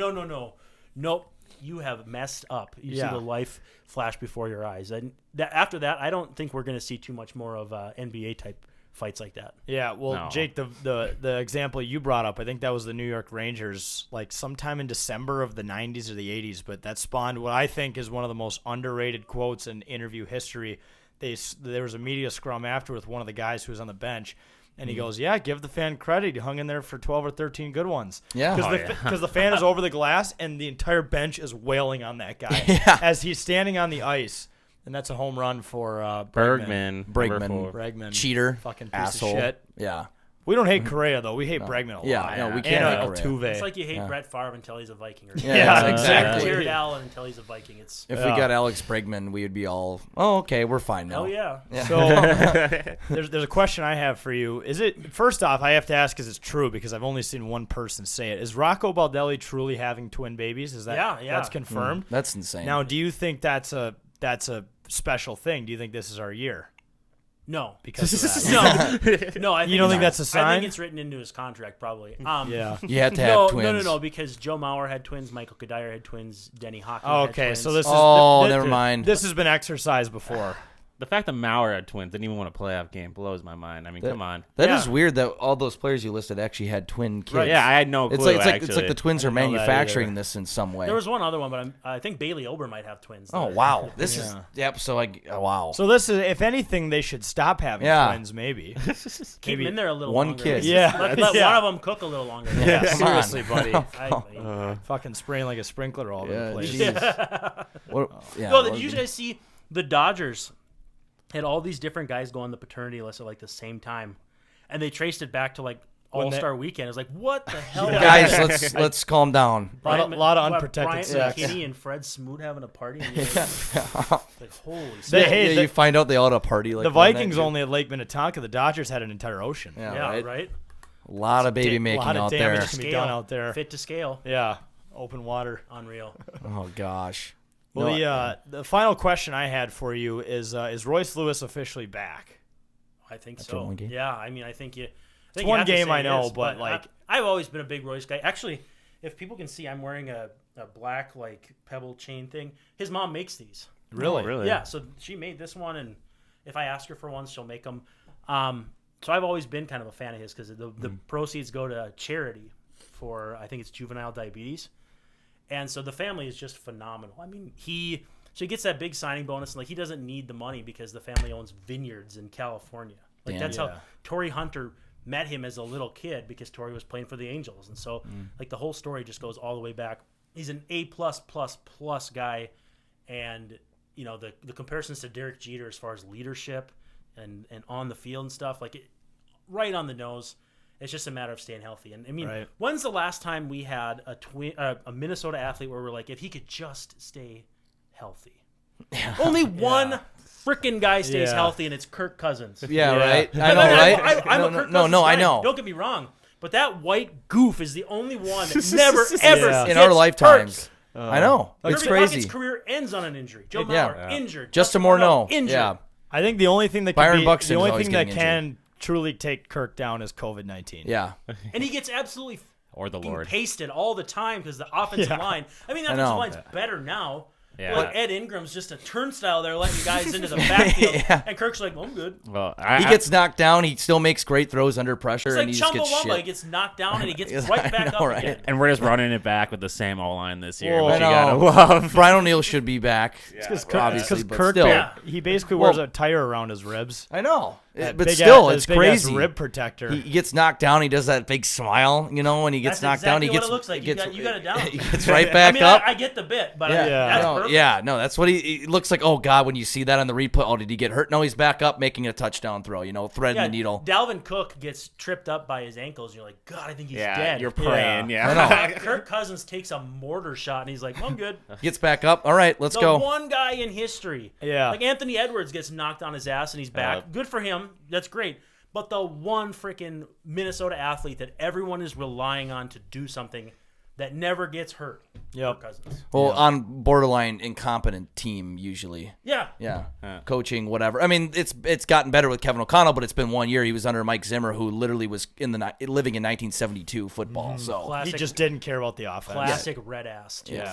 Speaker 5: Ooh, no. Nope. You have messed up. You see the life flash before your eyes. And after that, I don't think we're going to see too much more of NBA type fights like that.
Speaker 2: Yeah, well,
Speaker 4: No.
Speaker 2: Jake, the example you brought up, I think that was the New York Rangers, sometime in December of the 90s or the 80s, but that spawned what I think is one of the most underrated quotes in interview history. There was a media scrum after with one of the guys who was on the bench, and he goes, "Yeah, give the fan credit. He hung in there for 12 or 13 good ones."
Speaker 1: Yeah.
Speaker 2: Because the fan is over the glass, and the entire bench is wailing on that guy as he's standing on the ice. And that's a home run for
Speaker 4: Bergman.
Speaker 1: Bregman.
Speaker 4: number 4.
Speaker 2: Bregman.
Speaker 1: cheater,
Speaker 2: Fucking piece
Speaker 1: asshole.
Speaker 2: of shit.
Speaker 1: Yeah.
Speaker 2: We don't hate Correa, though. We hate Bregman a lot.
Speaker 1: Yeah, no, we
Speaker 2: And
Speaker 1: can't hate Correa.
Speaker 2: Altuve.
Speaker 5: It's like you hate Brett Favre until he's a Viking. Or
Speaker 1: Yeah, exactly.
Speaker 5: Jared Allen until he's a Viking. It's
Speaker 1: If we got Alex Bregman, we would be all, okay, we're fine now.
Speaker 5: oh yeah.
Speaker 2: So there's a question I have for you. First off, I have to ask, is it's true, because I've only seen one person say it. Is Rocco Baldelli truly having twin babies? Is that
Speaker 5: Yeah.
Speaker 2: that's confirmed?
Speaker 1: That's insane.
Speaker 2: Now, do you think that's a special thing? Do you think this is our year?
Speaker 5: No.
Speaker 2: Because of that?
Speaker 5: No. I think
Speaker 2: You don't think
Speaker 5: it's-
Speaker 2: that's a
Speaker 5: I
Speaker 2: sign?
Speaker 5: think it's written into his contract, probably.
Speaker 2: Yeah.
Speaker 1: you had to have twins.
Speaker 5: No, because Joe Mauer had twins, Michael Kadire had twins, Denny Hockey had
Speaker 2: Okay,
Speaker 5: twins.
Speaker 2: so this is
Speaker 1: never mind.
Speaker 2: This has been exercised before.
Speaker 4: The fact that Maurer had twins didn't even win a playoff game blows my mind. I mean, come on.
Speaker 1: That is
Speaker 2: Yeah.
Speaker 1: weird that all those players you listed actually had twin kids.
Speaker 4: Yeah, I had no clue.
Speaker 1: It's like
Speaker 4: actually.
Speaker 1: the twins are
Speaker 2: didn't know that
Speaker 1: manufacturing
Speaker 2: either.
Speaker 1: this in some way.
Speaker 5: There was one other one, but I think Bailey Ober might have twins.
Speaker 1: Oh wow, this is So wow.
Speaker 2: So this is, if anything, they should stop having
Speaker 1: Yeah.
Speaker 2: twins. Maybe.
Speaker 5: Keep them in there a little
Speaker 1: One
Speaker 5: longer.
Speaker 1: kid.
Speaker 2: Yeah.
Speaker 5: Let
Speaker 2: Yeah.
Speaker 5: one of them cook a little longer.
Speaker 1: Yeah, come on.
Speaker 2: Seriously, buddy.
Speaker 5: I-
Speaker 2: Fucking spraying like a sprinkler all over
Speaker 1: Yeah,
Speaker 2: the place.
Speaker 1: jeez.
Speaker 5: No, did you guys see the Dodgers had all these different guys go on the paternity list at the same time, and they traced it back to like
Speaker 2: When they-
Speaker 5: All-Star Weekend. It was like, what the hell?
Speaker 1: Guys, let's calm down.
Speaker 2: lot of
Speaker 5: What,
Speaker 2: unprotected
Speaker 5: Brian
Speaker 2: sex.
Speaker 5: McKinney and Fred Smoot having a party. And you're like, holy
Speaker 2: They-
Speaker 5: shit.
Speaker 2: hey,
Speaker 1: you find out they all had a party. Like
Speaker 2: The
Speaker 1: one night,
Speaker 2: Vikings
Speaker 1: dude.
Speaker 2: only had Lake Minnetonka. The Dodgers had an entire ocean.
Speaker 1: Yeah,
Speaker 5: Yeah,
Speaker 1: right?
Speaker 5: right?
Speaker 1: A lot of baby
Speaker 2: A
Speaker 1: making
Speaker 2: lot of
Speaker 1: out
Speaker 2: damage
Speaker 1: there.
Speaker 2: can be done out there.
Speaker 5: Fit to scale.
Speaker 2: Yeah, open water.
Speaker 5: Unreal.
Speaker 1: Oh gosh.
Speaker 2: Well,
Speaker 1: No,
Speaker 2: the final question I had for you is Royce Lewis officially back?
Speaker 5: I think
Speaker 1: After
Speaker 5: so.
Speaker 1: one game?
Speaker 5: Yeah, I mean, I think you.
Speaker 2: It's one game, I know, but, like-
Speaker 5: I've always been a big Royce guy. Actually, if people can see, I'm wearing a black like pebble chain thing. His mom makes these.
Speaker 2: Really?
Speaker 4: Really?
Speaker 5: Yeah, so she made this one, and if I ask her for one, she'll make them. So I've always been kind of a fan of his because the proceeds go to charity for, I think it's juvenile diabetes, and so the family is just phenomenal. I mean, he gets that big signing bonus, and like he doesn't need the money because the family owns vineyards in California. Like
Speaker 1: Damn.
Speaker 5: that's
Speaker 2: Yeah.
Speaker 5: how Torrey Hunter met him as a little kid because Torrey was playing for the Angels, and so like the whole story just goes all the way back. He's an A+++ guy, and you know the comparisons to Derek Jeter as far as leadership and on the field and stuff, like right on the nose. It's just a matter of staying healthy. And I mean,
Speaker 2: Right.
Speaker 5: when's the last time we had a Minnesota athlete where we're like, if he could just stay healthy? Only one freaking guy stays
Speaker 2: Yeah.
Speaker 5: healthy, and it's Kirk Cousins.
Speaker 1: Yeah,
Speaker 2: Yeah.
Speaker 1: right. I know, right?
Speaker 5: I'm
Speaker 1: no,
Speaker 5: a Kirk
Speaker 1: no,
Speaker 5: Cousins
Speaker 1: no, I
Speaker 5: fan.
Speaker 1: know.
Speaker 5: Don't get me wrong, but that white goof is the only one that never ever
Speaker 2: Yeah.
Speaker 1: In
Speaker 5: gets
Speaker 1: our lifetimes,
Speaker 5: hurt.
Speaker 1: I know. It's
Speaker 5: Kirby
Speaker 1: crazy.
Speaker 5: Puckett's career ends on an injury. Joe
Speaker 1: Yeah.
Speaker 5: Mauer injured.
Speaker 1: Just to
Speaker 5: Justin
Speaker 1: more
Speaker 5: Morneau,
Speaker 1: know.
Speaker 5: injured.
Speaker 1: Yeah.
Speaker 2: I think the only thing that
Speaker 1: Byron
Speaker 2: can
Speaker 1: Buxton
Speaker 2: the
Speaker 1: is
Speaker 2: only
Speaker 1: always
Speaker 2: thing that
Speaker 1: getting
Speaker 2: can truly take Kirk down is COVID-19.
Speaker 1: Yeah.
Speaker 5: And he gets absolutely
Speaker 4: Or the
Speaker 5: fucking
Speaker 4: Lord.
Speaker 5: pasted all the time because the offensive
Speaker 2: Yeah.
Speaker 5: line. I mean, the
Speaker 1: I
Speaker 5: offensive
Speaker 1: know.
Speaker 5: line's better now.
Speaker 4: Yeah.
Speaker 5: Like Ed Ingram's just a turnstile there, letting guys into the backfield,
Speaker 1: Yeah.
Speaker 5: and Kirk's like, "Well, I'm good."
Speaker 4: Well,
Speaker 1: He gets knocked down. He still makes great throws under pressure,
Speaker 5: It's
Speaker 1: and
Speaker 5: like
Speaker 1: he just gets
Speaker 5: Chumbawamba. He
Speaker 1: shit.
Speaker 5: gets knocked down and he gets
Speaker 1: Yes,
Speaker 5: right
Speaker 1: I
Speaker 5: back
Speaker 1: know,
Speaker 5: up
Speaker 1: right?
Speaker 5: again.
Speaker 4: and we're just running it back with the same O-line this year,
Speaker 2: Whoa.
Speaker 4: which you
Speaker 1: I
Speaker 4: gotta
Speaker 1: know.
Speaker 4: love.
Speaker 1: Brian O'Neill should be back.
Speaker 2: Because
Speaker 1: obviously, but
Speaker 2: Kirk,
Speaker 1: still.
Speaker 2: he basically wears
Speaker 1: Well-
Speaker 2: a tire around his ribs.
Speaker 1: I know.
Speaker 2: That
Speaker 1: But
Speaker 2: big
Speaker 1: still,
Speaker 2: ass-
Speaker 1: it's
Speaker 2: that big ass
Speaker 1: crazy.
Speaker 2: rib protector.
Speaker 1: He gets knocked down. He does that big smile, you know, when he gets
Speaker 5: That's
Speaker 1: knocked down.
Speaker 5: exactly
Speaker 1: He
Speaker 5: what
Speaker 1: gets
Speaker 5: it looks like.
Speaker 1: he
Speaker 5: You
Speaker 1: gets,
Speaker 5: got it down.
Speaker 1: He gets right back
Speaker 5: I mean,
Speaker 1: up.
Speaker 5: I get the bit, but
Speaker 2: Yeah.
Speaker 5: that's
Speaker 1: No,
Speaker 5: perfect.
Speaker 1: yeah, no, that's what he looks like. Oh God, when you see that on the replay, oh, did he get hurt? No, he's back up, making a touchdown throw. You know, threading
Speaker 5: Yeah,
Speaker 1: the needle.
Speaker 5: Dalvin Cook gets tripped up by his ankles, and you're like, God, I think he's
Speaker 4: Yeah,
Speaker 5: dead.
Speaker 4: you're praying.
Speaker 1: I
Speaker 4: Yeah.
Speaker 1: know.
Speaker 5: Kirk Cousins takes a mortar shot, and he's like, well, I'm good.
Speaker 1: Gets back up. All right, let's
Speaker 5: The
Speaker 1: go.
Speaker 5: one guy in history.
Speaker 2: Yeah.
Speaker 5: Like Anthony Edwards gets knocked on his ass and he's back.
Speaker 4: Uh,
Speaker 5: Good for him. That's great. But the one freaking Minnesota athlete that everyone is relying on to do something that never gets hurt.
Speaker 2: Yep.
Speaker 5: Kirk Cousins.
Speaker 1: Well, on borderline incompetent team usually.
Speaker 5: Yeah.
Speaker 1: Yeah, coaching, whatever. I mean, it's gotten better with Kevin O'Connell, but it's been 1 year. He was under Mike Zimmer, who literally was living in 1972 football. So
Speaker 2: He
Speaker 5: Classic,
Speaker 2: just didn't care about the offense.
Speaker 5: classic red ass. Too.
Speaker 2: Yeah.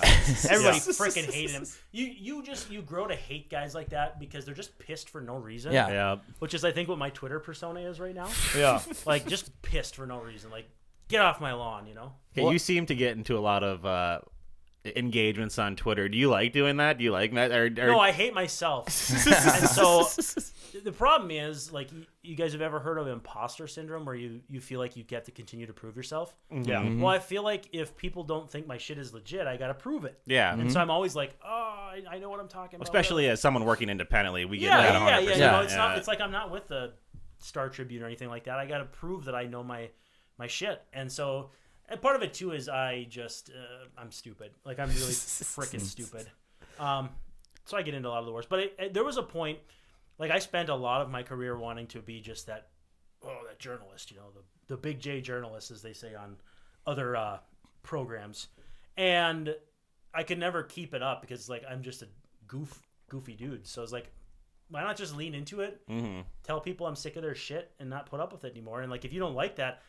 Speaker 5: Everybody freaking hated him. You grow to hate guys like that because they're just pissed for no reason.
Speaker 1: Yeah.
Speaker 4: Yeah.
Speaker 5: Which is I think what my Twitter persona is right now.
Speaker 2: Yeah.
Speaker 5: Like just pissed for no reason. Like get off my lawn, you know?
Speaker 4: Okay, you seem to get into a lot of engagements on Twitter. Do you like doing that? Do you like that?
Speaker 5: No, I hate myself. And so the problem is, like, you guys have ever heard of imposter syndrome where you feel like you get to continue to prove yourself?
Speaker 2: Yeah.
Speaker 5: Well, I feel like if people don't think my shit is legit, I got to prove it.
Speaker 4: Yeah.
Speaker 5: And so I'm always like, oh, I know what I'm talking about.
Speaker 4: Especially as someone working independently, we get
Speaker 5: yeah,
Speaker 4: that 100%.
Speaker 5: yeah. You
Speaker 1: Yeah.
Speaker 5: know, it's not. It's like I'm not with the Star Tribune or anything like that. I got to prove that I know my shit. And so, and part of it too is I just I'm stupid. Like I'm really freaking stupid. So I get into a lot of the worst. But there was a point, like I spent a lot of my career wanting to be just that journalist, you know, the big J journalist, as they say on other programs, and I could never keep it up because like I'm just a goofy dude. So it's like, why not just lean into it?
Speaker 4: Mm-hmm.
Speaker 5: Tell people I'm sick of their shit and not put up with it anymore. And like, if you don't like that,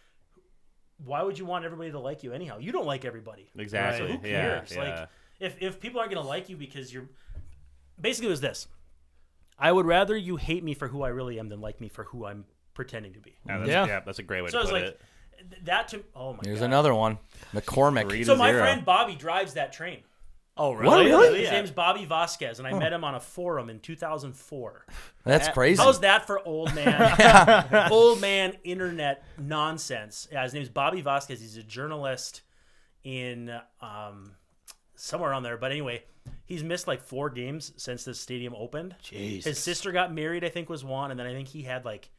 Speaker 5: why would you want everybody to like you anyhow? You don't like everybody.
Speaker 4: Exactly.
Speaker 5: So who
Speaker 4: Yeah,
Speaker 5: cares?
Speaker 4: yeah.
Speaker 5: Like, if people aren't gonna like you because you're, basically it was this. I would rather you hate me for who I really am than like me for who I'm pretending to be.
Speaker 4: Yeah, that's a great way
Speaker 5: So
Speaker 4: to
Speaker 5: it's
Speaker 4: put
Speaker 5: like
Speaker 4: it.
Speaker 5: that to. Oh my
Speaker 1: here's
Speaker 5: god.
Speaker 1: another one. McCormick.
Speaker 4: 3
Speaker 5: So
Speaker 4: to
Speaker 5: my
Speaker 4: 0.
Speaker 5: friend Bobby drives that train.
Speaker 2: Oh,
Speaker 1: What, really?
Speaker 5: His name's Bobby Vasquez, and I met him on a forum in 2004.
Speaker 1: That's crazy.
Speaker 5: How's that for old man? Old man internet nonsense. Yeah, his name's Bobby Vasquez. He's a journalist in somewhere on there. But anyway, he's missed like 4 games since the stadium opened.
Speaker 2: Jesus.
Speaker 5: His sister got married, I think was one, and then I think he had like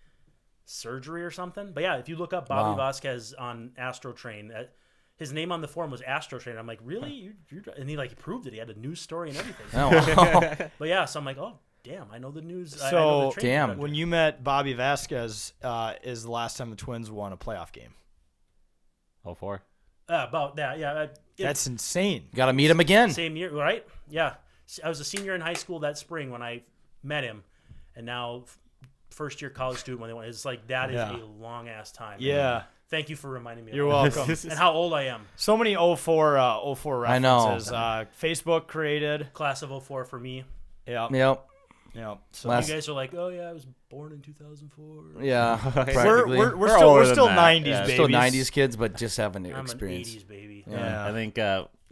Speaker 5: surgery or something. But yeah, if you look up Bobby Vasquez on AstroTrain, his name on the form was AstroTrain. I'm like, really? And he like proved it. He had a news story and everything.
Speaker 1: Oh,
Speaker 5: But yeah, so I'm like, oh damn, I know the news. I know
Speaker 2: So
Speaker 5: the training conductor.
Speaker 2: when you met Bobby Vasquez, is the last time the Twins won a playoff game.
Speaker 4: 04.
Speaker 5: About that, yeah.
Speaker 2: That's insane.
Speaker 1: got to meet him again.
Speaker 5: Same year, right? Yeah. I was a senior in high school that spring when I met him, and now first year college student when they went. It's like that is a long ass time.
Speaker 2: Yeah.
Speaker 5: Thank you for reminding me.
Speaker 2: You're
Speaker 5: of that.
Speaker 2: welcome.
Speaker 5: And how old I am.
Speaker 2: So many 04 references.
Speaker 1: I know.
Speaker 2: Facebook created.
Speaker 5: Class of 04 for me.
Speaker 2: Yep.
Speaker 1: Yep.
Speaker 2: Yep. So
Speaker 1: Last-
Speaker 5: You guys are like, oh yeah, I was born in 2004.
Speaker 1: Yeah.
Speaker 2: we're
Speaker 1: practically.
Speaker 2: still
Speaker 4: older than
Speaker 2: still
Speaker 4: that.
Speaker 2: 90s
Speaker 4: Yeah.
Speaker 2: babies.
Speaker 1: Still 90s kids, but just haven't
Speaker 5: I'm
Speaker 1: experienced.
Speaker 5: an 80s baby.
Speaker 2: Yeah.
Speaker 4: I think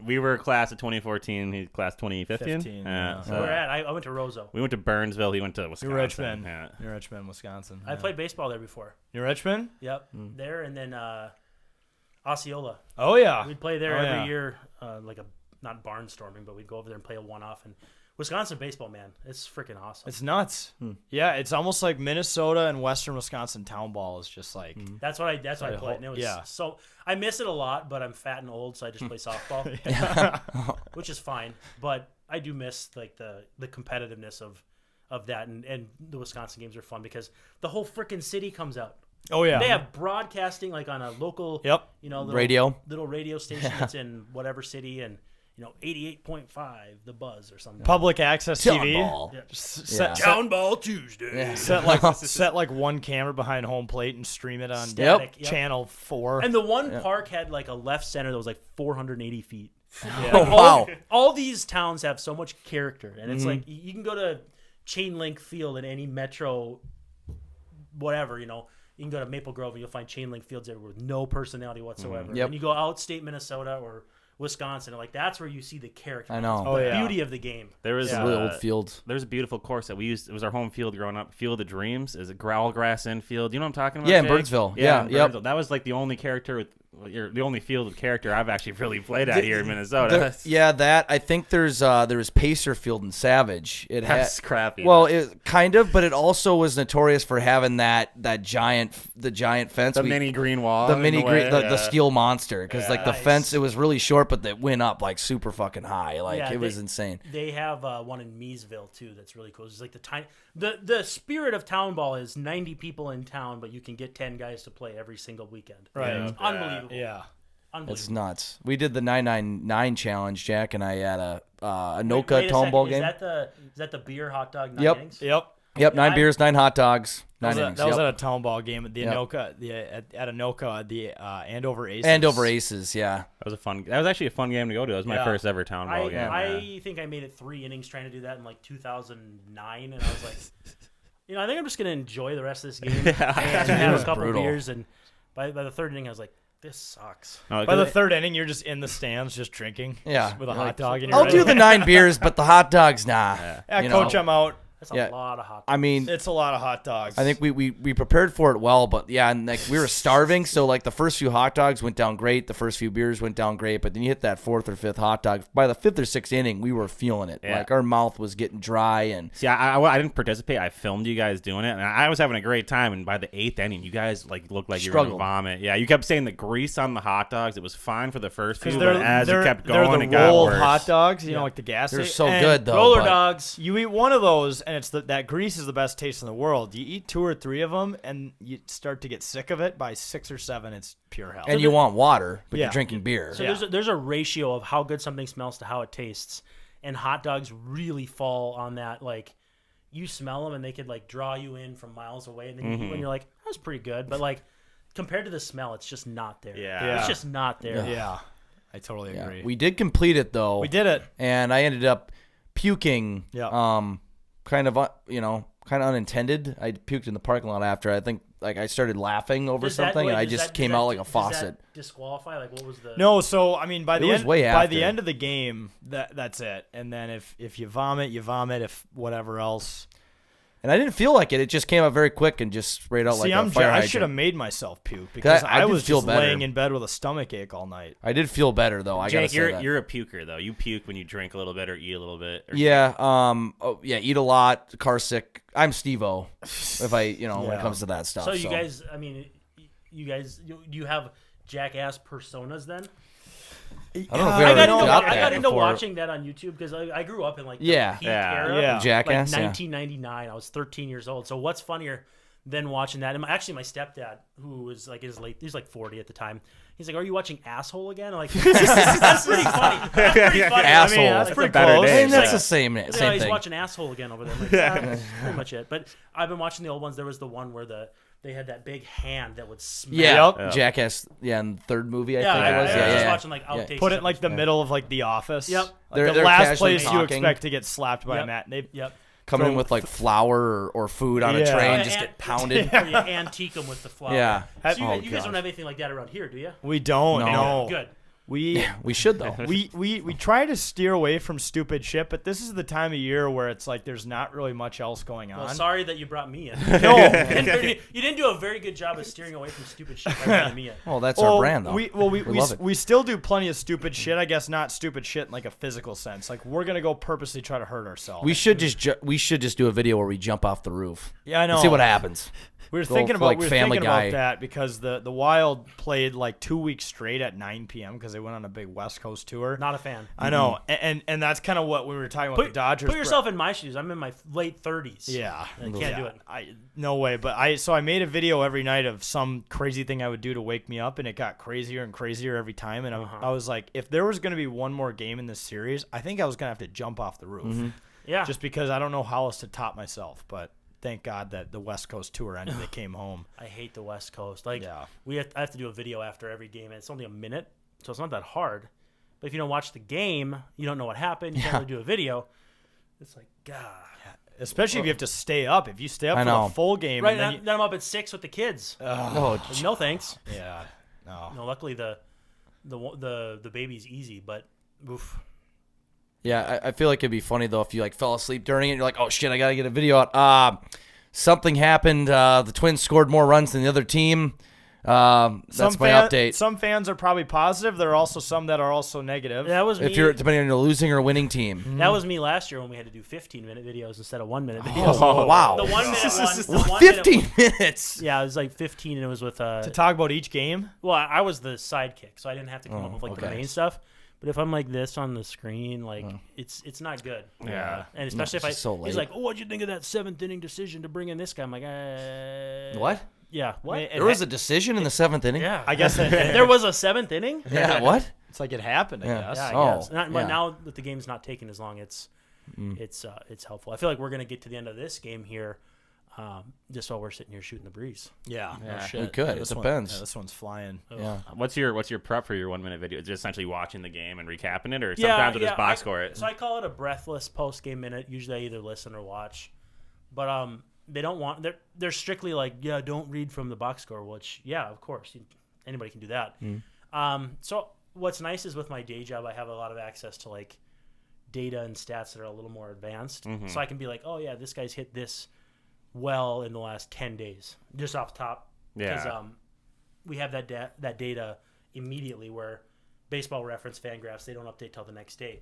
Speaker 4: we were class of 2014. He's class 2015.
Speaker 2: 15,
Speaker 4: Yeah.
Speaker 2: yeah.
Speaker 4: So
Speaker 5: Where at? I went to Roseau.
Speaker 4: we went to Burnsville. He went to Wisconsin.
Speaker 2: New Richmond.
Speaker 4: Yeah.
Speaker 2: New Richmond, Wisconsin.
Speaker 5: I played baseball there before.
Speaker 2: New Richmond?
Speaker 5: Yep, there, and then Osceola.
Speaker 2: Oh, yeah.
Speaker 5: We'd play there
Speaker 2: Oh,
Speaker 5: every
Speaker 2: yeah.
Speaker 5: year, like a not barnstorming, but we'd go over there and play a one-off. And Wisconsin baseball, man, it's freaking awesome.
Speaker 2: It's nuts. Yeah, it's almost like Minnesota and Western Wisconsin town ball is just like
Speaker 5: That's what I played. And it was
Speaker 2: Yeah.
Speaker 5: so I miss it a lot, but I'm fat and old, so I just play softball, which is fine. But I do miss like the competitiveness of that, and the Wisconsin games are fun because the whole freaking city comes out.
Speaker 2: Oh yeah.
Speaker 5: They have broadcasting like on a local,
Speaker 2: Yep.
Speaker 5: little radio station that's in whatever city, and 88.5 the Buzz or something.
Speaker 2: Public access
Speaker 1: Town
Speaker 2: TV.
Speaker 1: ball.
Speaker 5: Yeah.
Speaker 2: Set,
Speaker 5: Town Ball Tuesday.
Speaker 2: set like one camera behind home plate and stream it on
Speaker 5: Static, yep.
Speaker 2: channel 4.
Speaker 5: And the one park had like a left center that was like 480 feet.
Speaker 1: Oh, wow.
Speaker 5: All these towns have so much character, and it's
Speaker 2: Mm-hmm.
Speaker 5: like you can go to Chain Link Field in any metro, whatever, You can go to Maple Grove and you'll find chain link fields there with no personality whatsoever.
Speaker 1: Yep.
Speaker 5: And you go outstate Minnesota or Wisconsin, and like that's where you see the character.
Speaker 1: I know.
Speaker 5: It's the
Speaker 2: Oh, yeah.
Speaker 5: beauty of the game.
Speaker 4: There was
Speaker 1: Really old fields.
Speaker 4: There's a beautiful course that we used. It was our home field growing up. Field of Dreams is a gravel grass infield. You know what I'm talking about?
Speaker 1: Yeah, in
Speaker 4: Jake?
Speaker 1: Burnsville.
Speaker 4: Yeah,
Speaker 1: Yeah,
Speaker 4: in
Speaker 1: yep.
Speaker 4: Burnsville. That was like the only character with the only field with character I've actually really played at here in Minnesota.
Speaker 1: That I think there's Pacer Field in Savage.
Speaker 4: That's crappy.
Speaker 1: Well, it kind of, but it also was notorious for having the giant fence.
Speaker 4: the mini green wall,
Speaker 1: the
Speaker 4: in
Speaker 1: mini
Speaker 4: way,
Speaker 1: green, the
Speaker 4: yeah.
Speaker 1: steel monster, because like the
Speaker 5: Nice.
Speaker 1: fence, it was really short, but it went up like super fucking high. Like
Speaker 5: Yeah,
Speaker 1: it was insane.
Speaker 5: They have one in Meesville too. That's really cool. It's like the spirit of town ball is 90 people in town, but you can get 10 guys to play every single weekend.
Speaker 2: Right.
Speaker 5: It's unbelievable.
Speaker 2: Yeah.
Speaker 5: Unbelievable.
Speaker 1: It's nuts. We did the 999 challenge, Jack and I, at a
Speaker 5: Wait
Speaker 1: Anoka
Speaker 5: a
Speaker 1: town
Speaker 5: second.
Speaker 1: ball
Speaker 5: Is
Speaker 1: game.
Speaker 5: that the beer hot dog 9
Speaker 1: Yep.
Speaker 5: innings?
Speaker 2: Yep.
Speaker 1: Yep, 9
Speaker 5: I-
Speaker 1: beers, 9 hot dogs, 9
Speaker 2: That
Speaker 1: innings.
Speaker 2: was
Speaker 1: Yep.
Speaker 2: at a town ball game at the
Speaker 1: Yep.
Speaker 2: Anoka, at Anoka, the Andover Aces.
Speaker 1: Andover Aces, yeah.
Speaker 4: That was actually a fun game to go to. It was my
Speaker 2: Yeah.
Speaker 4: first ever town ball game.
Speaker 5: I think I made it 3 innings trying to do that in like 2009, and I was like, I think I'm just gonna enjoy the rest of this game and have
Speaker 1: was
Speaker 5: a couple
Speaker 1: brutal.
Speaker 5: beers. And by the third inning, I was like, this sucks.
Speaker 4: No,
Speaker 2: By the
Speaker 4: 'cause
Speaker 2: third inning, you're just in the stands, just drinking.
Speaker 1: Yeah.
Speaker 2: just with a
Speaker 1: You're
Speaker 2: hot
Speaker 1: like,
Speaker 2: dog. And you're
Speaker 1: I'll
Speaker 2: ready.
Speaker 1: do the 9 beers, but the hot dogs, nah.
Speaker 2: Yeah,
Speaker 1: You
Speaker 2: coach,
Speaker 1: know.
Speaker 2: I'm out.
Speaker 5: That's a
Speaker 1: Yeah.
Speaker 5: lot of hot.
Speaker 1: I mean,
Speaker 2: It's a lot of hot dogs.
Speaker 1: I think we prepared for it well, but yeah, and like we were starving, so like the first few hot dogs went down great, the first few beers went down great, but then you hit that 4th or 5th hot dog. By the 5th or 6th inning, we were feeling it.
Speaker 4: Yeah.
Speaker 1: Like our mouth was getting dry, and
Speaker 4: See, I didn't participate. I filmed you guys doing it, and I was having a great time. And by the 8th inning, you guys like looked like you were gonna
Speaker 1: Struggled.
Speaker 4: vomit. Yeah, you kept saying the grease on the hot dogs. It was fine for the first few,
Speaker 2: they're,
Speaker 4: but as it
Speaker 2: they're,
Speaker 4: kept
Speaker 2: they're
Speaker 4: going,
Speaker 2: the
Speaker 4: it got
Speaker 2: rolled
Speaker 4: worse.
Speaker 2: hot dogs, you know, like the gas.
Speaker 1: they're
Speaker 2: station.
Speaker 1: so
Speaker 2: And
Speaker 1: good though.
Speaker 5: roller
Speaker 1: but-
Speaker 5: dogs.
Speaker 2: You eat one of those, and it's that grease is the best taste in the world. You eat 2 or 3 of them, and you start to get sick of it. By 6 or 7, it's pure hell.
Speaker 1: And you want water, but
Speaker 2: Yeah.
Speaker 1: you're drinking beer.
Speaker 5: So
Speaker 2: Yeah.
Speaker 5: there's a ratio of how good something smells to how it tastes, and hot dogs really fall on that. Like, you smell them and they could like draw you in from miles away, and then you eat one and you're like, that's pretty good, but like compared to the smell, it's just not there.
Speaker 4: Yeah.
Speaker 5: It's just not there.
Speaker 2: yeah, I totally
Speaker 1: Yeah.
Speaker 2: agree.
Speaker 1: We did complete it though.
Speaker 2: We did it.
Speaker 1: and I ended up puking.
Speaker 2: Yeah.
Speaker 1: Kind of unintended. I puked in the parking lot after. I think like I started laughing over
Speaker 5: Does that-
Speaker 1: something,
Speaker 5: wait,
Speaker 1: and I
Speaker 5: does
Speaker 1: just
Speaker 5: that-
Speaker 1: came
Speaker 5: does
Speaker 1: out
Speaker 5: that-
Speaker 1: like a
Speaker 5: does
Speaker 1: faucet.
Speaker 5: that disqualify? Like, what was the?
Speaker 2: No, so I mean, by
Speaker 1: It
Speaker 2: the
Speaker 1: was
Speaker 2: end,
Speaker 1: way
Speaker 2: by the
Speaker 1: after.
Speaker 2: end of the game, that's it. And then if you vomit, you vomit. If whatever else,
Speaker 1: And I didn't feel like it. It just came up very quick and just sprayed out like a fire
Speaker 2: I
Speaker 1: hydrant.
Speaker 2: should have made myself puke because
Speaker 1: I
Speaker 2: I
Speaker 1: did
Speaker 2: was
Speaker 1: feel
Speaker 2: just
Speaker 1: better.
Speaker 2: laying in bed with a stomach ache all night.
Speaker 1: I did feel better though. I gotta
Speaker 4: Jake,
Speaker 1: say that.
Speaker 4: you're a puker though. You puke when you drink a little bit or eat a little bit. Or
Speaker 1: Yeah. Eat a lot. Car sick. I'm Steve-O. If I, when it comes to that stuff.
Speaker 5: So you guys, I mean, you guys, do you have jackass personas then?
Speaker 1: I don't know if we
Speaker 5: I
Speaker 1: ever
Speaker 5: got,
Speaker 1: got
Speaker 5: I got
Speaker 1: that
Speaker 5: into
Speaker 1: before.
Speaker 5: watching that on YouTube because I grew up in like the
Speaker 1: Yeah.
Speaker 5: peak
Speaker 4: Yeah.
Speaker 5: era,
Speaker 2: Yeah.
Speaker 1: Jackass.
Speaker 5: like
Speaker 1: Yeah.
Speaker 5: 1999. I was 13 years old. So what's funnier than watching that? And actually, my stepdad, who was like he's like 40 at the time. He's like, "Are you watching Asshole again?" I'm like, that's pretty funny. That's pretty funny.
Speaker 1: Asshole.
Speaker 2: I mean, that's
Speaker 4: That's
Speaker 2: pretty
Speaker 4: a better
Speaker 2: close.
Speaker 4: name.
Speaker 1: And that's
Speaker 4: Yeah.
Speaker 1: the same
Speaker 5: He's
Speaker 1: thing.
Speaker 5: watching Asshole again over there. I'm like, that's pretty much it. But I've been watching the old ones. There was the one where they had that big hand that would smack.
Speaker 1: Yeah.
Speaker 2: Yep.
Speaker 1: Jackass. Yeah, in the third movie, I
Speaker 5: Yeah,
Speaker 1: think
Speaker 5: I
Speaker 1: it was.
Speaker 5: was
Speaker 1: Yeah,
Speaker 5: just
Speaker 1: yeah.
Speaker 5: watching like outtakes.
Speaker 2: Put it
Speaker 5: of
Speaker 2: in like the middle of like The Office.
Speaker 5: Yep.
Speaker 2: Like
Speaker 1: They're
Speaker 2: the last
Speaker 1: casually
Speaker 2: place you
Speaker 1: talking.
Speaker 2: expect to get slapped by a
Speaker 5: Yep.
Speaker 2: mat.
Speaker 5: Yep.
Speaker 1: Coming in with like flour or food on a
Speaker 2: Yeah.
Speaker 1: tray
Speaker 2: Oh,
Speaker 1: and just get pounded.
Speaker 5: Or you antique them with the flour.
Speaker 1: Yeah.
Speaker 5: So you,
Speaker 1: Oh,
Speaker 5: you guys
Speaker 1: gosh.
Speaker 5: don't have anything like that around here, do you?
Speaker 2: We don't.
Speaker 1: No.
Speaker 2: No.
Speaker 5: Good.
Speaker 2: We
Speaker 1: We should though.
Speaker 2: we try to steer away from stupid shit, but this is the time of year where it's like there's not really much else going on.
Speaker 5: Well, sorry that you brought me in.
Speaker 2: No.
Speaker 5: You didn't do a very good job of steering away from stupid shit by bringing me in.
Speaker 1: Well, that's our brand though.
Speaker 2: We
Speaker 1: love it.
Speaker 2: we still do plenty of stupid shit. I guess not stupid shit in like a physical sense. Like we're gonna go purposely try to hurt ourselves.
Speaker 1: We should just do a video where we jump off the roof.
Speaker 2: Yeah, I know.
Speaker 1: And see what happens.
Speaker 2: We were
Speaker 1: Go
Speaker 2: thinking
Speaker 1: for,
Speaker 2: about
Speaker 1: like,
Speaker 2: we were
Speaker 1: Family
Speaker 2: thinking
Speaker 1: Guy.
Speaker 2: about that because the Wild played like 2 weeks straight at 9 p.m. because they went on a big West Coast tour.
Speaker 5: Not a fan.
Speaker 2: I know, and that's kind of what we were talking about the Dodgers.
Speaker 5: Put yourself in my shoes. I'm in my late 30s.
Speaker 2: Yeah,
Speaker 5: I can't do it.
Speaker 2: No way. But I made a video every night of some crazy thing I would do to wake me up, and it got crazier and crazier every time. And I was like, if there was going to be one more game in this series, I think I was going to have to jump off the roof.
Speaker 5: Yeah.
Speaker 2: Just because I don't know how else to top myself. But thank God that the West Coast tour ended. They came home.
Speaker 5: I hate the West Coast. Like,
Speaker 2: Yeah.
Speaker 5: I have to do a video after every game, and it's only a minute, so it's not that hard. But if you don't watch the game, you don't know what happened. You can't really do a video. It's like, God.
Speaker 2: Especially if you have to stay up. If you stay up
Speaker 1: I
Speaker 2: for
Speaker 1: know.
Speaker 2: the full game.
Speaker 5: Right,
Speaker 2: and then
Speaker 5: and then I'm up at 6 with the kids.
Speaker 1: Oh,
Speaker 5: Like, no thanks.
Speaker 2: yeah. No.
Speaker 5: No, luckily the baby's easy, but oof.
Speaker 1: yeah. I feel like it'd be funny though if you like fell asleep during it. You're like, oh shit, I gotta get a video out. Something happened. The Twins scored more runs than the other team. That's my update.
Speaker 2: Some fans are probably positive. There are also some that are also negative.
Speaker 5: That was me.
Speaker 1: If you're depending on your losing or winning team.
Speaker 5: That was me last year when we had to do 15-minute videos instead of 1-minute videos.
Speaker 1: Oh wow.
Speaker 5: The 1 minute one. The 1
Speaker 1: 15
Speaker 5: minute,
Speaker 1: minutes.
Speaker 5: yeah, it was like 15, and it was with
Speaker 2: To talk about each game.
Speaker 5: well, I was the sidekick, so I didn't have to come up with like the
Speaker 1: okay.
Speaker 5: main stuff. But if I'm like this on the screen, like it's not good.
Speaker 4: Yeah.
Speaker 5: And especially
Speaker 1: it's
Speaker 5: if
Speaker 1: just so
Speaker 5: he's
Speaker 1: late.
Speaker 5: like, "Oh, what'd you think of that 7th inning decision to bring in this guy?" I'm like,
Speaker 1: What?
Speaker 5: Yeah, what?
Speaker 2: I mean,
Speaker 1: There was a decision in the 7th inning.
Speaker 5: yeah,
Speaker 2: I guess
Speaker 5: there was a 7th inning.
Speaker 1: Yeah. What?
Speaker 2: it's like it happened. I
Speaker 1: Yeah.
Speaker 2: guess.
Speaker 5: Yeah, I
Speaker 1: Oh,
Speaker 5: guess. But
Speaker 1: yeah.
Speaker 5: now that the game's not taking as long, it's helpful. I feel like we're gonna get to the end of this game here, just while we're sitting here shooting the breeze.
Speaker 2: Yeah. No
Speaker 4: Yeah.
Speaker 2: shit.
Speaker 1: We could. It
Speaker 2: This one-
Speaker 1: depends.
Speaker 2: yeah, this one's flying.
Speaker 1: Yeah.
Speaker 4: What's your prep for your 1 minute video? Is it essentially watching the game and recapping it, or sometimes we'll just box score it?
Speaker 5: So I call it a breathless post game minute. Usually I either listen or watch, but they don't want they're strictly like, yeah, don't read from the box score, which yeah, of course anybody can do that. So what's nice is with my day job I have a lot of access to like data and stats that are a little more advanced, so I can be like, oh yeah, this guy's hit this well in the last 10 days just off the top.
Speaker 4: Yeah.
Speaker 5: Because we have that data immediately, where Baseball Reference, Fangraphs, they don't update till the next day.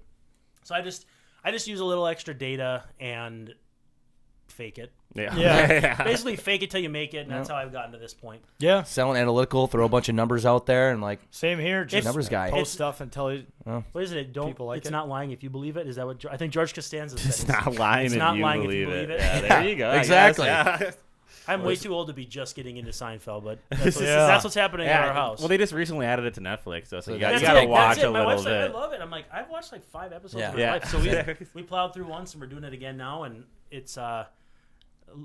Speaker 5: So I just use a little extra data and fake it.
Speaker 4: Yeah.
Speaker 2: Yeah.
Speaker 5: Basically, fake it till you make it, and that's how I've gotten to this point.
Speaker 2: Yeah.
Speaker 1: Sound analytical, throw a bunch of numbers out there and like
Speaker 2: Same here. Just
Speaker 1: numbers guy.
Speaker 2: post stuff until you.
Speaker 5: What is it? Don't.
Speaker 2: People like
Speaker 5: it's
Speaker 2: it.
Speaker 5: not lying if you believe it. Is that what I think George Costanza said?
Speaker 4: It's not lying
Speaker 5: It's
Speaker 4: if
Speaker 5: not
Speaker 4: you
Speaker 5: lying if
Speaker 4: believe
Speaker 5: you believe it.
Speaker 4: Yeah, there you go. I guess.
Speaker 1: Exactly.
Speaker 4: Yeah.
Speaker 5: I'm way too old to be just getting into Seinfeld, but that's what's happening at our house.
Speaker 4: Well, they just recently added it to Netflix, so you
Speaker 5: That's
Speaker 4: gotta
Speaker 5: it.
Speaker 4: watch
Speaker 5: That's it.
Speaker 4: a
Speaker 5: My
Speaker 4: little
Speaker 5: wife's like, I
Speaker 4: bit.
Speaker 5: love it. I'm like, I've watched like 5 episodes
Speaker 1: Yeah.
Speaker 5: of my life. So we plowed through once, and we're doing it again now, and it's I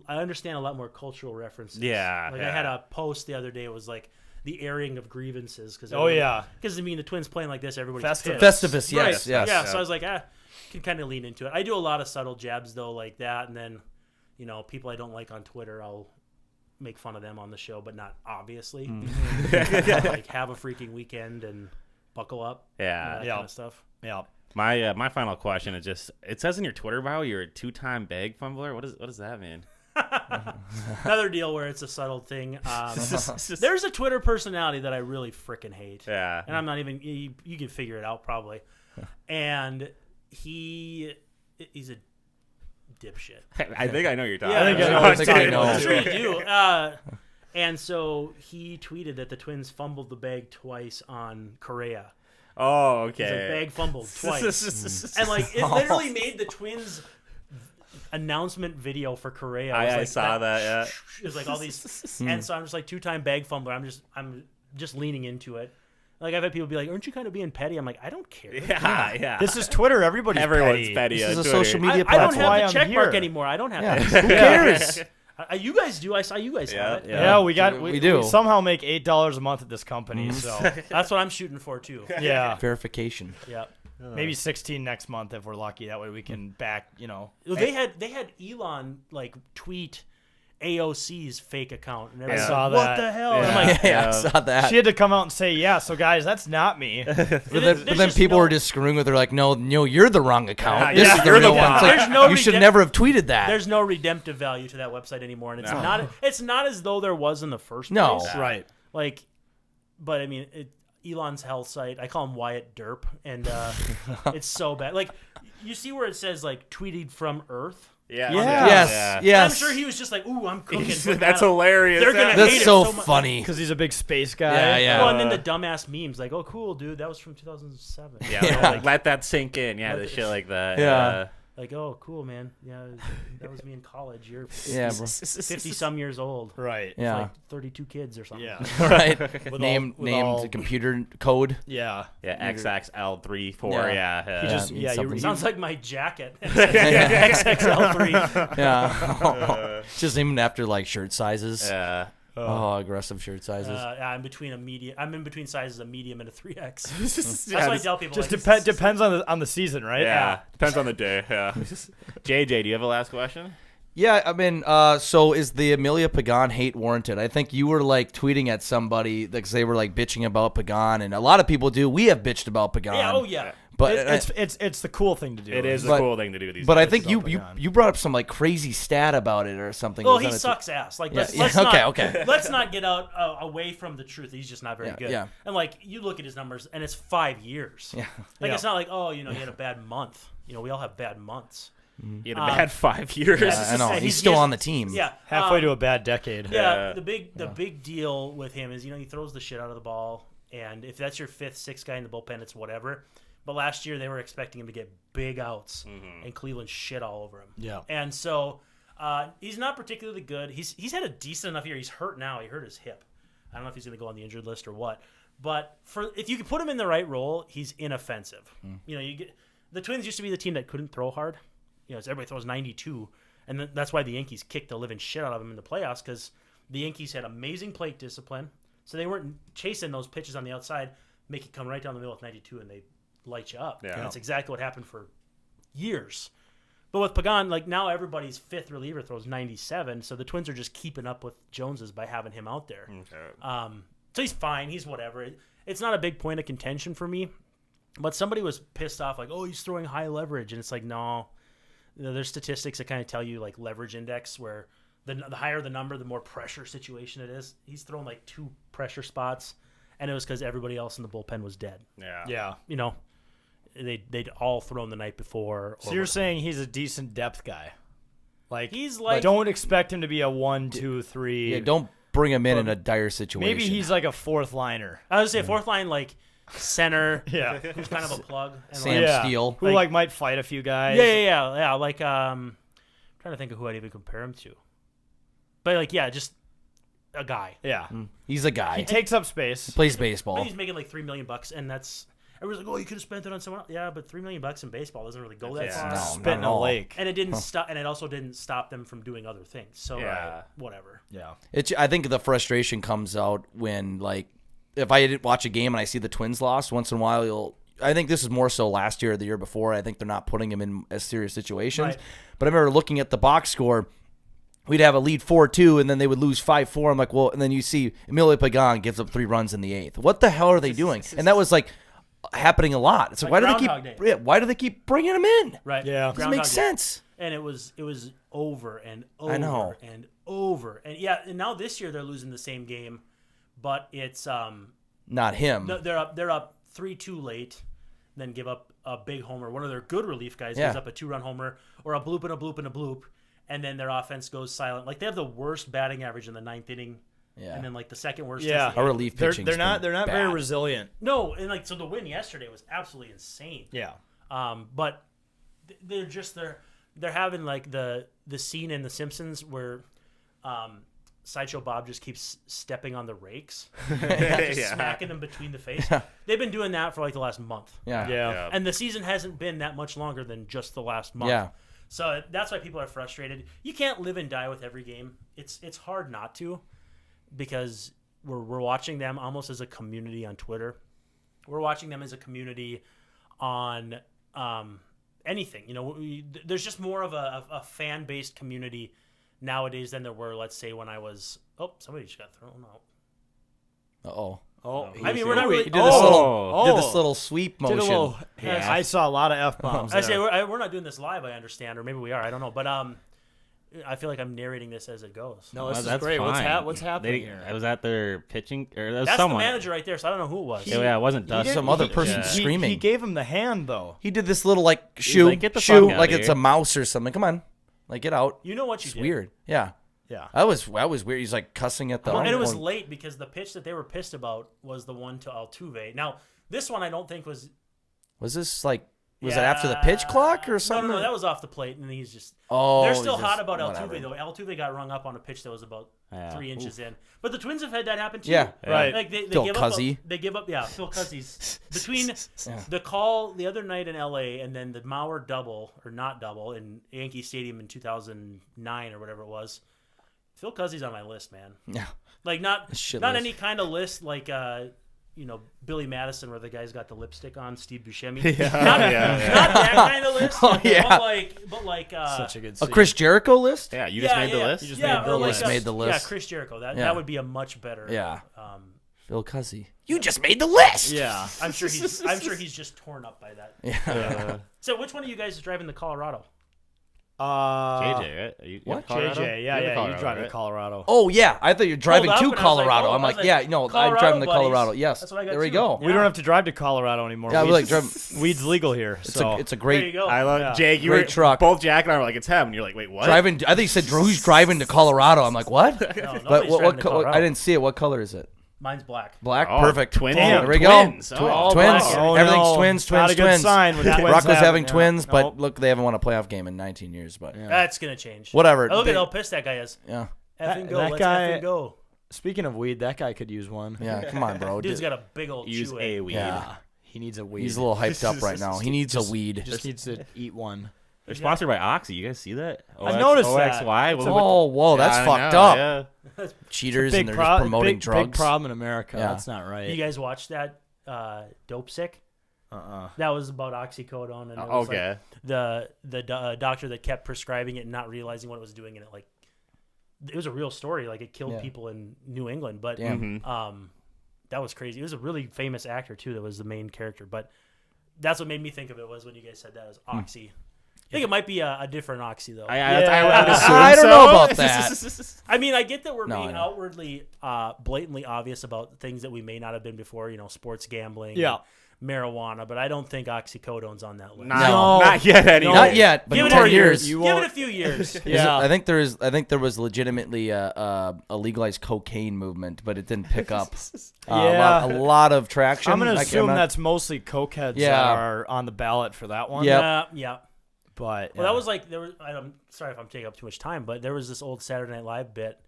Speaker 5: understand a lot more cultural references.
Speaker 4: Yeah,
Speaker 5: Like
Speaker 4: yeah.
Speaker 5: I had a post the other day. It was like the airing of grievances because
Speaker 2: Oh, yeah.
Speaker 5: because I mean the Twins playing like this, everybody's
Speaker 2: Festivus.
Speaker 5: pissed.
Speaker 1: Festivus,
Speaker 5: Right.
Speaker 1: yes, yes.
Speaker 5: Yeah. So I was like, can kind of lean into it. I do a lot of subtle jabs though, like that, and then people I don't like on Twitter, I'll make fun of them on the show, but not obviously. Like have a freaking weekend and buckle up.
Speaker 4: Yeah.
Speaker 5: That
Speaker 2: Yeah.
Speaker 5: kind of stuff.
Speaker 2: Yeah.
Speaker 4: My final question is just: it says in your Twitter bio you're a 2-time bag fumbler. What does that mean?
Speaker 5: Another deal where it's a subtle thing. There's a Twitter personality that I really freaking hate.
Speaker 4: Yeah.
Speaker 5: And I'm not even. You can figure it out probably. And he's a dipshit.
Speaker 4: I think I know you're talking.
Speaker 5: Yeah,
Speaker 2: I think I know.
Speaker 1: I
Speaker 5: I'm
Speaker 1: know.
Speaker 5: sure you do. And so he tweeted that the Twins fumbled the bag twice on Correa.
Speaker 4: Oh,
Speaker 5: He's like,
Speaker 4: okay.
Speaker 5: bag fumbled twice. And like it literally made the Twins announcement video for Correa. It was
Speaker 4: I
Speaker 5: like
Speaker 4: saw that. Yeah.
Speaker 5: It was like all these, and so I'm just like 2-time bag fumbler. I'm just leaning into it. Like I've had people be like, "Aren't you kind of being petty?" I'm like, I don't care.
Speaker 4: Yeah.
Speaker 2: This is Twitter. Everybody's
Speaker 4: Everyone's
Speaker 2: petty.
Speaker 4: petty.
Speaker 1: This
Speaker 4: on
Speaker 1: is a
Speaker 4: Twitter.
Speaker 1: social media
Speaker 5: I don't
Speaker 1: platform.
Speaker 2: why
Speaker 5: have
Speaker 2: I'm
Speaker 5: the check mark
Speaker 2: here.
Speaker 5: anymore. I don't have
Speaker 1: Yeah.
Speaker 5: that.
Speaker 1: Who cares?
Speaker 5: You guys do. I saw you guys have it.
Speaker 2: Yeah, we
Speaker 1: do.
Speaker 2: We somehow make $8 a month at this company, so
Speaker 5: That's what I'm shooting for too.
Speaker 2: yeah,
Speaker 1: Verification.
Speaker 5: Yeah.
Speaker 2: maybe 16 next month if we're lucky. That way we can back.
Speaker 5: They had Elon like tweet AOC's fake account, and everyone's
Speaker 2: saw
Speaker 5: like, what
Speaker 2: that.
Speaker 5: the hell?
Speaker 2: Yeah.
Speaker 5: And I'm like,
Speaker 1: Yeah, I saw that.
Speaker 2: She had to come out and say, "Yeah, so guys, that's not me."
Speaker 1: But then
Speaker 5: there's just
Speaker 1: people
Speaker 5: no-
Speaker 1: were just screwing with her, like, no, you're the wrong account. This
Speaker 2: Yeah,
Speaker 1: is the
Speaker 2: you're the
Speaker 1: real one. It's like,
Speaker 5: There's no
Speaker 1: you should
Speaker 5: redemp-
Speaker 1: never have tweeted that.
Speaker 5: There's no redemptive value to that website anymore, and it's not as though there was in the first
Speaker 1: No.
Speaker 5: place.
Speaker 2: Right.
Speaker 5: Like, but I mean, Elon's hell site. I call him Wyatt Derp, and it's so bad. Like, you see where it says like tweeted from Earth.
Speaker 4: Yeah.
Speaker 2: Yeah.
Speaker 1: Yes,
Speaker 4: Yeah.
Speaker 1: yes.
Speaker 5: I'm sure he was just like, "Ooh, I'm cooking."
Speaker 4: That's hilarious.
Speaker 5: They're gonna
Speaker 4: Yeah.
Speaker 5: hate
Speaker 1: That's
Speaker 5: it
Speaker 1: so
Speaker 5: so much.
Speaker 1: funny.
Speaker 2: Because he's a big space guy.
Speaker 1: Yeah, yeah.
Speaker 5: Well, and then the dumbass memes like, "Oh, cool, dude, that was from 2007."
Speaker 4: Yeah,
Speaker 5: Like,
Speaker 4: let that sink in. Yeah, the shit like that.
Speaker 1: Yeah.
Speaker 5: like, "Oh, cool, man. Yeah, that was me in college. You're 50,
Speaker 1: Yeah, bro.
Speaker 5: 50-some years old.
Speaker 2: Right.
Speaker 1: Yeah.
Speaker 5: Like 32 kids or something."
Speaker 2: Yeah.
Speaker 1: Right.
Speaker 2: With
Speaker 1: Named
Speaker 2: all-
Speaker 1: computer code.
Speaker 2: Yeah.
Speaker 4: Yeah, XXL34.
Speaker 1: Yeah.
Speaker 4: Yeah.
Speaker 2: He just
Speaker 1: means
Speaker 2: yeah.
Speaker 1: something.
Speaker 5: Sounds like my jacket. XXL3.
Speaker 1: Yeah. It's just named after like shirt sizes.
Speaker 4: Yeah.
Speaker 1: Oh, aggressive shirt sizes.
Speaker 5: I'm between a medium. I'm in between sizes, a medium and a 3X. That's
Speaker 4: Yeah,
Speaker 5: why I
Speaker 4: this-
Speaker 5: tell people.
Speaker 2: Just
Speaker 5: like,
Speaker 2: depends on the season, right?
Speaker 4: Yeah. Depends on the day. Yeah. JJ, do you have a last question?
Speaker 1: Yeah, I mean, so is the Amelia Pagan hate warranted? I think you were like tweeting at somebody because they were like bitching about Pagan, and a lot of people do. We have bitched about Pagan.
Speaker 5: Yeah. Oh yeah.
Speaker 1: But
Speaker 2: It's the cool thing to do.
Speaker 4: It is a
Speaker 1: But-
Speaker 4: cool thing to do these
Speaker 1: But I
Speaker 4: days.
Speaker 1: think you
Speaker 2: Pagan.
Speaker 1: brought up some like crazy stat about it or something.
Speaker 5: Well,
Speaker 1: Was
Speaker 5: he
Speaker 1: that a-
Speaker 5: sucks ass. Like,
Speaker 1: Yeah,
Speaker 5: let's,
Speaker 1: yeah,
Speaker 5: let's
Speaker 1: okay,
Speaker 5: not,
Speaker 1: okay.
Speaker 5: Let's not get out away from the truth. He's just not very
Speaker 1: Yeah,
Speaker 5: good.
Speaker 1: yeah.
Speaker 5: And like, you look at his numbers, and it's 5 years.
Speaker 1: Yeah.
Speaker 5: Like,
Speaker 2: Yeah.
Speaker 5: it's not like, oh, he had a bad month. We all have bad months.
Speaker 4: He had a bad 5 years.
Speaker 1: Yeah, I know.
Speaker 5: Yeah,
Speaker 1: He's still on the team.
Speaker 5: Yeah.
Speaker 2: halfway to a bad decade.
Speaker 5: Yeah,
Speaker 4: Yeah.
Speaker 5: the big deal with him is he throws the shit out of the ball, and if that's your 5th, 6th guy in the bullpen, it's whatever. But last year they were expecting him to get big outs, and Cleveland shit all over him.
Speaker 2: Yeah.
Speaker 5: And so he's not particularly good. He's had a decent enough year. He's hurt now. He hurt his hip. I don't know if he's going to go on the injured list or what. But if you can put him in the right role, he's inoffensive. The Twins used to be the team that couldn't throw hard. Everybody throws 92, and that's why the Yankees kicked the living shit out of him in the playoffs, because the Yankees had amazing plate discipline, so they weren't chasing those pitches on the outside, make it come right down the middle with 92, and they light you up.
Speaker 4: Yeah.
Speaker 5: And that's exactly what happened for years. But with Pagan, like now everybody's 5th reliever throws 97, so the Twins are just keeping up with Jones's by having him out there.
Speaker 4: Okay.
Speaker 5: So he's fine. He's whatever. It's not a big point of contention for me. But somebody was pissed off, like, oh, he's throwing high leverage. And it's like, no. There's statistics that kind of tell you, like, leverage index, where the higher the number, the more pressure situation it is. He's thrown, like, 2 pressure spots, and it was because everybody else in the bullpen was dead.
Speaker 4: Yeah.
Speaker 2: Yeah.
Speaker 5: They'd all thrown the night before.
Speaker 2: So you're saying he's a decent depth guy? Like
Speaker 5: He's like-
Speaker 2: don't expect him to be a 1, 2, 3.
Speaker 1: Yeah, don't bring him in a dire situation.
Speaker 2: Maybe he's like a 4th liner.
Speaker 5: I was going to say 4th line, like, center,
Speaker 2: Yeah.
Speaker 5: who's kind of a plug. And
Speaker 1: Sam
Speaker 5: like,
Speaker 1: Steele.
Speaker 2: Who like might fight a few guys.
Speaker 5: Yeah. Like, trying to think of who I'd even compare him to. But, like, yeah, just a guy.
Speaker 2: Yeah.
Speaker 1: He's a guy.
Speaker 2: He takes up space.
Speaker 1: Plays
Speaker 5: I
Speaker 1: baseball.
Speaker 5: think he's making like $3 million, and that's everyone's like, oh, you could have spent it on someone else. Yeah, but $3 million in baseball doesn't really go that
Speaker 4: Yeah.
Speaker 5: far.
Speaker 1: No,
Speaker 2: Spit
Speaker 1: not
Speaker 2: in
Speaker 1: at
Speaker 2: a
Speaker 1: all.
Speaker 2: lake.
Speaker 5: And it didn't stop, and it also didn't stop them from doing other things. So
Speaker 4: Yeah.
Speaker 5: whatever.
Speaker 2: Yeah.
Speaker 1: I think the frustration comes out when, like, if I didn't watch a game and I see the Twins lost, once in a while I think this is more so last year or the year before. I think they're not putting him in as serious situations.
Speaker 5: Right.
Speaker 1: But I remember looking at the box score. We'd have a lead 4-2, and then they would lose 5-4. I'm like, well, and then you see Emilio Pagan gives up 3 runs in the 8th. What the hell are they doing? And that was like happening a lot. It's like,
Speaker 5: Like
Speaker 1: why do they
Speaker 5: Groundhog
Speaker 1: keep?
Speaker 5: Day.
Speaker 1: Yeah, why do they keep bringing him in?
Speaker 5: Right.
Speaker 2: Yeah.
Speaker 1: Doesn't make
Speaker 5: Groundhog Day.
Speaker 1: sense.
Speaker 5: And it was over and over
Speaker 1: I know.
Speaker 5: and over. And yeah, and now this year they're losing the same game, but it's
Speaker 1: Not him.
Speaker 5: no, they're up 3-2 late, then give up a big homer. One of their good relief guys
Speaker 1: Yeah.
Speaker 5: gives up a 2-run homer or a bloop and a bloop and a bloop, and then their offense goes silent. Like they have the worst batting average in the 9th inning.
Speaker 1: Yeah.
Speaker 5: And then like the second worst.
Speaker 2: Yeah.
Speaker 5: is the
Speaker 1: Our
Speaker 5: eighth.
Speaker 1: relief
Speaker 2: They're
Speaker 1: pitching.
Speaker 2: not very resilient.
Speaker 5: No, and like so the win yesterday was absolutely insane.
Speaker 2: Yeah.
Speaker 5: But they're having like the scene in The Simpsons where Sideshow Bob just keeps stepping on the rakes, just smacking them between the face. They've been doing that for like the last month.
Speaker 1: Yeah.
Speaker 2: Yeah.
Speaker 5: And the season hasn't been that much longer than just the last month.
Speaker 1: Yeah.
Speaker 5: So that's why people are frustrated. You can't live and die with every game. It's hard not to, because we're watching them almost as a community on Twitter. We're watching them as a community on anything. You know, there's just more of a fan-based community nowadays than there were, let's say, when I was. Oh, somebody just got thrown out.
Speaker 1: Uh-oh.
Speaker 2: Oh,
Speaker 5: I mean, we're not really.
Speaker 1: He did this little sweep
Speaker 2: Did a
Speaker 1: motion.
Speaker 2: little-
Speaker 5: Yeah.
Speaker 2: I saw a lot of F-bombs.
Speaker 5: I say
Speaker 2: there.
Speaker 5: we're not doing this live, I understand, or maybe we are. I don't know, but I feel like I'm narrating this as it goes.
Speaker 2: No,
Speaker 4: Well,
Speaker 2: this is
Speaker 4: that's
Speaker 2: great.
Speaker 4: fine.
Speaker 2: What's happening here?
Speaker 4: I was at their pitching, or that was
Speaker 5: That's
Speaker 4: someone.
Speaker 5: the manager right there, so I don't know who it was.
Speaker 4: Yeah, it wasn't Dustin.
Speaker 1: Some other person
Speaker 4: Yeah.
Speaker 1: screaming.
Speaker 2: He gave him the hand, though.
Speaker 1: He did this little like shoe,
Speaker 4: like, "Get the fuck out
Speaker 1: like
Speaker 4: of
Speaker 1: it's
Speaker 4: here."
Speaker 1: a mouse or something. Come on, like get out.
Speaker 5: You know what you
Speaker 1: It's
Speaker 5: did.
Speaker 1: weird. Yeah,
Speaker 2: Yeah.
Speaker 1: that was weird. He's like cussing at the.
Speaker 5: Well, and it was
Speaker 1: one.
Speaker 5: late because the pitch that they were pissed about was the one to Altuve. Now, this one I don't think was.
Speaker 1: Was this like? Was it after the pitch clock or something?
Speaker 5: No, that was off the plate, and he's just.
Speaker 1: Oh,
Speaker 5: they're still
Speaker 1: he's
Speaker 5: hot
Speaker 1: just-
Speaker 5: about
Speaker 1: whatever.
Speaker 5: Altuve though. Altuve got rung up on a pitch that was about
Speaker 4: Yeah.
Speaker 5: 3 inches in, but the Twins have had that happen too.
Speaker 1: Yeah,
Speaker 2: right.
Speaker 5: Like they
Speaker 1: Phil
Speaker 5: give
Speaker 1: Cuzzy.
Speaker 5: up. They give up. Yeah, Phil Cuzzy's between the call the other night in L.A. and then the Mauer double or not double in Yankee Stadium in 2009 or whatever it was. Phil Cuzzy's on my list, man.
Speaker 1: Yeah.
Speaker 5: Like not
Speaker 1: shit
Speaker 5: not
Speaker 1: list.
Speaker 5: any kind of list like Billy Madison where the guy's got the lipstick on, Steve Buscemi.
Speaker 4: Yeah,
Speaker 5: Not
Speaker 4: yeah.
Speaker 5: that kind of list.
Speaker 1: Oh, yeah.
Speaker 5: But like
Speaker 2: Such a good
Speaker 1: A
Speaker 2: scene.
Speaker 1: Chris Jericho list?
Speaker 4: Yeah, you just made the list.
Speaker 2: You just
Speaker 5: yeah,
Speaker 2: made the
Speaker 5: or like
Speaker 2: list.
Speaker 5: a-
Speaker 1: Made the list.
Speaker 5: Yeah, Chris Jericho.
Speaker 1: Yeah.
Speaker 5: That would be a much better.
Speaker 1: Yeah. Phil Cuzzy. You just made the list.
Speaker 2: Yeah.
Speaker 5: I'm sure he's just torn up by that.
Speaker 1: Yeah.
Speaker 5: So which one of you guys is driving to Colorado?
Speaker 4: JJ, right? You
Speaker 1: What?
Speaker 4: have Colorado?
Speaker 2: JJ,
Speaker 4: You're the
Speaker 2: you
Speaker 4: Colorado,
Speaker 2: drive to
Speaker 4: right?
Speaker 2: Colorado.
Speaker 1: Oh yeah, I thought you were driving
Speaker 5: Pulled up
Speaker 1: to
Speaker 5: and I was like,
Speaker 1: Colorado.
Speaker 5: oh,
Speaker 1: I'm
Speaker 5: I
Speaker 1: like,
Speaker 5: was
Speaker 1: yeah,
Speaker 5: like,
Speaker 1: no, I'm
Speaker 5: Colorado
Speaker 1: driving to
Speaker 5: buddies.
Speaker 1: Colorado. Yes,
Speaker 5: That's what I got
Speaker 1: there we
Speaker 5: too.
Speaker 1: go.
Speaker 2: We don't have to drive to Colorado anymore.
Speaker 1: Yeah, we
Speaker 2: Weed's-
Speaker 1: like drive.
Speaker 2: Weed's legal here. So
Speaker 1: It's a
Speaker 5: There you
Speaker 1: great
Speaker 5: go.
Speaker 4: I love
Speaker 2: Yeah.
Speaker 4: Jake. You
Speaker 1: Great
Speaker 4: were
Speaker 1: truck.
Speaker 4: Both Jack and I were like, it's him. And you're like, wait, what?
Speaker 1: driving. I think you said who's driving to Colorado. I'm like, what?
Speaker 5: No,
Speaker 1: But
Speaker 5: nobody's
Speaker 1: what?
Speaker 5: driving to
Speaker 1: Co-
Speaker 5: Colorado.
Speaker 1: I didn't see it. What color is it?
Speaker 5: Mine's black.
Speaker 1: Black.
Speaker 4: Oh,
Speaker 1: Perfect.
Speaker 4: twins.
Speaker 1: There we
Speaker 4: Twins.
Speaker 1: go.
Speaker 4: Oh,
Speaker 1: Twins.
Speaker 5: black.
Speaker 2: Oh,
Speaker 1: Everything's
Speaker 2: no.
Speaker 1: twins.
Speaker 2: Not
Speaker 1: Twins.
Speaker 2: a good
Speaker 1: Twins.
Speaker 2: sign when twins
Speaker 1: Rocco's
Speaker 2: happen,
Speaker 1: having
Speaker 2: yeah.
Speaker 1: twins, but
Speaker 2: Nope.
Speaker 1: look, they haven't won a playoff game in 19 years. But yeah.
Speaker 5: That's gonna change.
Speaker 1: Whatever.
Speaker 5: Oh, look
Speaker 1: They-
Speaker 5: at how pissed that guy is.
Speaker 1: Yeah.
Speaker 5: Effing go.
Speaker 2: that
Speaker 5: Let's
Speaker 2: guy-
Speaker 5: effing go.
Speaker 2: Speaking of weed, that guy could use one.
Speaker 1: Yeah. Come on, bro.
Speaker 5: Dude's got a big old
Speaker 4: Use
Speaker 5: chew
Speaker 4: a
Speaker 5: in.
Speaker 4: weed.
Speaker 1: Yeah.
Speaker 2: He needs a weed.
Speaker 1: He's a little hyped up right now. He needs a weed.
Speaker 2: Just needs to eat one.
Speaker 4: They're sponsored by Oxy. You guys see that?
Speaker 2: I noticed that.
Speaker 4: OXY.
Speaker 1: Oh, whoa, that's
Speaker 4: I
Speaker 1: fucked
Speaker 4: know,
Speaker 1: up.
Speaker 4: Yeah.
Speaker 1: Cheaters
Speaker 2: Big
Speaker 1: and they're just promoting
Speaker 2: big,
Speaker 1: drugs.
Speaker 2: Big problem in America.
Speaker 1: Yeah.
Speaker 2: That's not right.
Speaker 5: You guys watched that Dope Sick? That was about oxycodone, and it was
Speaker 4: Okay.
Speaker 5: like the doctor that kept prescribing it and not realizing what it was doing, and it was a real story. Like it killed
Speaker 1: Yeah.
Speaker 5: people in New England, but
Speaker 1: Damn.
Speaker 5: that was crazy. It was a really famous actor too that was the main character, but that's what made me think of it was when you guys said that was Oxy. I think it might be a different Oxy though.
Speaker 4: I would assume
Speaker 1: I don't
Speaker 4: so.
Speaker 1: know about that.
Speaker 5: I mean, I get that we're
Speaker 1: No,
Speaker 5: being
Speaker 1: I know.
Speaker 5: outwardly, blatantly obvious about things that we may not have been before. You know, sports gambling,
Speaker 2: Yeah.
Speaker 5: and marijuana, but I don't think oxycodone's on that list.
Speaker 4: Not yet. Anyway.
Speaker 1: Not yet, but
Speaker 5: Give
Speaker 1: in
Speaker 5: it
Speaker 1: 10
Speaker 5: a
Speaker 1: years.
Speaker 2: You
Speaker 5: Give it
Speaker 2: won't-
Speaker 5: a few years.
Speaker 2: Yeah.
Speaker 1: I think there was legitimately a legalized cocaine movement, but it didn't pick up.
Speaker 2: Yeah.
Speaker 1: A lot of traction.
Speaker 2: I'm going to
Speaker 1: Like,
Speaker 2: assume
Speaker 1: not-
Speaker 2: that's mostly cokeheads
Speaker 1: Yeah.
Speaker 2: that are on the ballot for that one.
Speaker 1: Yeah.
Speaker 5: Yeah.
Speaker 2: But
Speaker 5: Well, that was like there was. I'm sorry if I'm taking up too much time, but there was this old Saturday Night Live bit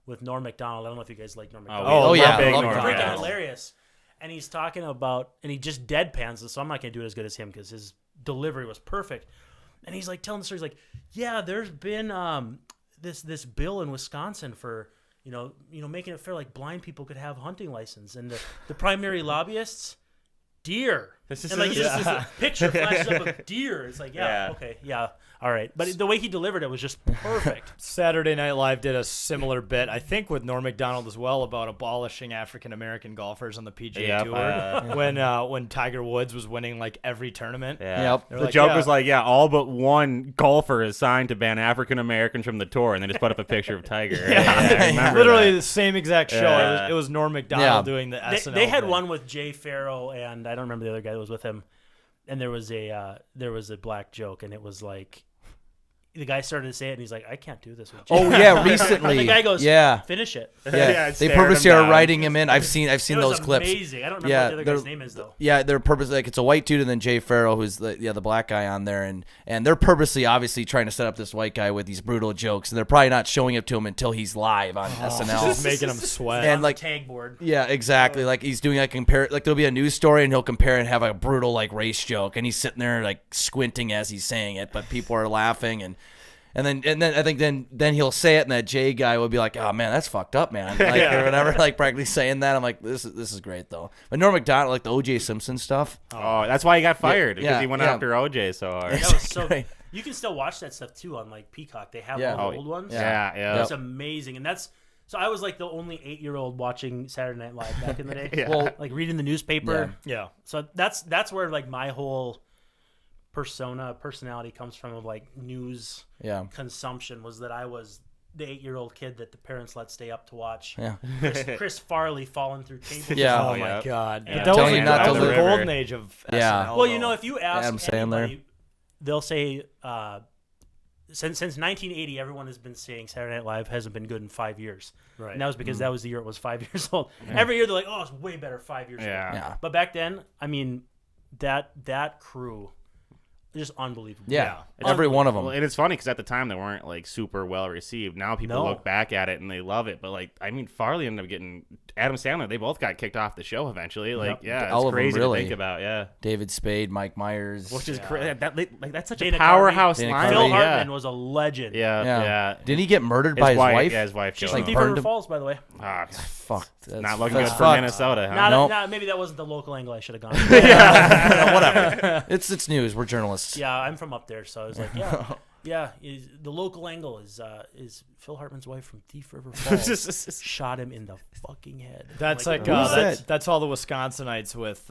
Speaker 5: with Norm Macdonald. I don't know if you guys like Norm Macdonald.
Speaker 1: Oh, yeah,
Speaker 2: big
Speaker 1: love
Speaker 2: Norm
Speaker 1: Norm
Speaker 5: Freaking
Speaker 1: Macdonald.
Speaker 5: hilarious. And he's talking about, and he just deadpans this, so I'm not going to do it as good as him because his delivery was perfect. And he's like telling the story, he's like, yeah, there's been this bill in Wisconsin for, you know, making it fair, like blind people could have hunting license. And the primary lobbyists, deer. And like this picture flashes up of deer. It's like, okay, all right. But the way he delivered it was just perfect.
Speaker 2: Saturday Night Live did a similar bit, I think, with Norm Macdonald as well, about abolishing African American golfers on the PGA Tour. When Tiger Woods was winning like every tournament.
Speaker 4: Yeah.
Speaker 1: Yep.
Speaker 2: They're
Speaker 4: The
Speaker 2: like,
Speaker 4: joke was like, all but one golfer is signed to ban African Americans from the tour, and they just put up a picture of Tiger. I remember
Speaker 2: literally
Speaker 4: that.
Speaker 2: the same exact show.
Speaker 4: Yeah.
Speaker 2: It was Norm Macdonald doing the SNL.
Speaker 5: They had
Speaker 2: bit.
Speaker 5: one with Jay Farrow, and I don't remember the other guy that was with him. And there was a black joke, and it was like, the guy started to say it, and he's like, I can't do this with Jay.
Speaker 1: Oh yeah, recently.
Speaker 5: And the guy goes,
Speaker 1: yeah.
Speaker 5: finish it.
Speaker 1: Yeah,
Speaker 4: it's
Speaker 1: they
Speaker 4: staring
Speaker 1: purposely
Speaker 4: him
Speaker 1: are
Speaker 4: down.
Speaker 1: writing him in. I've seen
Speaker 5: It was
Speaker 1: those clips.
Speaker 5: amazing. I don't remember what the other guy's name is, though.
Speaker 1: Yeah, they're purposely like it's a white dude and then Jay Farrell, who's the black guy on there, and they're purposely obviously trying to set up this white guy with these brutal jokes, and they're probably not showing it to him until he's live on SNL.
Speaker 2: Just making him sweat.
Speaker 1: And like
Speaker 5: Tag board.
Speaker 1: yeah, exactly. Like he's doing like compare like there'll be a news story and he'll compare and have a brutal like race joke, and he's sitting there like squinting as he's saying it, but people are laughing and then I think then he'll say it, and that Jay guy will be like, "Oh man, that's fucked up, man," like or whatever, like practically saying that. I'm like, this is great though. But Norm Macdonald, like the O.J. Simpson stuff.
Speaker 4: Oh, that's why he got fired because he went
Speaker 1: yeah.
Speaker 4: after OJ so hard.
Speaker 5: That was so. You can still watch that stuff too on like Peacock. They have all the old ones.
Speaker 4: Yeah.
Speaker 5: It's amazing, and that's. So I was like the only 8-year-old watching Saturday Night Live back in the day.
Speaker 1: Well,
Speaker 5: like reading the newspaper.
Speaker 2: Yeah.
Speaker 5: So that's where like my whole personality comes from, of like news consumption, was that I was the 8-year-old kid that the parents let stay up to watch.
Speaker 1: Yeah.
Speaker 5: Chris Farley falling through tables.
Speaker 1: Yeah.
Speaker 2: Oh my God!
Speaker 5: Yeah.
Speaker 2: But that
Speaker 1: Telling
Speaker 2: was,
Speaker 1: you not
Speaker 2: that
Speaker 1: to
Speaker 2: was the
Speaker 1: live.
Speaker 2: golden age of
Speaker 1: Yeah.
Speaker 2: SNL.
Speaker 5: Well, you know, if you ask
Speaker 1: Adam Sandler.
Speaker 5: anybody, they'll say since 1980, everyone has been saying Saturday Night Live hasn't been good in 5 years.
Speaker 2: Right.
Speaker 5: And that was because that was the year it was 5 years old. Every year they're like, oh, it's way better 5 years ago.
Speaker 1: Yeah.
Speaker 5: But back then, I mean, that crew, just unbelievable.
Speaker 1: Yeah. Every one of them.
Speaker 4: Well, and it's funny because at the time they weren't like super well received. Now people look back at it and they love it. But like, I mean, Farley ended up getting Adam Sandler. They both got kicked off the show eventually. Like, it's
Speaker 1: All of them,
Speaker 4: crazy
Speaker 1: really.
Speaker 4: to think about. Yeah,
Speaker 1: David Spade, Mike Myers.
Speaker 4: which is crazy. That's such
Speaker 5: Dana
Speaker 4: a powerhouse
Speaker 1: Carvey.
Speaker 4: line.
Speaker 5: Phil
Speaker 1: Carvey,
Speaker 5: Hartman was a legend.
Speaker 4: Yeah.
Speaker 1: Didn't he get murdered by his wife?
Speaker 4: Yeah, his wife.
Speaker 5: She's
Speaker 4: killed
Speaker 5: from
Speaker 4: him.
Speaker 5: Thief
Speaker 1: burned
Speaker 5: River
Speaker 1: him?
Speaker 5: Falls, by the way.
Speaker 4: Ah,
Speaker 1: Fuck. That's,
Speaker 4: not looking
Speaker 1: that's
Speaker 4: good for
Speaker 1: fucked.
Speaker 4: Minnesota. Huh?
Speaker 5: Not, maybe that wasn't the local angle I should have gone.
Speaker 1: Whatever. It's news. We're journalists.
Speaker 5: Yeah, I'm from up there, so I was like, the local angle is Phil Hartman's wife from Thief River Falls shot him in the fucking head.
Speaker 2: That's
Speaker 5: I'm
Speaker 2: like
Speaker 1: that?
Speaker 2: that's all the Wisconsinites with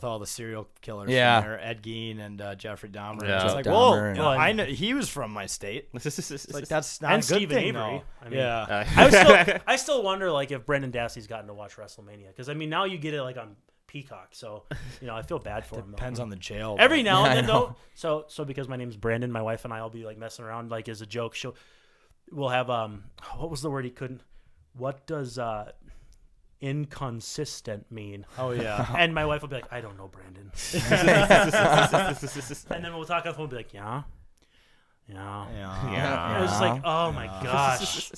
Speaker 2: all the serial killers.
Speaker 1: Yeah.
Speaker 2: from there. Ed Gein and Jeffrey Dahmer.
Speaker 4: Yeah.
Speaker 2: It's like,
Speaker 1: Dahmer
Speaker 2: whoa,
Speaker 1: and-
Speaker 2: I know he was from my state. It's like that's not
Speaker 5: And
Speaker 2: a good
Speaker 5: Stephen
Speaker 2: thing,
Speaker 5: Avery.
Speaker 2: though.
Speaker 5: I mean,
Speaker 2: yeah.
Speaker 5: I still wonder like if Brendan Dassey's gotten to watch WrestleMania, because I mean now you get it like on Peacock, so I feel bad for him. Though.
Speaker 2: Depends on the jail.
Speaker 5: Every now
Speaker 1: Yeah,
Speaker 5: and
Speaker 1: I
Speaker 5: then
Speaker 1: know.
Speaker 5: though, so because my name's Brandon, my wife and I'll be like messing around like as a joke. We'll have what was the word he couldn't? What does inconsistent mean?
Speaker 2: Oh yeah.
Speaker 5: And my wife will be like, I don't know, Brandon. And then we'll talk on the phone and be like, yeah.
Speaker 2: Yeah.
Speaker 5: It was just like, oh my gosh.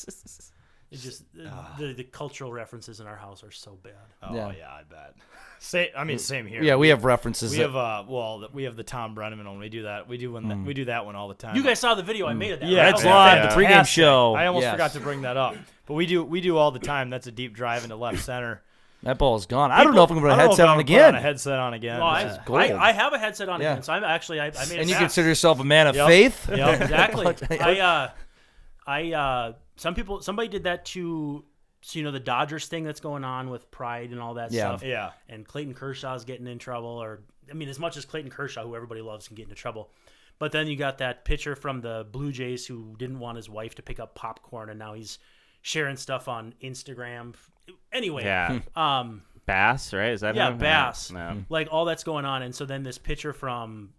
Speaker 5: It just the cultural references in our house are so bad.
Speaker 2: Oh
Speaker 1: Yeah.
Speaker 2: yeah, I bet. Same here.
Speaker 1: Yeah, we have references.
Speaker 2: We have we have the Tom Brennan one. We do that. We do that one all the time.
Speaker 5: You guys saw the video I made of that.
Speaker 2: Yeah,
Speaker 5: right?
Speaker 2: it's
Speaker 5: That was
Speaker 2: live.
Speaker 5: fantastic.
Speaker 2: The pregame show. I almost
Speaker 1: Yes.
Speaker 2: forgot to bring that up, but we do all the time. That's a deep drive into left center.
Speaker 1: That ball's gone. I don't know if I'm going to put a
Speaker 2: I don't know
Speaker 1: headset
Speaker 2: if
Speaker 1: on
Speaker 2: I'm gonna
Speaker 1: again.
Speaker 2: Put a headset on again.
Speaker 5: Well,
Speaker 1: This is gold.
Speaker 5: I have a headset on
Speaker 1: Yeah.
Speaker 5: again, so I'm actually I made it.
Speaker 1: And you
Speaker 5: fast.
Speaker 1: consider yourself a man of
Speaker 2: Yep.
Speaker 1: faith?
Speaker 2: Yep.
Speaker 5: Exactly. Somebody did that to the Dodgers thing that's going on with pride and all that
Speaker 1: Yeah.
Speaker 5: stuff.
Speaker 2: Yeah.
Speaker 5: And Clayton Kershaw's getting in trouble, or I mean, as much as Clayton Kershaw, who everybody loves, can get into trouble. But then you got that pitcher from the Blue Jays who didn't want his wife to pick up popcorn, and now he's sharing stuff on Instagram. Anyway,
Speaker 4: Yeah. Bass, right? Is that him?
Speaker 5: Bass.
Speaker 4: Yeah.
Speaker 5: Like all that's going on, and so then this pitcher from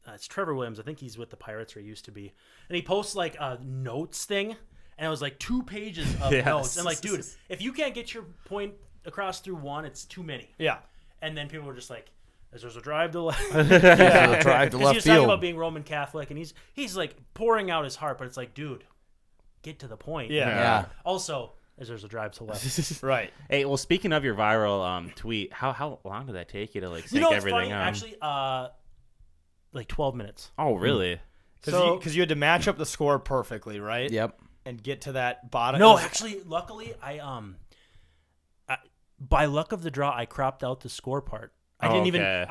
Speaker 5: it's Trevor Williams. I think he's with the Pirates, or he used to be, and he posts like a notes thing, and it was like 2 pages of notes, and like, dude, if you can't get your point across through one, it's too many.
Speaker 2: Yeah.
Speaker 5: And then people were just like, "There's a drive to left."
Speaker 1: Drive to
Speaker 5: Because he
Speaker 1: left
Speaker 5: was talking
Speaker 1: field.
Speaker 5: about being Roman Catholic, and he's like pouring out his heart, but it's like, dude, get to the point.
Speaker 2: Yeah.
Speaker 1: Yeah.
Speaker 5: Also, as there's a drive to left.
Speaker 2: Right.
Speaker 4: Hey, well, speaking of your viral tweet, how long did that take you to like sync
Speaker 5: It's
Speaker 4: everything
Speaker 5: funny,
Speaker 4: on?
Speaker 5: actually, like 12 minutes.
Speaker 4: Oh, really?
Speaker 2: Because you had to match up the score perfectly, right?
Speaker 1: Yep.
Speaker 2: And get to that bottom.
Speaker 5: No, actually, luckily, I by luck of the draw, I cropped out the score part. I didn't even.
Speaker 4: Okay.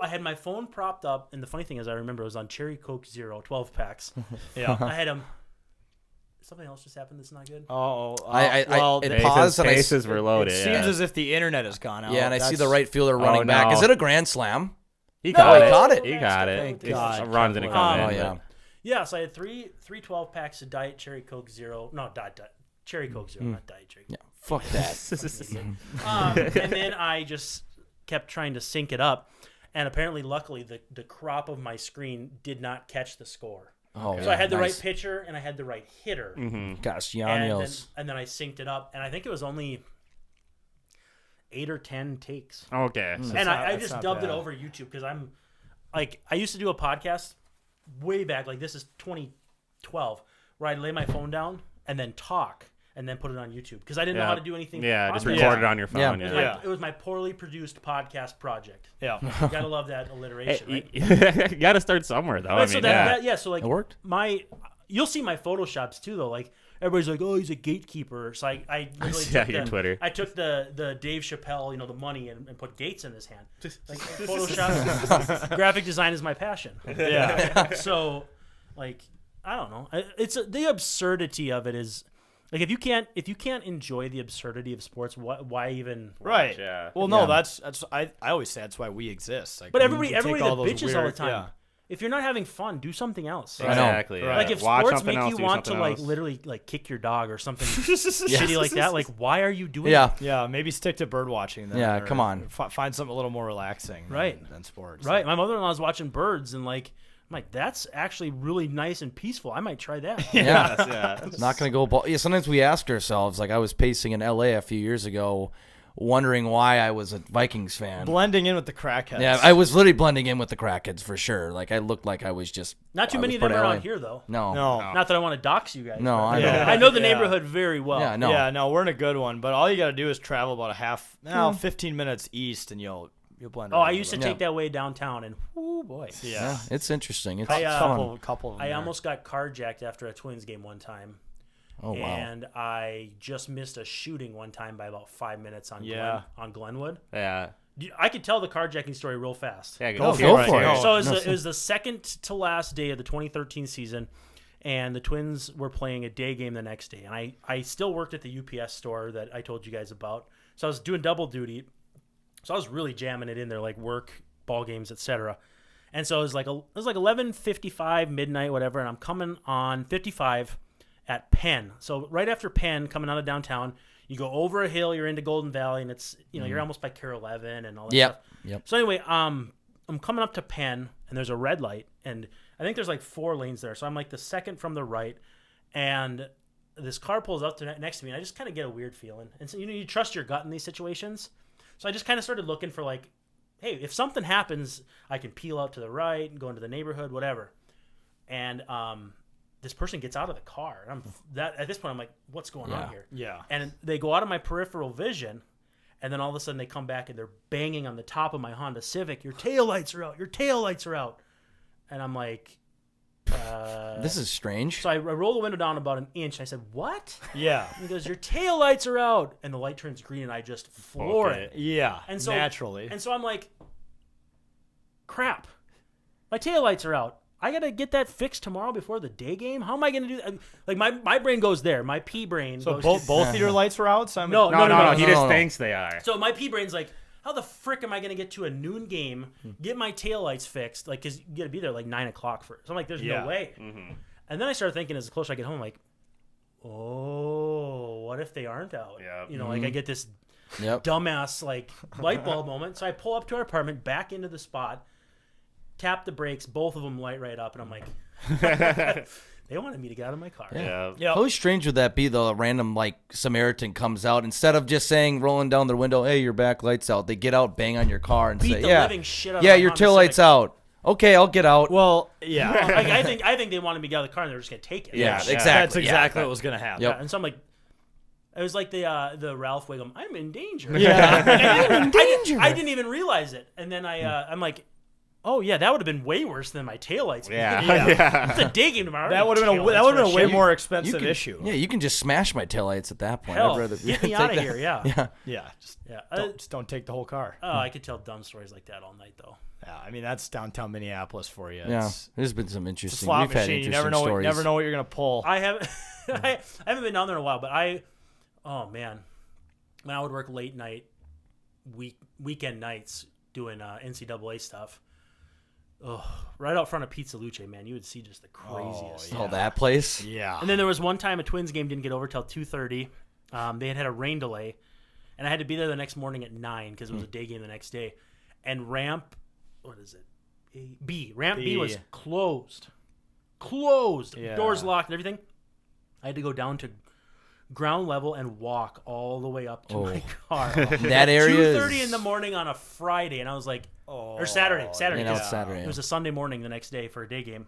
Speaker 5: I had my phone propped up, and the funny thing is, I remember it was on Cherry Coke Zero 12 packs.
Speaker 2: Yeah.
Speaker 5: I had them. Something else just happened that's not good.
Speaker 1: It paused and
Speaker 4: Bases were loaded.
Speaker 2: it seems as if the internet has gone out.
Speaker 1: yeah, and I see
Speaker 2: That's-
Speaker 1: the right fielder running
Speaker 4: no.
Speaker 1: back. Is it a grand slam?
Speaker 4: He
Speaker 1: No,
Speaker 4: caught
Speaker 1: he
Speaker 4: it.
Speaker 1: caught it.
Speaker 4: He got it.
Speaker 2: Thank
Speaker 4: His
Speaker 2: God.
Speaker 4: run didn't come
Speaker 1: Oh
Speaker 4: in.
Speaker 1: yeah.
Speaker 5: Yeah, so I had three 12 packs of Diet Cherry Coke Zero. No, Diet Cherry Coke Zero, not Diet Cherry.
Speaker 1: Yeah. Fuck that.
Speaker 5: And then I just kept trying to sync it up, and apparently, luckily, the crop of my screen did not catch the score.
Speaker 1: Oh,
Speaker 5: So I had the
Speaker 1: nice.
Speaker 5: right pitcher and I had the right hitter.
Speaker 1: Gosh,
Speaker 5: And
Speaker 1: Yannios.
Speaker 5: then I synced it up, and I think it was only 8 or 10 takes.
Speaker 4: Okay.
Speaker 5: And
Speaker 2: not-
Speaker 5: I
Speaker 2: that's
Speaker 5: just
Speaker 2: not
Speaker 5: dubbed it
Speaker 2: bad.
Speaker 5: over YouTube because I'm like, I used to do a podcast way back, like this is 2012, where I'd lay my phone down and then talk and then put it on YouTube because I didn't know how to do anything.
Speaker 4: Yeah, just
Speaker 5: podcast.
Speaker 4: record it on your phone.
Speaker 1: Yeah.
Speaker 4: Yeah.
Speaker 5: It was my poorly produced podcast project.
Speaker 2: Yeah.
Speaker 5: You gotta love that alliteration, right?
Speaker 4: You got to start somewhere, though. I
Speaker 5: Right,
Speaker 4: mean,
Speaker 5: so
Speaker 4: yeah.
Speaker 5: so like
Speaker 1: It worked.
Speaker 5: you'll see my photoshops too though. Like everybody's like, oh, he's a gatekeeper. So I literally
Speaker 4: Yeah,
Speaker 5: took
Speaker 4: your Twitter.
Speaker 5: I took the Dave Chappelle, the money and put Gates in his hand. Like Photoshop, graphic design is my passion.
Speaker 2: Yeah.
Speaker 5: So, like, I don't know. It's the absurdity of it is. Like if you can't enjoy the absurdity of sports, why even?
Speaker 2: Right.
Speaker 4: Yeah.
Speaker 2: Well, no,
Speaker 1: Yeah.
Speaker 2: that's I always say that's why we exist. Like,
Speaker 5: But
Speaker 2: we
Speaker 5: everybody
Speaker 2: take
Speaker 5: that
Speaker 2: those
Speaker 5: bitches all the
Speaker 2: weird-
Speaker 5: time.
Speaker 2: Yeah.
Speaker 5: If you're not having fun, do something else.
Speaker 1: I know.
Speaker 4: Exactly. Yeah.
Speaker 5: Like if
Speaker 4: Watch
Speaker 5: sports
Speaker 4: something
Speaker 5: make
Speaker 4: else,
Speaker 5: you
Speaker 4: do
Speaker 5: want to
Speaker 4: something
Speaker 5: like
Speaker 4: else.
Speaker 5: literally like kick your dog or something shitty like that, like why are you doing
Speaker 1: Yeah.
Speaker 5: that?
Speaker 2: Yeah, maybe stick to bird watching. Then,
Speaker 1: Yeah,
Speaker 2: or
Speaker 1: come on.
Speaker 2: Find something a little more relaxing.
Speaker 5: Right.
Speaker 2: Than sports.
Speaker 5: Right. My mother-in-law was watching birds and like I'm like, that's actually really nice and peaceful. I might try that.
Speaker 1: Yeah.
Speaker 4: Yeah.
Speaker 1: Not going to go ball. Yeah, sometimes we ask ourselves, like I was pacing in LA a few years ago, wondering why I was a Vikings fan.
Speaker 2: Blending in with the crackheads.
Speaker 1: Yeah, I was literally blending in with the crackheads for sure. Like I looked like I was just
Speaker 5: Not too
Speaker 1: I
Speaker 5: many
Speaker 1: was
Speaker 5: of them
Speaker 1: part
Speaker 5: are
Speaker 1: LA.
Speaker 5: on here though.
Speaker 1: No.
Speaker 2: No.
Speaker 5: Not that I want to dox you guys.
Speaker 1: No,
Speaker 5: but
Speaker 1: I know.
Speaker 2: Yeah.
Speaker 5: I know the
Speaker 2: Yeah.
Speaker 5: neighborhood very well.
Speaker 1: Yeah, no.
Speaker 2: Yeah, no, we're in a good one. But all you got to do is travel about 15 minutes east, and you'll blend.
Speaker 5: Oh,
Speaker 2: right
Speaker 5: I
Speaker 2: in
Speaker 5: used to
Speaker 2: with
Speaker 5: take that way downtown and oh boy.
Speaker 2: them.
Speaker 1: Yeah,
Speaker 2: Yeah.
Speaker 1: it's interesting. It's
Speaker 5: I,
Speaker 1: fun.
Speaker 2: Couple of them
Speaker 5: I
Speaker 2: there.
Speaker 5: almost got carjacked after a Twins game one time.
Speaker 1: Oh wow.
Speaker 5: And I just missed a shooting one time by about 5 minutes on
Speaker 2: Yeah.
Speaker 5: on Glenwood.
Speaker 4: Yeah.
Speaker 5: I could tell the carjacking story real fast.
Speaker 4: Yeah,
Speaker 1: Go
Speaker 4: go
Speaker 1: for it.
Speaker 5: So it was the second to last day of the 2013 season, and the Twins were playing a day game the next day. And I still worked at the UPS store that I told you guys about. So I was doing double duty. So I was really jamming it in there, like work, ball games, etc. And so it was like 11:55, midnight, whatever. And I'm coming on 55 at Penn. So right after Penn, coming out of downtown, you go over a hill, you're into Golden Valley, and it's you're almost by Care 11 and all that stuff.
Speaker 1: Yep.
Speaker 5: So anyway, I'm coming up to Penn, and there's a red light, and I think there's like 4 lanes there. So I'm like the second from the right, and this car pulls up next to me, and I just kind of get a weird feeling. And so you trust your gut in these situations. So I just kind of started looking for like, hey, if something happens, I can peel out to the right and go into the neighborhood, whatever. And this person gets out of the car, and at this point I'm like, what's going on here?
Speaker 2: Yeah.
Speaker 5: And they go out of my peripheral vision, and then all of a sudden they come back and they're banging on the top of my Honda Civic. Your taillights are out. Your taillights are out. And I'm like,
Speaker 1: This is strange.
Speaker 5: so I roll the window down about an inch. And I said, what?
Speaker 2: Yeah.
Speaker 5: And he goes, your taillights are out. And the light turns green, and I just floor
Speaker 4: Okay.
Speaker 5: it.
Speaker 2: Yeah.
Speaker 5: And so
Speaker 2: naturally.
Speaker 5: And so I'm like, crap. My taillights are out. I got to get that fixed tomorrow before the day game? How am I going to do that? Like, my brain goes there. My pea brain
Speaker 2: so
Speaker 5: goes
Speaker 2: both of your lights were out. So I'm
Speaker 5: No,
Speaker 4: No, he
Speaker 1: no,
Speaker 4: just
Speaker 1: no.
Speaker 4: thinks they are.
Speaker 5: So my pea brain's like, how the frick am I going to get to a noon game, get my taillights fixed? Like, because you got to be there like 9 o'clock for it. So I'm like, there's
Speaker 2: Yeah.
Speaker 5: no way. And then I started thinking as closer I get home, like, oh, what if they aren't out?
Speaker 4: Yeah.
Speaker 5: Like I get this
Speaker 1: Yep.
Speaker 5: dumbass like light bulb moment. So I pull up to our apartment, back into the spot, tap the brakes, both of them light right up, and I'm like, they wanted me to get out of my car.
Speaker 4: Yeah.
Speaker 1: How strange would that be though? A random like Samaritan comes out instead of just saying rolling down their window, "Hey, your back light's out." They get out, bang on your car, and
Speaker 5: Beat
Speaker 1: say,
Speaker 5: the
Speaker 1: "Yeah,
Speaker 5: living shit out of
Speaker 1: yeah,
Speaker 5: my
Speaker 1: your
Speaker 5: Honda
Speaker 1: tail light's
Speaker 5: Civic.
Speaker 1: out." Okay, I'll get out.
Speaker 2: Well, yeah.
Speaker 5: Like, I think they wanted me to get out of the car, and they're just gonna take it.
Speaker 1: yeah,
Speaker 4: Yeah.
Speaker 1: exactly.
Speaker 2: That's
Speaker 1: Yeah.
Speaker 2: exactly what was gonna happen.
Speaker 1: Yep.
Speaker 5: Yeah, and so I'm like, it was like the Ralph Wiggum, I'm in danger.
Speaker 2: Yeah.
Speaker 5: I'm in danger. I didn't even realize it. And then I'm like, Oh yeah, that would have been way worse than my taillights.
Speaker 4: Yeah.
Speaker 2: Yeah.
Speaker 4: Yeah.
Speaker 5: It's a day game tomorrow.
Speaker 2: That would have been a way more expensive
Speaker 1: can,
Speaker 2: issue.
Speaker 1: Yeah, you can just smash my taillights at that point.
Speaker 5: Hell,
Speaker 1: I'd rather
Speaker 5: get me
Speaker 1: take
Speaker 5: out of
Speaker 1: that.
Speaker 5: here. Yeah.
Speaker 1: Yeah.
Speaker 2: Yeah,
Speaker 5: Yeah.
Speaker 2: just don't take the whole car.
Speaker 5: Oh, I could tell dumb stories like that all night though.
Speaker 2: Yeah, I mean that's downtown Minneapolis for you.
Speaker 1: Yeah,
Speaker 2: It's
Speaker 1: there's been some
Speaker 2: a
Speaker 1: interesting.
Speaker 2: slot
Speaker 1: We've had
Speaker 2: machine. You
Speaker 1: interesting
Speaker 2: never know.
Speaker 1: stories.
Speaker 2: Never know what you're gonna pull.
Speaker 5: I haven't I haven't been down there in a while, but oh man, when I would work late night, weekend nights doing NCAA stuff. Oh, right out front of Pizza Luce, man, you would see just the craziest.
Speaker 2: yeah.
Speaker 1: Oh, that place.
Speaker 2: Yeah.
Speaker 5: And then there was one time a Twins game didn't get over till 2:30. They had a rain delay, and I had to be there the next morning at 9 because it was a day game the next day. And ramp, what is it? Ramp B was closed.
Speaker 2: Yeah.
Speaker 5: Doors locked and everything. I had to go down to ground level and walk all the way up to my car.
Speaker 1: That area
Speaker 5: 2:30
Speaker 1: is-
Speaker 5: in the morning on a Friday, and I was like,
Speaker 2: Oh,
Speaker 5: or Saturday.
Speaker 1: Yeah, now it's
Speaker 5: 'cause
Speaker 1: Saturday.
Speaker 5: It was a Sunday morning the next day for a day game.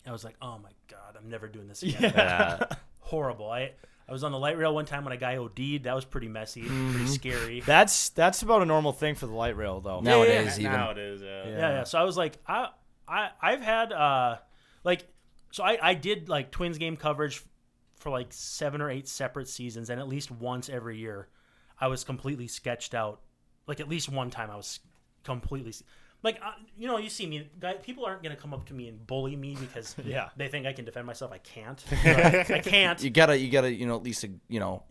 Speaker 5: I was like, oh my god, I'm never doing this again.
Speaker 4: Yeah.
Speaker 5: Horrible. I was on the light rail one time when a guy OD'd. That was pretty messy, pretty scary.
Speaker 2: That's about a normal thing for the light rail though.
Speaker 1: Nowadays, even.
Speaker 4: Now it is.
Speaker 5: Yeah. So I was like, I've had I did like Twins game coverage for like 7 or 8 separate seasons, and at least once every year, I was completely sketched out. Like at least one time, I was completely like you see me. People aren't gonna come up to me and bully me because they think I can defend myself. I can't. I can't.
Speaker 1: You gotta, at least,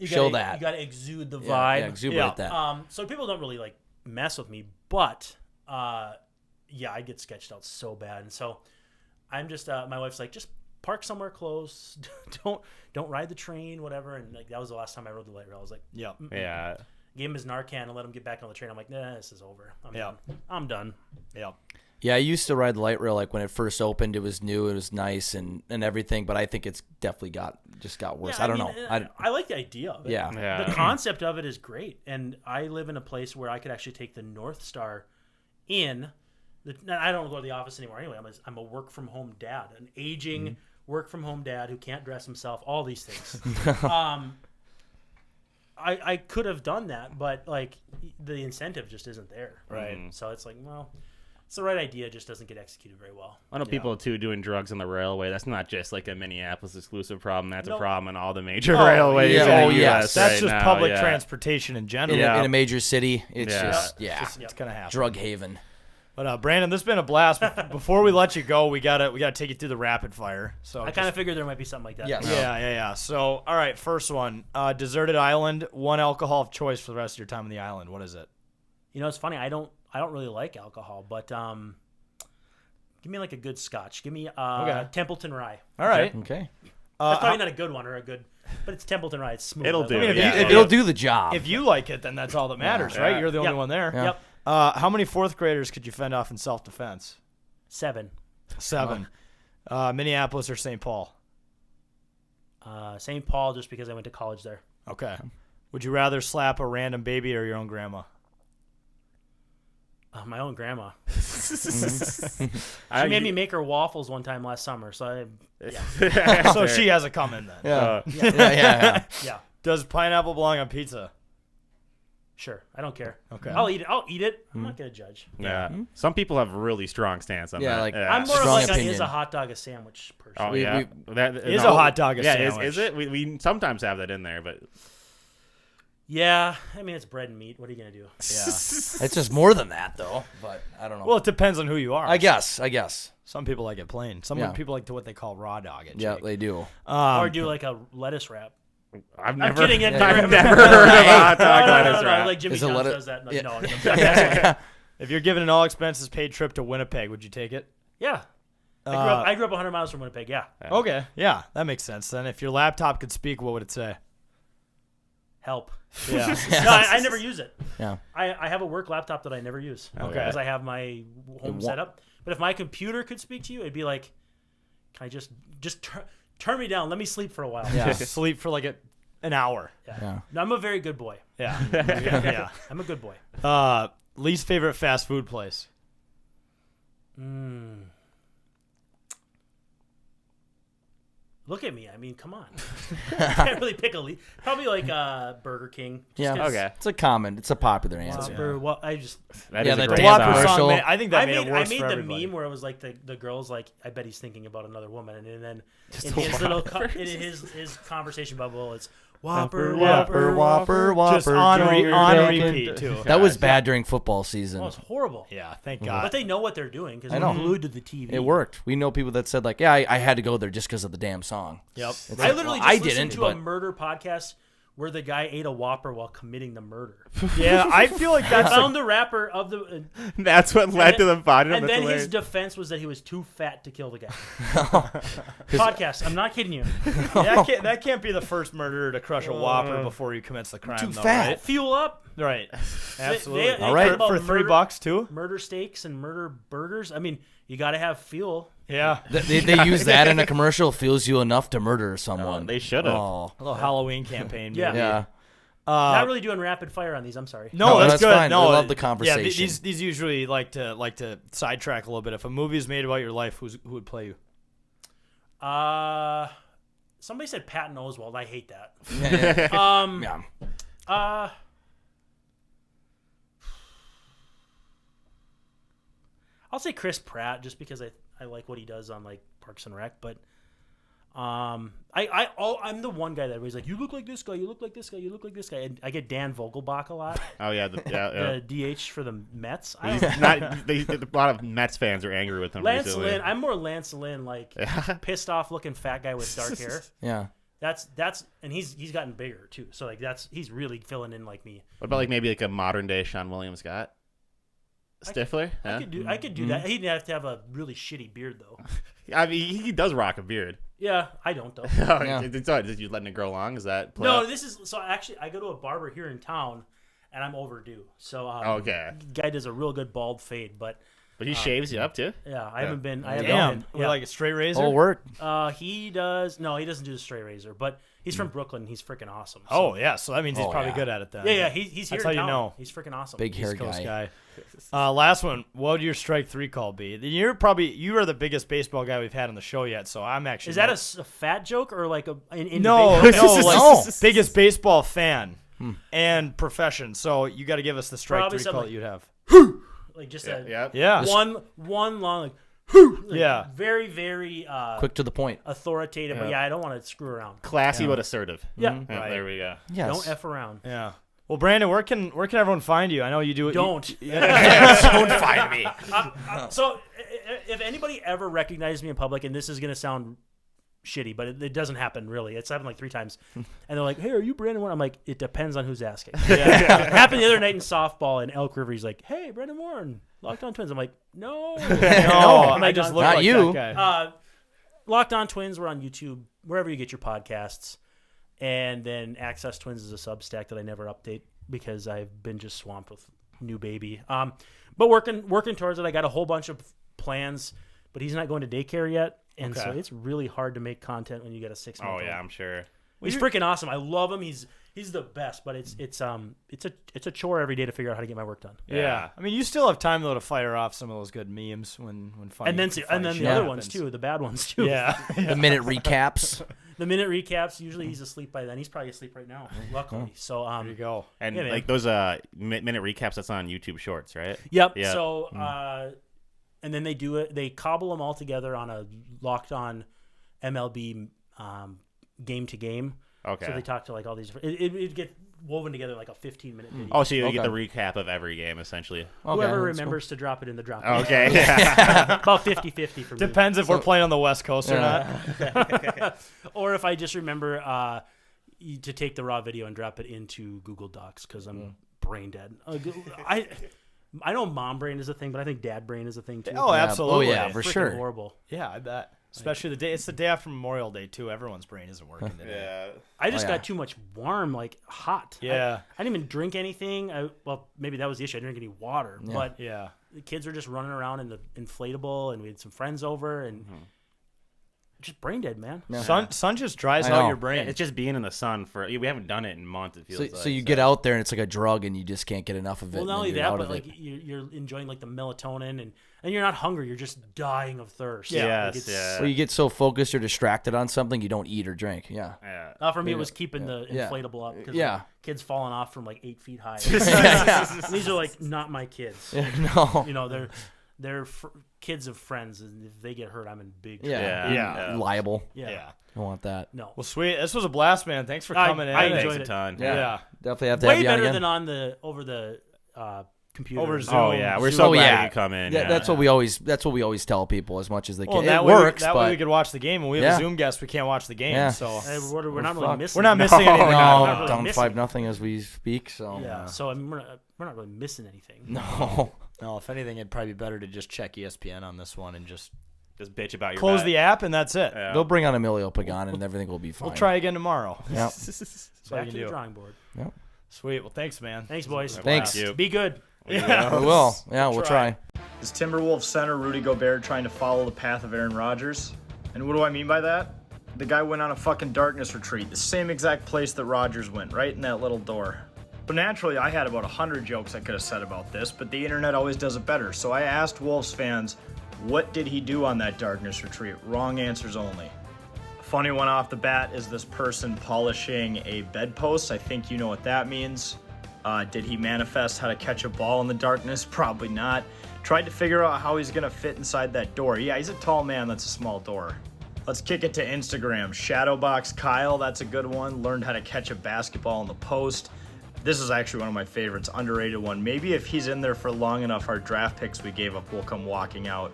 Speaker 1: show that.
Speaker 5: You gotta exude the vibe.
Speaker 1: Yeah, exuberate that.
Speaker 5: So people don't really like mess with me, but I get sketched out so bad, and so I'm just my wife's like, just park somewhere close, don't ride the train, whatever. And like that was the last time I rode the light rail. I was like,
Speaker 2: Yep.
Speaker 4: Yeah.
Speaker 5: gave him his Narcan and let him get back on the train. I'm like, nah, this is over. I'm done.
Speaker 2: Yep.
Speaker 1: Yeah, I used to ride the light rail like when it first opened. It was new, it was nice and everything, but I think it's definitely got worse.
Speaker 5: Yeah,
Speaker 1: I don't
Speaker 5: mean,
Speaker 1: know.
Speaker 5: I like the idea of it.
Speaker 1: Yeah.
Speaker 4: Yeah.
Speaker 5: The concept of it is great, and I live in a place where I could actually take the North Star in. I don't go to the office anymore anyway. I'm a work from home dad, an aging work from home dad who can't dress himself. All these things. I could have done that, but like the incentive just isn't there.
Speaker 2: Right.
Speaker 5: So it's like, well, it's the right idea, just doesn't get executed very well.
Speaker 4: I know people too doing drugs on the railway. That's not just like a Minneapolis exclusive problem. That's a problem in all the major railways.
Speaker 1: yeah.
Speaker 4: in
Speaker 1: Oh,
Speaker 4: the
Speaker 1: yes.
Speaker 4: US
Speaker 2: That's
Speaker 4: right
Speaker 2: just
Speaker 4: now,
Speaker 2: public
Speaker 4: yeah.
Speaker 2: transportation in general.
Speaker 1: in a major city, it's
Speaker 4: Yeah.
Speaker 1: just
Speaker 2: It's gonna happen.
Speaker 1: drug haven.
Speaker 2: But Brandon, this has been a blast. Before we let you go, we gotta take you through the rapid fire. So
Speaker 5: I kind of figured there might be something like that.
Speaker 1: Yes.
Speaker 2: yeah. So all right, first one, deserted island, one alcohol of choice for the rest of your time on the island. What is it?
Speaker 5: You know, it's funny. I don't really like alcohol, but give me like a good Scotch. Give me Templeton Rye.
Speaker 2: All right.
Speaker 1: Okay.
Speaker 5: That's probably not a good one or a good, but it's Templeton Rye. It's smooth.
Speaker 4: It'll
Speaker 5: I
Speaker 4: do.
Speaker 5: love it.
Speaker 4: Yeah.
Speaker 1: It'll do the job.
Speaker 2: If you like it, then that's all that matters, right? You're the only
Speaker 5: Yep.
Speaker 2: one there.
Speaker 5: Yep.
Speaker 2: How many fourth graders could you fend off in self-defense?
Speaker 5: 7.
Speaker 2: 7. Minneapolis or St. Paul?
Speaker 5: St. Paul, just because I went to college there.
Speaker 2: Okay. Would you rather slap a random baby or your own grandma?
Speaker 5: My own grandma.
Speaker 4: I-
Speaker 5: She made me make her waffles one time last summer. So yeah.
Speaker 2: So she has it coming then.
Speaker 1: Yeah.
Speaker 5: Yeah.
Speaker 2: Does pineapple belong on pizza?
Speaker 5: Sure. I don't care.
Speaker 2: Okay.
Speaker 5: I'll eat it. I'm not gonna judge.
Speaker 4: Yeah. Some people have really strong stance on
Speaker 1: Yeah,
Speaker 4: that.
Speaker 1: like-
Speaker 5: I'm more of
Speaker 1: Strong
Speaker 5: like
Speaker 1: opinion.
Speaker 5: is a hot dog a sandwich person.
Speaker 4: Oh
Speaker 1: We-
Speaker 4: yeah,
Speaker 1: we-
Speaker 4: that
Speaker 2: Is a hot dog a
Speaker 4: yeah,
Speaker 2: sandwich?
Speaker 4: Is it? We sometimes have that in there, but
Speaker 5: Yeah. I mean, it's bread and meat. What are you gonna do?
Speaker 2: Yeah.
Speaker 1: It's just more than that, though. But I don't know.
Speaker 2: Well, it depends on who you are.
Speaker 1: I guess.
Speaker 2: Some people like it plain. Some
Speaker 1: Yeah.
Speaker 2: people like to what they call raw dog it.
Speaker 1: Yeah,
Speaker 2: Jake.
Speaker 1: they do.
Speaker 5: Or do like a lettuce wrap.
Speaker 4: I've never,
Speaker 5: kidding, it-
Speaker 4: I've never heard of a hot dog lettuce
Speaker 5: No,
Speaker 4: wrap.
Speaker 5: like Jimmy
Speaker 1: Is it
Speaker 5: John's
Speaker 1: lettuce-
Speaker 5: does that. No,
Speaker 1: Yeah.
Speaker 5: no, that's
Speaker 2: If you're given an all expenses paid trip to Winnipeg, would you take it?
Speaker 5: yeah. I grew up 100 miles from Winnipeg. Yeah.
Speaker 2: Okay. Yeah, that makes sense. Then if your laptop could speak, what would it say?
Speaker 5: Help.
Speaker 2: Yeah.
Speaker 5: No, I never use it.
Speaker 1: Yeah.
Speaker 5: I have a work laptop that I never use.
Speaker 2: Okay.
Speaker 5: Because I have my home
Speaker 1: wa-
Speaker 5: setup. But if my computer could speak to you, it'd be like, can I just turn me down? Let me sleep for a while.
Speaker 1: Yeah.
Speaker 2: Sleep for like an hour.
Speaker 1: Yeah.
Speaker 5: No, I'm a very good boy.
Speaker 2: Yeah. Yeah.
Speaker 5: I'm a good boy.
Speaker 2: Least favorite fast food place?
Speaker 5: Look at me. I mean, come on. Can't really pick a lead. Probably like Burger King.
Speaker 1: Yeah,
Speaker 4: Okay.
Speaker 1: It's a popular answer.
Speaker 5: Whopper. Well, I just.
Speaker 4: That
Speaker 1: Yeah,
Speaker 4: is a
Speaker 1: the
Speaker 4: great
Speaker 1: Whopper
Speaker 4: song.
Speaker 1: commercial.
Speaker 2: I think that
Speaker 5: I
Speaker 2: made it worse
Speaker 5: made
Speaker 2: for
Speaker 5: the
Speaker 2: everybody.
Speaker 5: meme where it was like the girl's like, I bet he's thinking about another woman, and then
Speaker 4: Just
Speaker 5: in
Speaker 4: the
Speaker 5: his little
Speaker 4: Whoppers.
Speaker 5: in his conversation bubble, it's Whopper,
Speaker 1: Whopper,
Speaker 5: Whopper.
Speaker 1: Whopper,
Speaker 2: Just on
Speaker 1: Junior
Speaker 2: repeat,
Speaker 1: Bacon.
Speaker 2: too.
Speaker 1: That was bad during football season.
Speaker 5: Oh, it's horrible.
Speaker 2: Yeah, thank God.
Speaker 5: But they know what they're doing because
Speaker 1: I
Speaker 5: they're
Speaker 1: know.
Speaker 5: glued to the TV.
Speaker 1: It worked. We know people that said like, yeah, I had to go there just because of the damn song.
Speaker 2: Yep.
Speaker 1: It's
Speaker 5: I
Speaker 1: like,
Speaker 5: literally
Speaker 1: well,
Speaker 5: just
Speaker 1: I
Speaker 5: listened
Speaker 1: didn't,
Speaker 5: to a
Speaker 1: but
Speaker 5: murder podcast where the guy ate a Whopper while committing the murder.
Speaker 2: Yeah, I feel like
Speaker 5: I
Speaker 2: that's
Speaker 5: found the rapper of the
Speaker 4: That's what led to the body.
Speaker 5: and then his defense was that he was too fat to kill the guy. Podcast. I'm not kidding you.
Speaker 2: that can't be the first murderer to crush a Whopper before he commits the crime.
Speaker 1: Too
Speaker 2: though,
Speaker 1: fat.
Speaker 5: Fuel up.
Speaker 2: Right? Absolutely.
Speaker 5: They
Speaker 1: All right.
Speaker 5: talk about
Speaker 2: For $3 bucks too.
Speaker 5: murder steaks and murder burgers. I mean, you got to have fuel.
Speaker 2: Yeah.
Speaker 1: they use that in a commercial. Fuels you enough to murder someone.
Speaker 4: They should have.
Speaker 1: Oh,
Speaker 2: A little Halloween campaign.
Speaker 5: Yeah.
Speaker 2: Maybe.
Speaker 1: yeah.
Speaker 5: Not really doing rapid fire on these. I'm sorry.
Speaker 2: No,
Speaker 1: that's
Speaker 2: good.
Speaker 1: fine.
Speaker 2: No,
Speaker 1: I love the
Speaker 2: Yeah,
Speaker 1: conversation.
Speaker 2: these usually like to sidetrack a little bit. If a movie is made about your life, who would play you?
Speaker 5: Somebody said Patton Oswalt. I hate that.
Speaker 1: Yeah.
Speaker 5: I'll say Chris Pratt just because I like what he does on like Parks and Rec, but I'm the one guy that was like, you look like this guy, you look like this guy, you look like this guy, and I get Dan Vogelbach a lot,
Speaker 4: Oh yeah, yeah.
Speaker 5: the DH for the Mets.
Speaker 4: He's not. A lot of Mets fans are angry with him
Speaker 5: Lance
Speaker 4: recently.
Speaker 5: Lynn, I'm more Lance Lynn, like pissed off looking fat guy with dark hair.
Speaker 1: Yeah.
Speaker 5: That's and he's gotten bigger too, so like he's really filling in like me.
Speaker 4: What about like maybe like a modern day Sean William Scott? Stifler?
Speaker 5: I could do that. He'd have to have a really shitty beard though.
Speaker 4: I mean, he does rock a beard.
Speaker 5: Yeah, I don't though.
Speaker 1: Yeah.
Speaker 4: Did you letting it grow long? Is that play
Speaker 5: No,
Speaker 4: out?
Speaker 5: this is so actually I go to a barber here in town, and I'm overdue. So
Speaker 4: Okay.
Speaker 5: guy does a real good bald fade, but
Speaker 4: But he shaves you up too.
Speaker 5: yeah, I haven't been. I haven't
Speaker 2: Damn.
Speaker 5: been.
Speaker 2: With
Speaker 5: Yeah.
Speaker 2: like a straight razor.
Speaker 1: Oh, work.
Speaker 5: He does. No, he doesn't do the straight razor, but he's from Brooklyn. He's freaking awesome. So.
Speaker 2: Oh yeah. So that means he's
Speaker 1: Oh,
Speaker 2: probably
Speaker 1: yeah.
Speaker 2: good at it then.
Speaker 5: yeah. He's here.
Speaker 2: That's
Speaker 5: in
Speaker 2: how you
Speaker 5: town.
Speaker 2: know.
Speaker 5: He's freaking awesome.
Speaker 1: Big hair
Speaker 2: East Coast
Speaker 1: guy.
Speaker 2: guy. Last one. What would your strike three call be? You are the biggest baseball guy we've had on the show yet. So I'm actually.
Speaker 5: Is that a fat joke or like an
Speaker 2: no?
Speaker 5: individual?
Speaker 2: No, like
Speaker 1: No.
Speaker 2: biggest baseball fan and profession. So you got to give us the strike
Speaker 5: Probably
Speaker 2: three call
Speaker 5: something
Speaker 2: that you'd have.
Speaker 5: Like just
Speaker 4: Yeah.
Speaker 2: Yeah.
Speaker 5: one long like.
Speaker 2: Yeah.
Speaker 5: Very very
Speaker 1: Quick to the point.
Speaker 5: authoritative. But yeah, I don't want to screw around.
Speaker 4: Classy but assertive.
Speaker 5: Yeah.
Speaker 4: Yeah,
Speaker 2: Right.
Speaker 4: there we go.
Speaker 1: Yes.
Speaker 5: Don't f around.
Speaker 2: Yeah. Well, Brandon, where can everyone find you? I know you do it.
Speaker 5: Don't.
Speaker 1: Don't find me.
Speaker 5: So, if anybody ever recognizes me in public, and this is going to sound shitty, but it doesn't happen really. It's happened like 3 times. And they're like, hey, are you Brandon Warne? I'm like, it depends on who's asking. It happened the other night in softball in Elk River. He's like, hey, Brandon Warne, Locked On Twins. I'm like, no.
Speaker 2: No,
Speaker 5: I'm
Speaker 2: I
Speaker 5: like,
Speaker 2: just
Speaker 5: not
Speaker 2: look like
Speaker 1: you.
Speaker 2: that guy.
Speaker 5: Locked On Twins, we're on YouTube, wherever you get your podcasts. And then Access Twins is a Substack that I never update because I've been just swamped with new baby. But working towards it. I got a whole bunch of plans, but he's not going to daycare yet. And so
Speaker 2: Okay.
Speaker 5: it's really hard to make content when you got a 6-month-old.
Speaker 4: Oh yeah, I'm sure.
Speaker 5: He's freaking awesome. I love him. He's the best, but it's a chore every day to figure out how to get my work done.
Speaker 2: Yeah. I mean, you still have time though to fire off some of those good memes when funny.
Speaker 5: And then
Speaker 2: funny
Speaker 5: the
Speaker 2: shit
Speaker 5: other
Speaker 2: happens.
Speaker 5: ones too, the bad ones too.
Speaker 2: Yeah.
Speaker 1: The minute recaps.
Speaker 5: The minute recaps, usually he's asleep by then. He's probably asleep right now, luckily. So
Speaker 2: There you go.
Speaker 4: And
Speaker 5: Yeah, man.
Speaker 4: like those minute recaps, that's on YouTube Shorts, right?
Speaker 5: Yep.
Speaker 4: Yeah.
Speaker 5: So, and then they do it. They cobble them all together on a locked on MLB game to game.
Speaker 4: Okay.
Speaker 5: So they talk to like all these. It get woven together like a 15-minute video.
Speaker 4: Oh, so you get
Speaker 1: Okay.
Speaker 4: the recap of every game essentially.
Speaker 5: Whoever
Speaker 1: that's
Speaker 5: remembers to drop it in the drop.
Speaker 4: Okay. Yeah.
Speaker 5: About 50-50 for me.
Speaker 2: Depends if we're playing on the West Coast or not.
Speaker 5: Or if I just remember to take the raw video and drop it into Google Docs because I'm brain dead. I know mom brain is a thing, but I think dad brain is a thing too.
Speaker 2: Oh, absolutely.
Speaker 1: Oh, yeah, for
Speaker 5: Freaking
Speaker 1: sure.
Speaker 5: horrible.
Speaker 2: Yeah, I bet. Especially the day. It's the day after Memorial Day too. Everyone's brain isn't working today.
Speaker 4: Yeah.
Speaker 5: I just
Speaker 1: Oh, yeah.
Speaker 5: got too much warm, like hot.
Speaker 2: Yeah.
Speaker 5: I didn't even drink anything. Well, maybe that was the issue. I didn't drink any water.
Speaker 1: Yeah.
Speaker 5: But
Speaker 2: Yeah.
Speaker 5: the kids were just running around in the inflatable, and we had some friends over, and just brain dead, man.
Speaker 2: Sun just dries
Speaker 1: I know.
Speaker 2: out your brain.
Speaker 4: It's just being in the sun for. We haven't done it in months. It feels like.
Speaker 1: So you get out there and it's like a drug and you just can't get enough of it.
Speaker 5: Well, not
Speaker 1: and
Speaker 5: only
Speaker 1: then you're
Speaker 5: that,
Speaker 1: out
Speaker 5: but
Speaker 1: of
Speaker 5: like
Speaker 1: it.
Speaker 5: you're enjoying like the melatonin and you're not hungry. You're just dying of thirst.
Speaker 4: Yeah.
Speaker 5: Like,
Speaker 4: Yes,
Speaker 5: it's-
Speaker 4: yeah.
Speaker 1: Well, you get so focused, you're distracted on something, you don't eat or drink. Yeah.
Speaker 4: Yeah.
Speaker 5: For me, it was keeping the
Speaker 1: Yeah.
Speaker 5: inflatable up because
Speaker 1: Yeah.
Speaker 5: kids falling off from like 8 feet high.
Speaker 1: Yeah.
Speaker 5: These are like not my kids.
Speaker 1: No.
Speaker 5: You know, they're kids of friends, and if they get hurt, I'm in big trouble.
Speaker 1: Yeah.
Speaker 2: Yeah.
Speaker 1: Liable.
Speaker 5: Yeah.
Speaker 1: I want that.
Speaker 5: No.
Speaker 2: Well, sweet. This was a blast, man. Thanks for
Speaker 5: I-
Speaker 2: coming in.
Speaker 5: I
Speaker 4: Thanks
Speaker 5: enjoyed
Speaker 4: a
Speaker 5: it.
Speaker 4: ton.
Speaker 2: Yeah.
Speaker 1: Definitely have to have
Speaker 5: Way
Speaker 1: you on
Speaker 5: better
Speaker 1: again.
Speaker 5: than over the computer.
Speaker 2: Over Zoom.
Speaker 4: Oh yeah, we're
Speaker 1: Zoom.
Speaker 4: so
Speaker 1: Oh,
Speaker 4: glad
Speaker 1: yeah.
Speaker 4: you come in.
Speaker 1: Yeah, that's what we always tell people as much as they
Speaker 2: Well,
Speaker 1: can.
Speaker 2: that
Speaker 1: It
Speaker 2: way
Speaker 1: works,
Speaker 2: that
Speaker 1: but
Speaker 2: way we could watch the game. When we have
Speaker 1: Yeah.
Speaker 2: a Zoom guest, we can't watch the game.
Speaker 1: Yeah.
Speaker 2: So
Speaker 5: Hey, we're not really
Speaker 1: fucked.
Speaker 5: missing.
Speaker 2: we're not missing anything.
Speaker 1: no,
Speaker 5: We're not really
Speaker 1: down
Speaker 5: missing.
Speaker 1: 5-0 as we speak. So
Speaker 5: Yeah. So I mean, we're not really missing anything.
Speaker 1: no.
Speaker 2: no, if anything, it'd probably be better to just check ESPN on this one and just
Speaker 4: Just bitch about your
Speaker 2: close
Speaker 4: bet.
Speaker 2: the app, and that's it.
Speaker 4: Yeah.
Speaker 1: They'll bring on Emilio Pagan and everything will be fine.
Speaker 2: We'll try again tomorrow.
Speaker 1: Yep.
Speaker 2: That's all
Speaker 5: Back
Speaker 2: you
Speaker 5: to
Speaker 2: can
Speaker 5: the
Speaker 2: do.
Speaker 5: drawing board.
Speaker 2: Sweet. Well, thanks, man.
Speaker 5: Thanks, boys.
Speaker 1: Thanks.
Speaker 4: You.
Speaker 5: Be good.
Speaker 2: Yeah.
Speaker 1: We will. Yeah, we'll try.
Speaker 6: Is Timberwolves center Rudy Gobert trying to follow the path of Aaron Rodgers? And what do I mean by that? The guy went on a fucking darkness retreat, the same exact place that Rodgers went, right in that little door. But naturally, I had about 100 jokes I could have said about this, but the internet always does it better. So I asked Wolves fans, what did he do on that darkness retreat? Wrong answers only. A funny one off the bat is this person polishing a bedpost. I think you know what that means. Did he manifest how to catch a ball in the darkness? Probably not. Tried to figure out how he's going to fit inside that door. Yeah, he's a tall man. That's a small door. Let's kick it to Instagram. Shadowbox Kyle, that's a good one. Learned how to catch a basketball in the post. This is actually one of my favorites, underrated one. Maybe if he's in there for long enough, our draft picks we gave up will come walking out.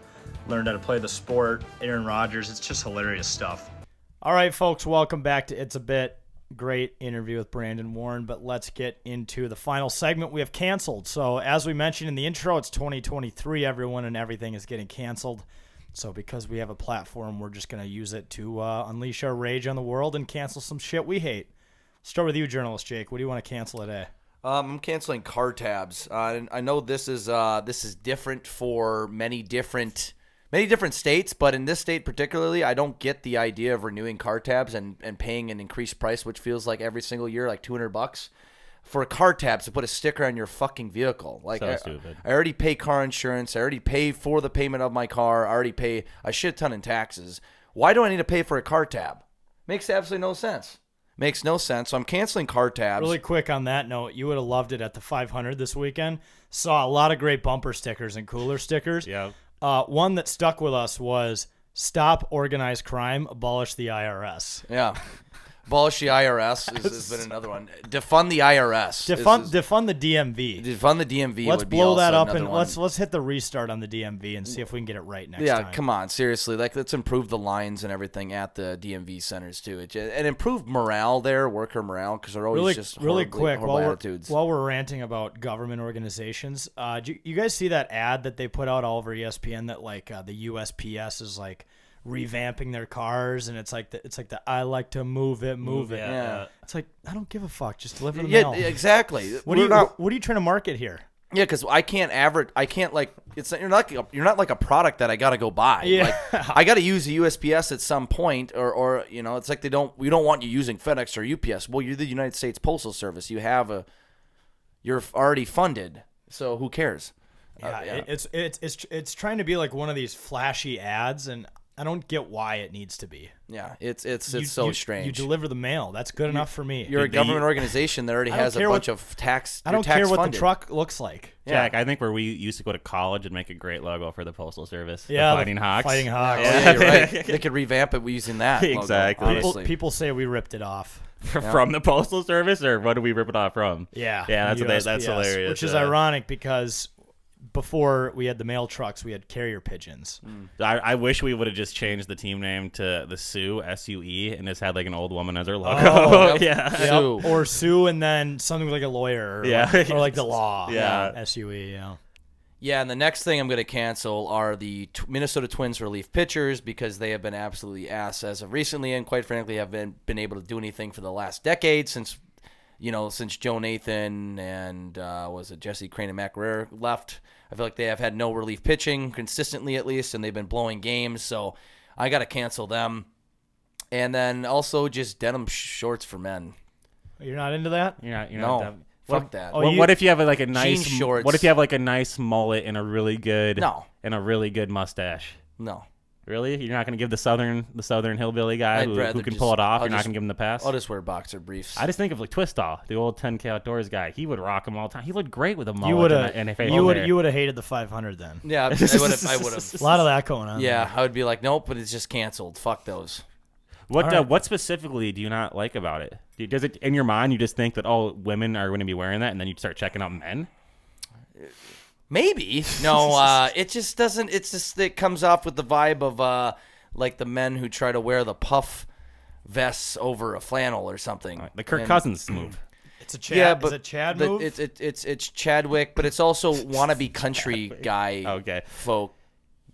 Speaker 6: Learned how to play the sport. Aaron Rodgers, it's just hilarious stuff.
Speaker 2: All right, folks, welcome back to It's a Bit. Great interview with Brandon Warne, but let's get into the final segment. We have canceled. So as we mentioned in the intro, it's 2023, everyone, and everything is getting canceled. So because we have a platform, we're just going to use it to unleash our rage on the world and cancel some shit we hate. Start with you, journalist Jake. What do you want to cancel today?
Speaker 1: I'm canceling car tabs. And I know this is different for many different states, but in this state particularly, I don't get the idea of renewing car tabs and paying an increased price, which feels like every single year, like $200 for a car tabs to put a sticker on your fucking vehicle. Like,
Speaker 4: So stupid.
Speaker 1: I already pay car insurance. I already pay for the payment of my car. I already pay a shit ton in taxes. Why do I need to pay for a car tab? Makes absolutely no sense. Makes no sense. So I'm canceling car tabs.
Speaker 2: Really quick on that note, you would have loved it at the 500 this weekend. Saw a lot of great bumper stickers and cooler stickers.
Speaker 4: Yeah.
Speaker 2: One that stuck with us was "Stop organized crime, abolish the IRS."
Speaker 1: Yeah. Abolish the IRS has been another one. Defund the IRS.
Speaker 2: Defund the DMV.
Speaker 1: Defund the DMV.
Speaker 2: Let's
Speaker 1: would be
Speaker 2: blow that
Speaker 1: also
Speaker 2: up
Speaker 1: another
Speaker 2: and
Speaker 1: one.
Speaker 2: let's hit the restart on the DMV and see if we can get it right next
Speaker 1: Yeah,
Speaker 2: time.
Speaker 1: come on, seriously. Like, let's improve the lines and everything at the DMV centers too, and improve morale there, worker morale, because they're always
Speaker 2: Really quick
Speaker 1: horrible
Speaker 2: while
Speaker 1: attitudes.
Speaker 2: while we're ranting about government organizations, do you guys see that ad that they put out all over ESPN that like the USPS is like revamping their cars, and it's like the I like to move it.
Speaker 1: Yeah.
Speaker 2: It's like, I don't give a fuck. Just deliver the
Speaker 1: Yeah,
Speaker 2: mail.
Speaker 1: exactly.
Speaker 2: What are you trying to market here?
Speaker 1: Yeah, because I can't like it's you're not like a product that I gotta go buy.
Speaker 2: Yeah.
Speaker 1: Like, I gotta use the USPS at some point, or you know, it's like we don't want you using FedEx or UPS. Well, you're the United States Postal Service. You're already funded, so who cares?
Speaker 2: Yeah, it's trying to be like one of these flashy ads, and I don't get why it needs to be.
Speaker 1: Yeah, it's so strange.
Speaker 2: You deliver the mail. That's good enough for me.
Speaker 1: You're a government organization that already
Speaker 2: I don't
Speaker 1: has a
Speaker 2: care
Speaker 1: bunch of tax.
Speaker 2: I don't
Speaker 1: tax
Speaker 2: care what
Speaker 1: funded.
Speaker 2: the truck looks like.
Speaker 4: Jack, I think where we used to go to college and make a great logo for the Postal Service.
Speaker 2: Yeah,
Speaker 4: the Fighting Hawks.
Speaker 2: Fighting Hawks.
Speaker 1: Oh, yeah, you're right. They could revamp it using that. logo,
Speaker 4: Exactly.
Speaker 1: honestly.
Speaker 2: People say we ripped it off.
Speaker 4: From the Postal Service, or what do we rip it off from?
Speaker 2: Yeah,
Speaker 4: Yeah, that's
Speaker 2: USPS,
Speaker 4: hilarious.
Speaker 2: Which is ironic because before we had the mail trucks, we had carrier pigeons.
Speaker 4: I wish we would have just changed the team name to the Sue, SUE, and just had like an old woman as our logo.
Speaker 2: Oh,
Speaker 4: yeah.
Speaker 1: Sue.
Speaker 2: Or Sue, and then something like a lawyer. Or
Speaker 4: Yeah.
Speaker 2: like, or like the law.
Speaker 4: Yeah.
Speaker 2: SUE. Yeah.
Speaker 1: Yeah, and the next thing I'm going to cancel are the Minnesota Twins relief pitchers because they have been absolutely ass as of recently, and quite frankly have been able to do anything for the last decade since Joe Nathan and was it Jesse Crane and Matt Guerrero left. I feel like they have had no relief pitching consistently, at least, and they've been blowing games. So I got to cancel them. And then also just denim shorts for men.
Speaker 2: You're not into that?
Speaker 4: You're
Speaker 1: No.
Speaker 4: not
Speaker 1: Fuck that.
Speaker 4: What if you have like a nice
Speaker 1: Jean shorts.
Speaker 4: What if you have like a nice mullet and a really good
Speaker 1: No.
Speaker 4: mustache?
Speaker 1: No.
Speaker 4: Really? You're not going to give the southern hillbilly guy
Speaker 1: I'd
Speaker 4: who
Speaker 1: rather
Speaker 4: can
Speaker 1: just-
Speaker 4: pull it off.
Speaker 1: I'll
Speaker 4: You're not
Speaker 1: just-
Speaker 4: going to give him the pass.
Speaker 1: I'll just wear boxer briefs.
Speaker 4: I just think of like Twistall, the old 10K outdoors guy. He would rock him all the time. He looked great with a mullet.
Speaker 2: You would
Speaker 4: and a
Speaker 2: have
Speaker 4: facial hair.
Speaker 2: you would have hated the 500 then.
Speaker 1: Yeah, I would have.
Speaker 2: A lot of that going on.
Speaker 1: Yeah, I would be like, nope, but it's just canceled. Fuck those.
Speaker 4: What specifically do you not like about it? Does it in your mind you just think that women are going to be wearing that, and then you start checking out men?
Speaker 1: Maybe. No, it just doesn't. It's just it comes off with the vibe of like the men who try to wear the puff vests over a flannel or something.
Speaker 4: The Kirk
Speaker 1: And-
Speaker 4: Cousins move.
Speaker 2: It's a Chad.
Speaker 1: Yeah, but
Speaker 2: is it Chad move?
Speaker 1: It's Chadwick, but it's also wannabe country guy
Speaker 4: Okay.
Speaker 1: folk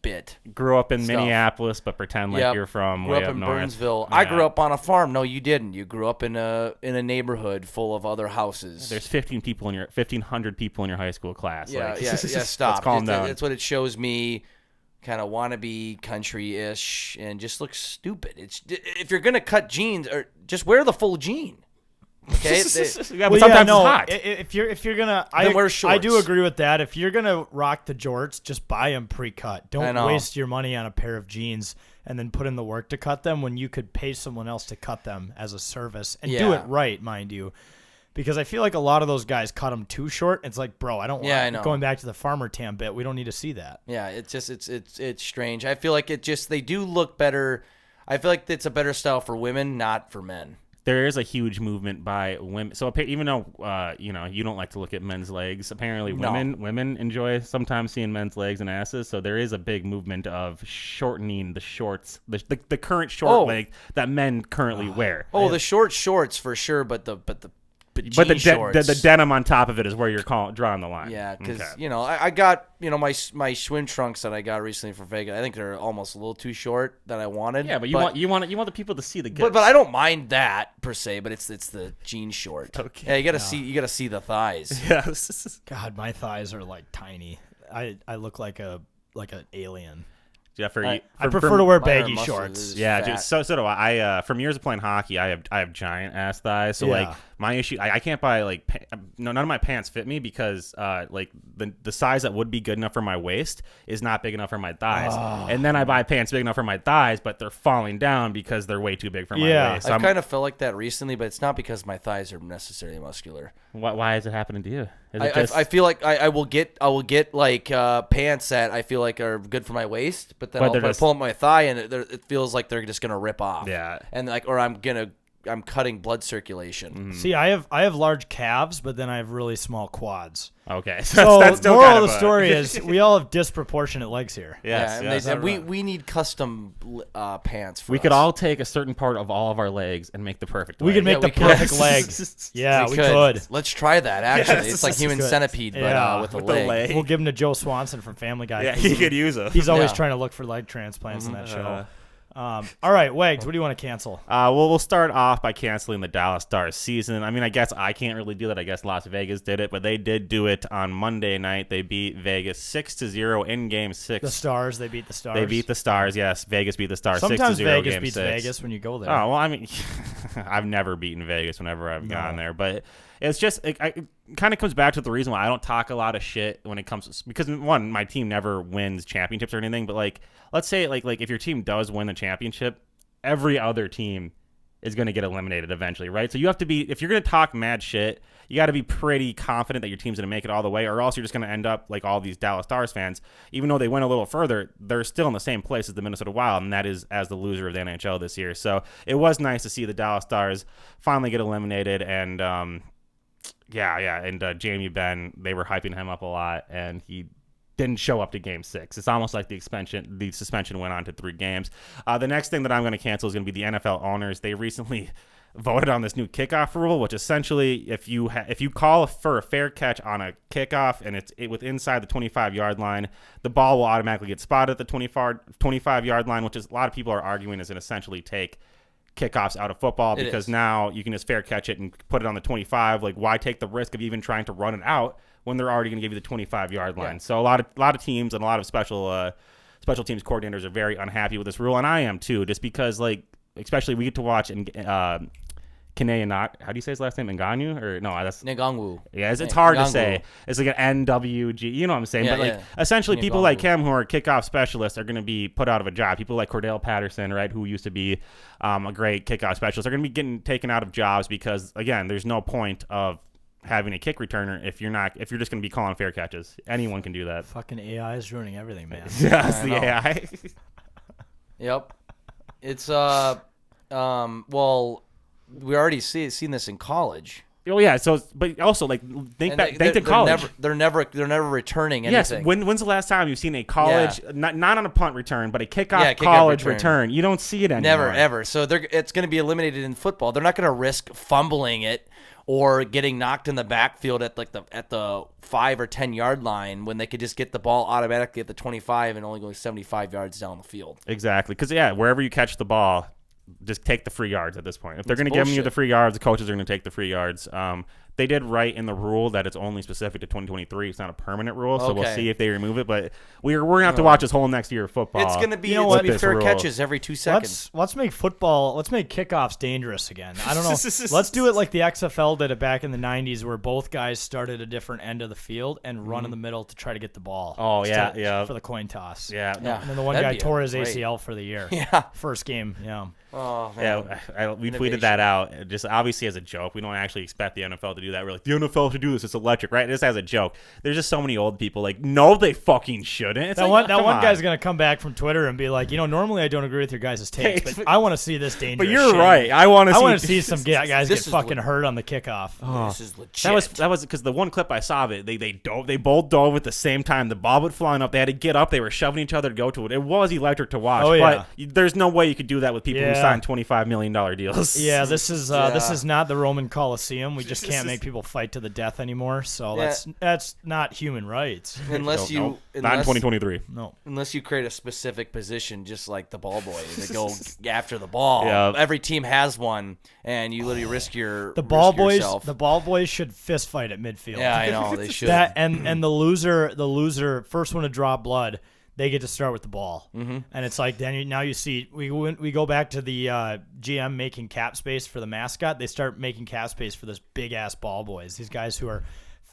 Speaker 1: bit.
Speaker 4: Grew up in
Speaker 1: Stuff.
Speaker 4: Minneapolis, but pretend like
Speaker 1: Yep.
Speaker 4: you're from
Speaker 1: Grew
Speaker 4: way
Speaker 1: up in
Speaker 4: north.
Speaker 1: Burnsville. I
Speaker 4: Yeah.
Speaker 1: grew up on a farm. No, you didn't. You grew up in a neighborhood full of other houses.
Speaker 4: There's 1,500 people in your high school class.
Speaker 1: Yeah,
Speaker 4: like,
Speaker 1: yeah. Stop.
Speaker 4: Let's calm down.
Speaker 1: That's what it shows me. Kind of wannabe country-ish, and just looks stupid. It's if you're gonna cut jeans, or just wear the full jean. Okay.
Speaker 4: Yeah, but sometimes it's hot.
Speaker 2: If you're gonna,
Speaker 1: Then wear
Speaker 2: I do
Speaker 1: shorts.
Speaker 2: agree with that. If you're gonna rock the jorts, just buy them pre-cut.
Speaker 1: I
Speaker 2: Don't
Speaker 1: know.
Speaker 2: waste your money on a pair of jeans and then put in the work to cut them when you could pay someone else to cut them as a service and do
Speaker 1: Yeah.
Speaker 2: it right, mind you. Because I feel like a lot of those guys cut them too short. It's like, bro, I don't want.
Speaker 1: Yeah, I know.
Speaker 2: Going back to the farmer tam bit, we don't need to see that.
Speaker 1: Yeah, it's just it's strange. I feel like they do look better. I feel like it's a better style for women, not for men.
Speaker 4: There is a huge movement by women. So even though you don't like to look at men's legs, apparently
Speaker 1: No.
Speaker 4: women enjoy sometimes seeing men's legs and asses. So there is a big movement of shortening the shorts, the current short length that men currently wear.
Speaker 1: Oh, the shorts for sure, but the
Speaker 4: But
Speaker 1: jean shorts.
Speaker 4: the denim on top of it is where you're drawing the line.
Speaker 1: Yeah, because
Speaker 4: Okay.
Speaker 1: I got my swim trunks that I got recently for Vegas. I think they're almost a little too short that I wanted.
Speaker 4: Yeah, but you want the people to see the
Speaker 1: But I don't mind that per se. But it's the jean short.
Speaker 4: Okay.
Speaker 1: Yeah, you gotta see the thighs.
Speaker 4: Yes.
Speaker 2: God, my thighs are like tiny. I look like an alien.
Speaker 4: Yeah,
Speaker 2: I prefer to wear
Speaker 1: Mine are
Speaker 2: baggy
Speaker 1: muscles.
Speaker 2: shorts.
Speaker 1: It's
Speaker 4: Yeah,
Speaker 1: fat.
Speaker 4: dude, so do I. From years of playing hockey, I have giant ass thighs. So
Speaker 2: Yeah.
Speaker 4: like my issue, I can't buy like none of my pants fit me because like the size that would be good enough for my waist is not big enough for my thighs. And then I buy pants big enough for my thighs, but they're falling down because they're way too big for my
Speaker 2: Yeah.
Speaker 4: waist.
Speaker 1: I've kind of felt like that recently, but it's not because my thighs are necessarily muscular.
Speaker 4: Why is it happening to you? Is it
Speaker 1: I feel like I will get like pants that I feel like are good for my waist, but then
Speaker 4: But
Speaker 1: I'll
Speaker 4: they're just-
Speaker 1: pull up my thigh and it feels like they're just gonna rip off.
Speaker 4: Yeah.
Speaker 1: and or I'm cutting blood circulation.
Speaker 2: See, I have large calves, but then I have really small quads.
Speaker 4: Okay,
Speaker 2: So
Speaker 4: that's still
Speaker 2: moral
Speaker 4: kind
Speaker 2: of the story is we all have disproportionate legs here.
Speaker 4: yes,
Speaker 1: Yeah,
Speaker 4: yes.
Speaker 1: and we need custom pants. For
Speaker 4: We
Speaker 1: us.
Speaker 4: could all take a certain part of all of our legs and make the perfect.
Speaker 2: We
Speaker 4: leg.
Speaker 2: could make
Speaker 1: Yeah,
Speaker 2: the
Speaker 1: we could.
Speaker 2: perfect legs. Yeah, we could.
Speaker 1: Let's try that. Actually, it's like
Speaker 2: this
Speaker 1: human
Speaker 2: is good.
Speaker 1: centipede, but
Speaker 2: Yeah,
Speaker 1: with a
Speaker 4: with the
Speaker 1: leg.
Speaker 4: leg.
Speaker 2: We'll give them to Joe Swanson from Family Guy.
Speaker 4: Yeah,
Speaker 2: 'cause
Speaker 4: he could use them.
Speaker 2: He's always
Speaker 1: Yeah.
Speaker 2: trying to look for leg transplants in that show. All right, Wags, what do you want to cancel?
Speaker 4: Well, we'll start off by canceling the Dallas Stars season. I mean, I guess I can't really do that. I guess Las Vegas did it, but they did do it on Monday night. They beat Vegas 6-0 in Game 6.
Speaker 2: The Stars, they beat the Stars.
Speaker 4: They beat the Stars. Yes, Vegas beat the Stars.
Speaker 2: Sometimes
Speaker 4: 6-0
Speaker 2: Vegas
Speaker 4: Game
Speaker 2: beats
Speaker 4: 6.
Speaker 2: Vegas when you go there.
Speaker 4: Oh well, I mean, I've never beaten Vegas whenever I've gone there, but it's just it kind of comes back to the reason why I don't talk a lot of shit when it comes to, because one, my team never wins championships or anything, but like let's say like if your team does win the championship, every other team is going to get eliminated eventually, right? So you have to be, if you're going to talk mad shit, you got to be pretty confident that your team's going to make it all the way, or else you're just going to end up like all these Dallas Stars fans. Even though they went a little further, they're still in the same place as the Minnesota Wild, and that is as the loser of the NHL this year. So it was nice to see the Dallas Stars finally get eliminated, and Jamie Benn, they were hyping him up a lot, and he didn't show up to Game 6. It's almost like the suspension went on to 3 games. The next thing that I'm going to cancel is going to be the NFL owners. They recently voted on this new kickoff rule, which essentially, if you call for a fair catch on a kickoff and it's within inside the 25-yard line, the ball will automatically get spotted at the 25-yard line, which is a lot of people are arguing is an essentially take kickoffs out of football, because now you can just fair catch it and put it on the 25. Like, why take the risk of even trying to run it out when they're already going to give you the 25-yard line?
Speaker 1: Yeah.
Speaker 4: So a lot of teams and a lot of special teams coordinators are very unhappy with this rule, and I am too, just because like especially we get to watch Kane, not how do you say his last name? Ngannou or no? That's
Speaker 1: Ngangwu.
Speaker 4: Yeah, it's hard to
Speaker 1: Ngangwu.
Speaker 4: say. It's like an NWG. You know what I'm saying?
Speaker 1: Yeah,
Speaker 4: but like
Speaker 1: yeah.
Speaker 4: essentially, people
Speaker 1: Ngangwu.
Speaker 4: like him who are kickoff specialists are going to be put out of a job. People like Cordell Patterson, right, who used to be a great kickoff specialist, are going to be getting taken out of jobs because again, there's no point of having a kick returner if you're just going to be calling fair catches. Anyone can do that.
Speaker 2: Fucking AI is ruining everything, man.
Speaker 4: Yeah, it's the
Speaker 1: know.
Speaker 4: AI.
Speaker 1: Yep. It's well, we already seen this in college.
Speaker 4: Oh yeah, so but also like think to college.
Speaker 1: They're never returning
Speaker 4: Yes.
Speaker 1: anything.
Speaker 4: When's the last time you've seen a college, not on a punt return, but a kickoff
Speaker 1: Yeah, kickoff
Speaker 4: college
Speaker 1: return.
Speaker 4: You don't see it anymore.
Speaker 1: Never ever. So it's going to be eliminated in football. They're not going to risk fumbling it or getting knocked in the backfield at the 5 or 10 yard line when they could just get the ball automatically at the 25 and only going 75 yards down the field.
Speaker 4: Exactly, because wherever you catch the ball, just take the free yards at this point. If they're going to give you
Speaker 1: bullshit.
Speaker 4: the free yards, the coaches are going to take the free yards. They did write in the rule that it's only specific to 2023. It's not a permanent rule, so we'll
Speaker 1: Okay.
Speaker 4: see if they remove it. But we're going to have to watch this whole next year of football.
Speaker 1: It's going to be,
Speaker 2: You know
Speaker 1: it's
Speaker 2: what?
Speaker 1: gonna be
Speaker 4: This
Speaker 1: fair
Speaker 4: rule.
Speaker 1: catches every 2 seconds.
Speaker 2: Let's make kickoffs dangerous again. I don't know. Let's do it like the XFL did it back in the 90s where both guys start at a different end of the field and run in the middle to try to get the ball.
Speaker 4: Oh, yeah, yeah.
Speaker 2: For the coin toss.
Speaker 4: Yeah.
Speaker 1: Yeah.
Speaker 2: And then the one
Speaker 1: That'd
Speaker 2: guy
Speaker 1: be
Speaker 2: tore his
Speaker 1: great.
Speaker 2: ACL for the year.
Speaker 1: Yeah.
Speaker 2: First game, yeah.
Speaker 1: Oh, man.
Speaker 4: Yeah, we tweeted
Speaker 1: Innovation.
Speaker 4: that out just obviously as a joke. We don't actually expect the NFL to do that. We're like, the NFL should do this. It's electric, right? Just as a joke. There's just so many old people like, no, they fucking shouldn't. It's
Speaker 2: That
Speaker 4: like,
Speaker 2: one
Speaker 4: come on.
Speaker 2: guy's gonna come back from Twitter and be like, normally I don't agree with your guys' takes, but I want to see this dangerous.
Speaker 4: But you're
Speaker 2: shit.
Speaker 4: right. I want to
Speaker 2: see some guys get
Speaker 1: This is
Speaker 2: fucking
Speaker 1: le-
Speaker 2: hurt on the kickoff.
Speaker 1: This is legit.
Speaker 4: That was because the one clip I saw of it, they both dove at the same time. The ball was flying up. They had to get up. They were shoving each other to go to it. It was electric to watch.
Speaker 2: Oh, yeah.
Speaker 4: But there's no way you could do that with people who
Speaker 2: Yeah.
Speaker 4: signed $25 million deals.
Speaker 2: Yeah, this is not the Roman Coliseum. We just can't make people fight to the death anymore. So
Speaker 1: Yeah.
Speaker 2: that's not human rights.
Speaker 1: unless
Speaker 4: No,
Speaker 1: you
Speaker 4: not in 2023.
Speaker 2: No.
Speaker 1: unless you create a specific position, just like the ball boy, to go after the ball.
Speaker 4: Yeah.
Speaker 1: Every team has one, and you literally risk your
Speaker 2: The ball
Speaker 1: risk
Speaker 2: boys,
Speaker 1: yourself.
Speaker 2: the ball boys should fist fight at midfield.
Speaker 1: Yeah, I know they should.
Speaker 2: That and the loser, first one to draw blood, they get to start with the ball. Mm-hmm. And it's like now you see we go back to the GM making cap space for the mascot. They start making cap space for this big ass ball boys. These guys who are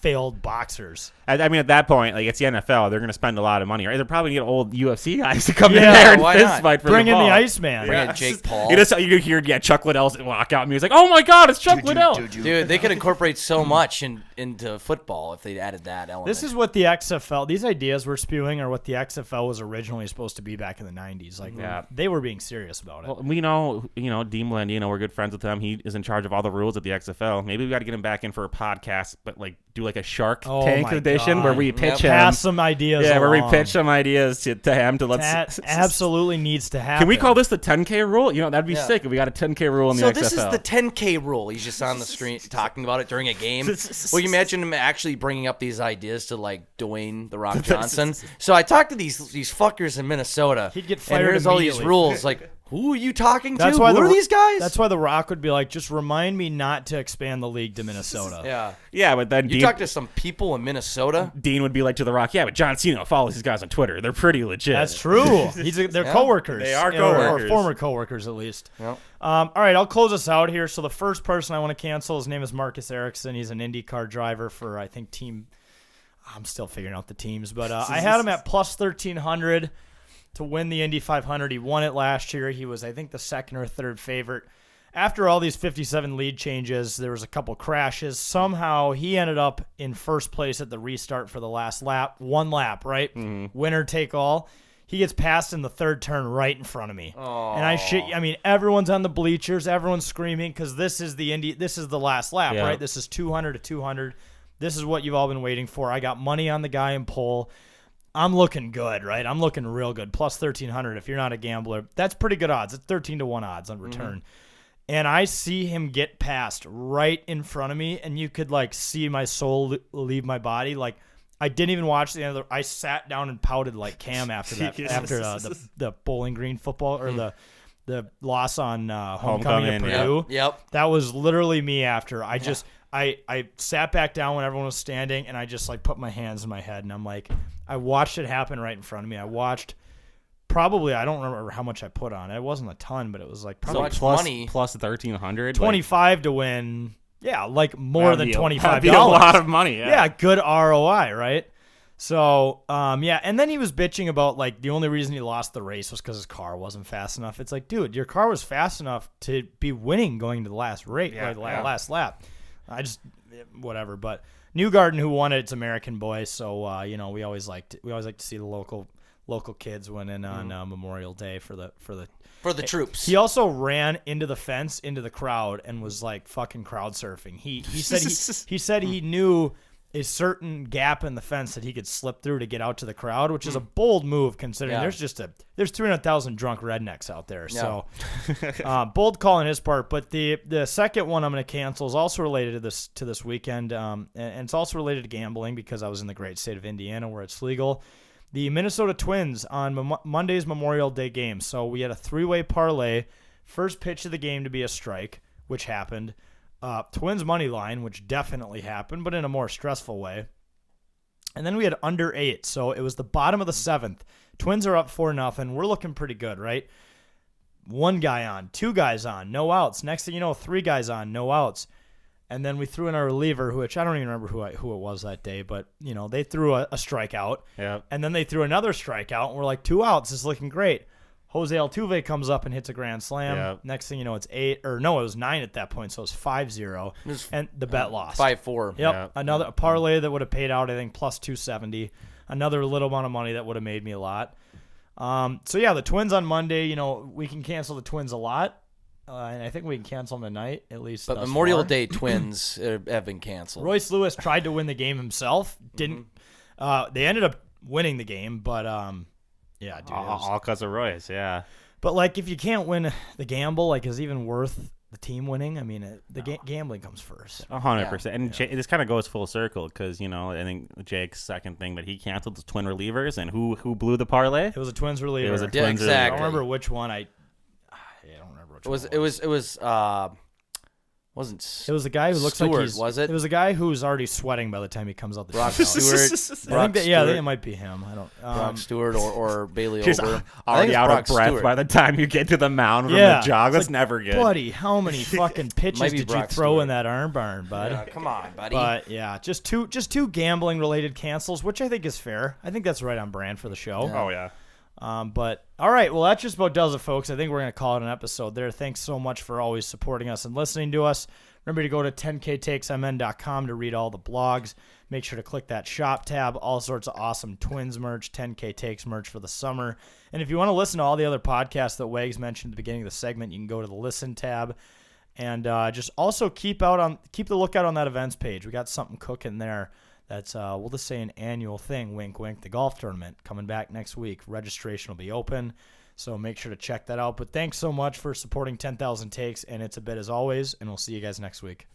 Speaker 2: failed boxers.
Speaker 4: I mean, at that point, like it's the NFL, they're going to spend a lot of money, right? They're probably going to get old UFC guys to come in
Speaker 2: Yeah,
Speaker 4: there and
Speaker 1: why
Speaker 4: fist
Speaker 1: not?
Speaker 4: fight for
Speaker 2: Bring
Speaker 4: the
Speaker 2: in
Speaker 4: ball.
Speaker 2: the Iceman.
Speaker 1: Bring in Jake Paul.
Speaker 4: You hear Chuck Liddell's walk out, and he's like, "Oh my God, it's Chuck Liddell!"
Speaker 1: Dude, they could incorporate so much into football if they added that element.
Speaker 2: This is what the XFL, these ideas we're spewing are what the XFL was originally supposed to be back in the 90s. Like, they were being serious about it.
Speaker 4: Well, we know, Dean Blandino, we're good friends with him. He is in charge of all the rules at the XFL. Maybe we got to get him back in for a podcast, but like do like a Shark Tank
Speaker 2: my
Speaker 4: edition
Speaker 2: God.
Speaker 4: where we pitch him.
Speaker 2: Pass some ideas
Speaker 4: Yeah, where we
Speaker 2: along.
Speaker 4: pitch some ideas to him to
Speaker 2: That
Speaker 4: let's.
Speaker 2: absolutely needs to happen.
Speaker 4: Can we call this the 10K rule? That'd be
Speaker 1: Yeah.
Speaker 4: sick if we got a 10K rule in
Speaker 1: So
Speaker 4: the XFL.
Speaker 1: this is the 10K rule. He's just on the street talking about it during a game. Well, you imagine him actually bringing up these ideas to like Dwayne the Rock Johnson. So I talked to these fuckers in Minnesota.
Speaker 2: He'd get
Speaker 1: and
Speaker 2: fired
Speaker 1: here's all these
Speaker 2: immediately.
Speaker 1: rules. Like, who are you talking to?
Speaker 2: That's why
Speaker 1: Who are these guys?
Speaker 2: That's why The Rock would be like, just remind me not to expand the league to Minnesota.
Speaker 1: yeah.
Speaker 4: Yeah, but then
Speaker 1: You
Speaker 4: Dean,
Speaker 1: talk to some people in Minnesota.
Speaker 4: Dean would be like to The Rock, yeah, but John Cena follows these guys on Twitter. They're pretty legit.
Speaker 2: That's true. They're coworkers.
Speaker 4: They are
Speaker 2: Or
Speaker 4: coworkers.
Speaker 2: former coworkers, at least.
Speaker 1: Yep.
Speaker 2: All right, I'll close us out here. So the first person I want to cancel, his name is Marcus Erickson. He's an IndyCar driver for, I think, team. I'm still figuring out the teams, but I had him at plus 1,300 to win the Indy 500. He won it last year. He was, I think, the second or third favorite. After all these 57 lead changes, there was a couple crashes. Somehow he ended up in first place at the restart for the last lap. One lap, right?
Speaker 4: Mm-hmm.
Speaker 2: Winner take all. He gets passed in the third turn right in front of me. And everyone's on the bleachers. Everyone's screaming because this is the Indy. This is the last lap,
Speaker 4: Yeah.
Speaker 2: right? This is 200 to 200. This is what you've all been waiting for. I got money on the guy in pole. I'm looking good, right? I'm looking real good. Plus 1,300 if you're not a gambler. That's pretty good odds. It's 13 to 1 odds on return. And I see him get passed right in front of me, and you could, like, see my soul leave my body. Like, I didn't even watch the end of I sat down and pouted like Cam after that, after the Bowling Green football, or the loss on homecoming at Purdue.
Speaker 1: Yep.
Speaker 2: That was literally me after. I sat back down when everyone was standing, and I just like put my hands in my head, and I'm like, I watched it happen right in front of me. I watched probably, I don't remember how much I put on it. It wasn't a ton, but it was like probably
Speaker 1: much
Speaker 4: plus
Speaker 1: money.
Speaker 4: plus 1,300.
Speaker 2: 25 to win. Yeah, like more than $25.
Speaker 4: That'd be a lot of money.
Speaker 2: Yeah, good ROI, right? So, yeah, and then he was bitching about, like, the only reason he lost the race was because his car wasn't fast enough. It's like, dude, your car was fast enough to be winning going to the last race, last lap. Whatever. But Newgarden, who won it, it's American boy, so we always like to see the local kids winning on Memorial Day for the
Speaker 1: troops.
Speaker 2: He also ran into the fence, into the crowd, and was like fucking crowd surfing. He said he knew a certain gap in the fence that he could slip through to get out to the crowd, which is a bold move considering there's 300,000 drunk rednecks out there. So bold call on his part. But the second one I'm going to cancel is also related to this weekend, and it's also related to gambling because I was in the great state of Indiana where it's legal. The Minnesota Twins on Monday's Memorial Day game. So we had a 3-way parlay. First pitch of the game to be a strike, which happened. Twins money line, which definitely happened, but in a more stressful way. And then we had under 8. So it was the bottom of the 7th. Twins are up 4-0. We're looking pretty good, right? 1 guy on, 2 guys on, no outs. Next thing you know, 3 guys on, no outs. And then we threw in our reliever, which I don't even remember who it was that day, but they threw a strikeout.
Speaker 4: Yep.
Speaker 2: And then they threw another strikeout, and we're like, 2 outs. This is looking great. Jose Altuve comes up and hits a grand slam.
Speaker 4: Yep.
Speaker 2: Next thing you know, it's 8, or no, it was 9 at that point, so it was 5-0, and the bet lost.
Speaker 1: 5-4.
Speaker 2: Yep. Another parlay that would have paid out, I think, plus 270. Another little amount of money that would have made me a lot. So yeah, the Twins on Monday. We can cancel the Twins a lot, and I think we can cancel them tonight at least.
Speaker 1: But
Speaker 2: thus
Speaker 1: Memorial
Speaker 2: far.
Speaker 1: Day Twins have been canceled.
Speaker 2: Royce Lewis tried to win the game himself. Didn't. They ended up winning the game, but yeah, dude.
Speaker 4: All because of Royce, yeah.
Speaker 2: But like, if you can't win the gamble, like, is it even worth the team winning? I mean, gambling comes first.
Speaker 4: 100%. And this kind of goes full circle because I think Jake's second thing that he canceled was twin relievers, and who blew the parlay?
Speaker 2: It was a Twins reliever.
Speaker 4: It was a
Speaker 1: Yeah,
Speaker 4: Twins
Speaker 1: exactly.
Speaker 2: I don't remember which one. I don't remember which one.
Speaker 1: It was wasn't
Speaker 2: It was the guy who looks like
Speaker 1: Stewart,
Speaker 2: he's.
Speaker 1: was it?
Speaker 2: It was the guy who's already sweating by the time he comes out the
Speaker 1: Brock
Speaker 2: dugout.
Speaker 1: Stewart?
Speaker 2: I think it might be him. I don't.
Speaker 1: Brock Stewart or Bailey
Speaker 4: Just
Speaker 1: Ober.
Speaker 4: already out
Speaker 1: Brock
Speaker 4: of breath
Speaker 1: Stewart.
Speaker 4: by the time you get to the mound from
Speaker 2: Yeah.
Speaker 4: the jog.
Speaker 2: It's
Speaker 4: That's
Speaker 2: like,
Speaker 4: never good.
Speaker 2: Buddy, how many fucking pitches
Speaker 1: Might be
Speaker 2: did you
Speaker 1: Brock
Speaker 2: throw
Speaker 1: Stewart.
Speaker 2: in that arm barn, bud?
Speaker 1: Yeah, come on, buddy.
Speaker 2: But yeah, just two gambling related cancels, which I think is fair. I think that's right on brand for the show.
Speaker 4: Oh, yeah.
Speaker 2: But all right, well, that just about does it, folks. I think we're going to call it an episode there. Thanks so much for always supporting us and listening to us. Remember to go to 10ktakesmn.com to read all the blogs. Make sure to click that shop tab. All sorts of awesome Twins merch, 10K Takes merch for the summer. And if you want to listen to all the other podcasts that Wags mentioned at the beginning of the segment, you can go to the Listen tab. And just also keep the lookout on that events page. We got something cooking there. That's, we'll just say, an annual thing, wink, wink, the golf tournament coming back next week. Registration will be open, so make sure to check that out. But thanks so much for supporting 10,000 Takes, and it's a bit as always, and we'll see you guys next week.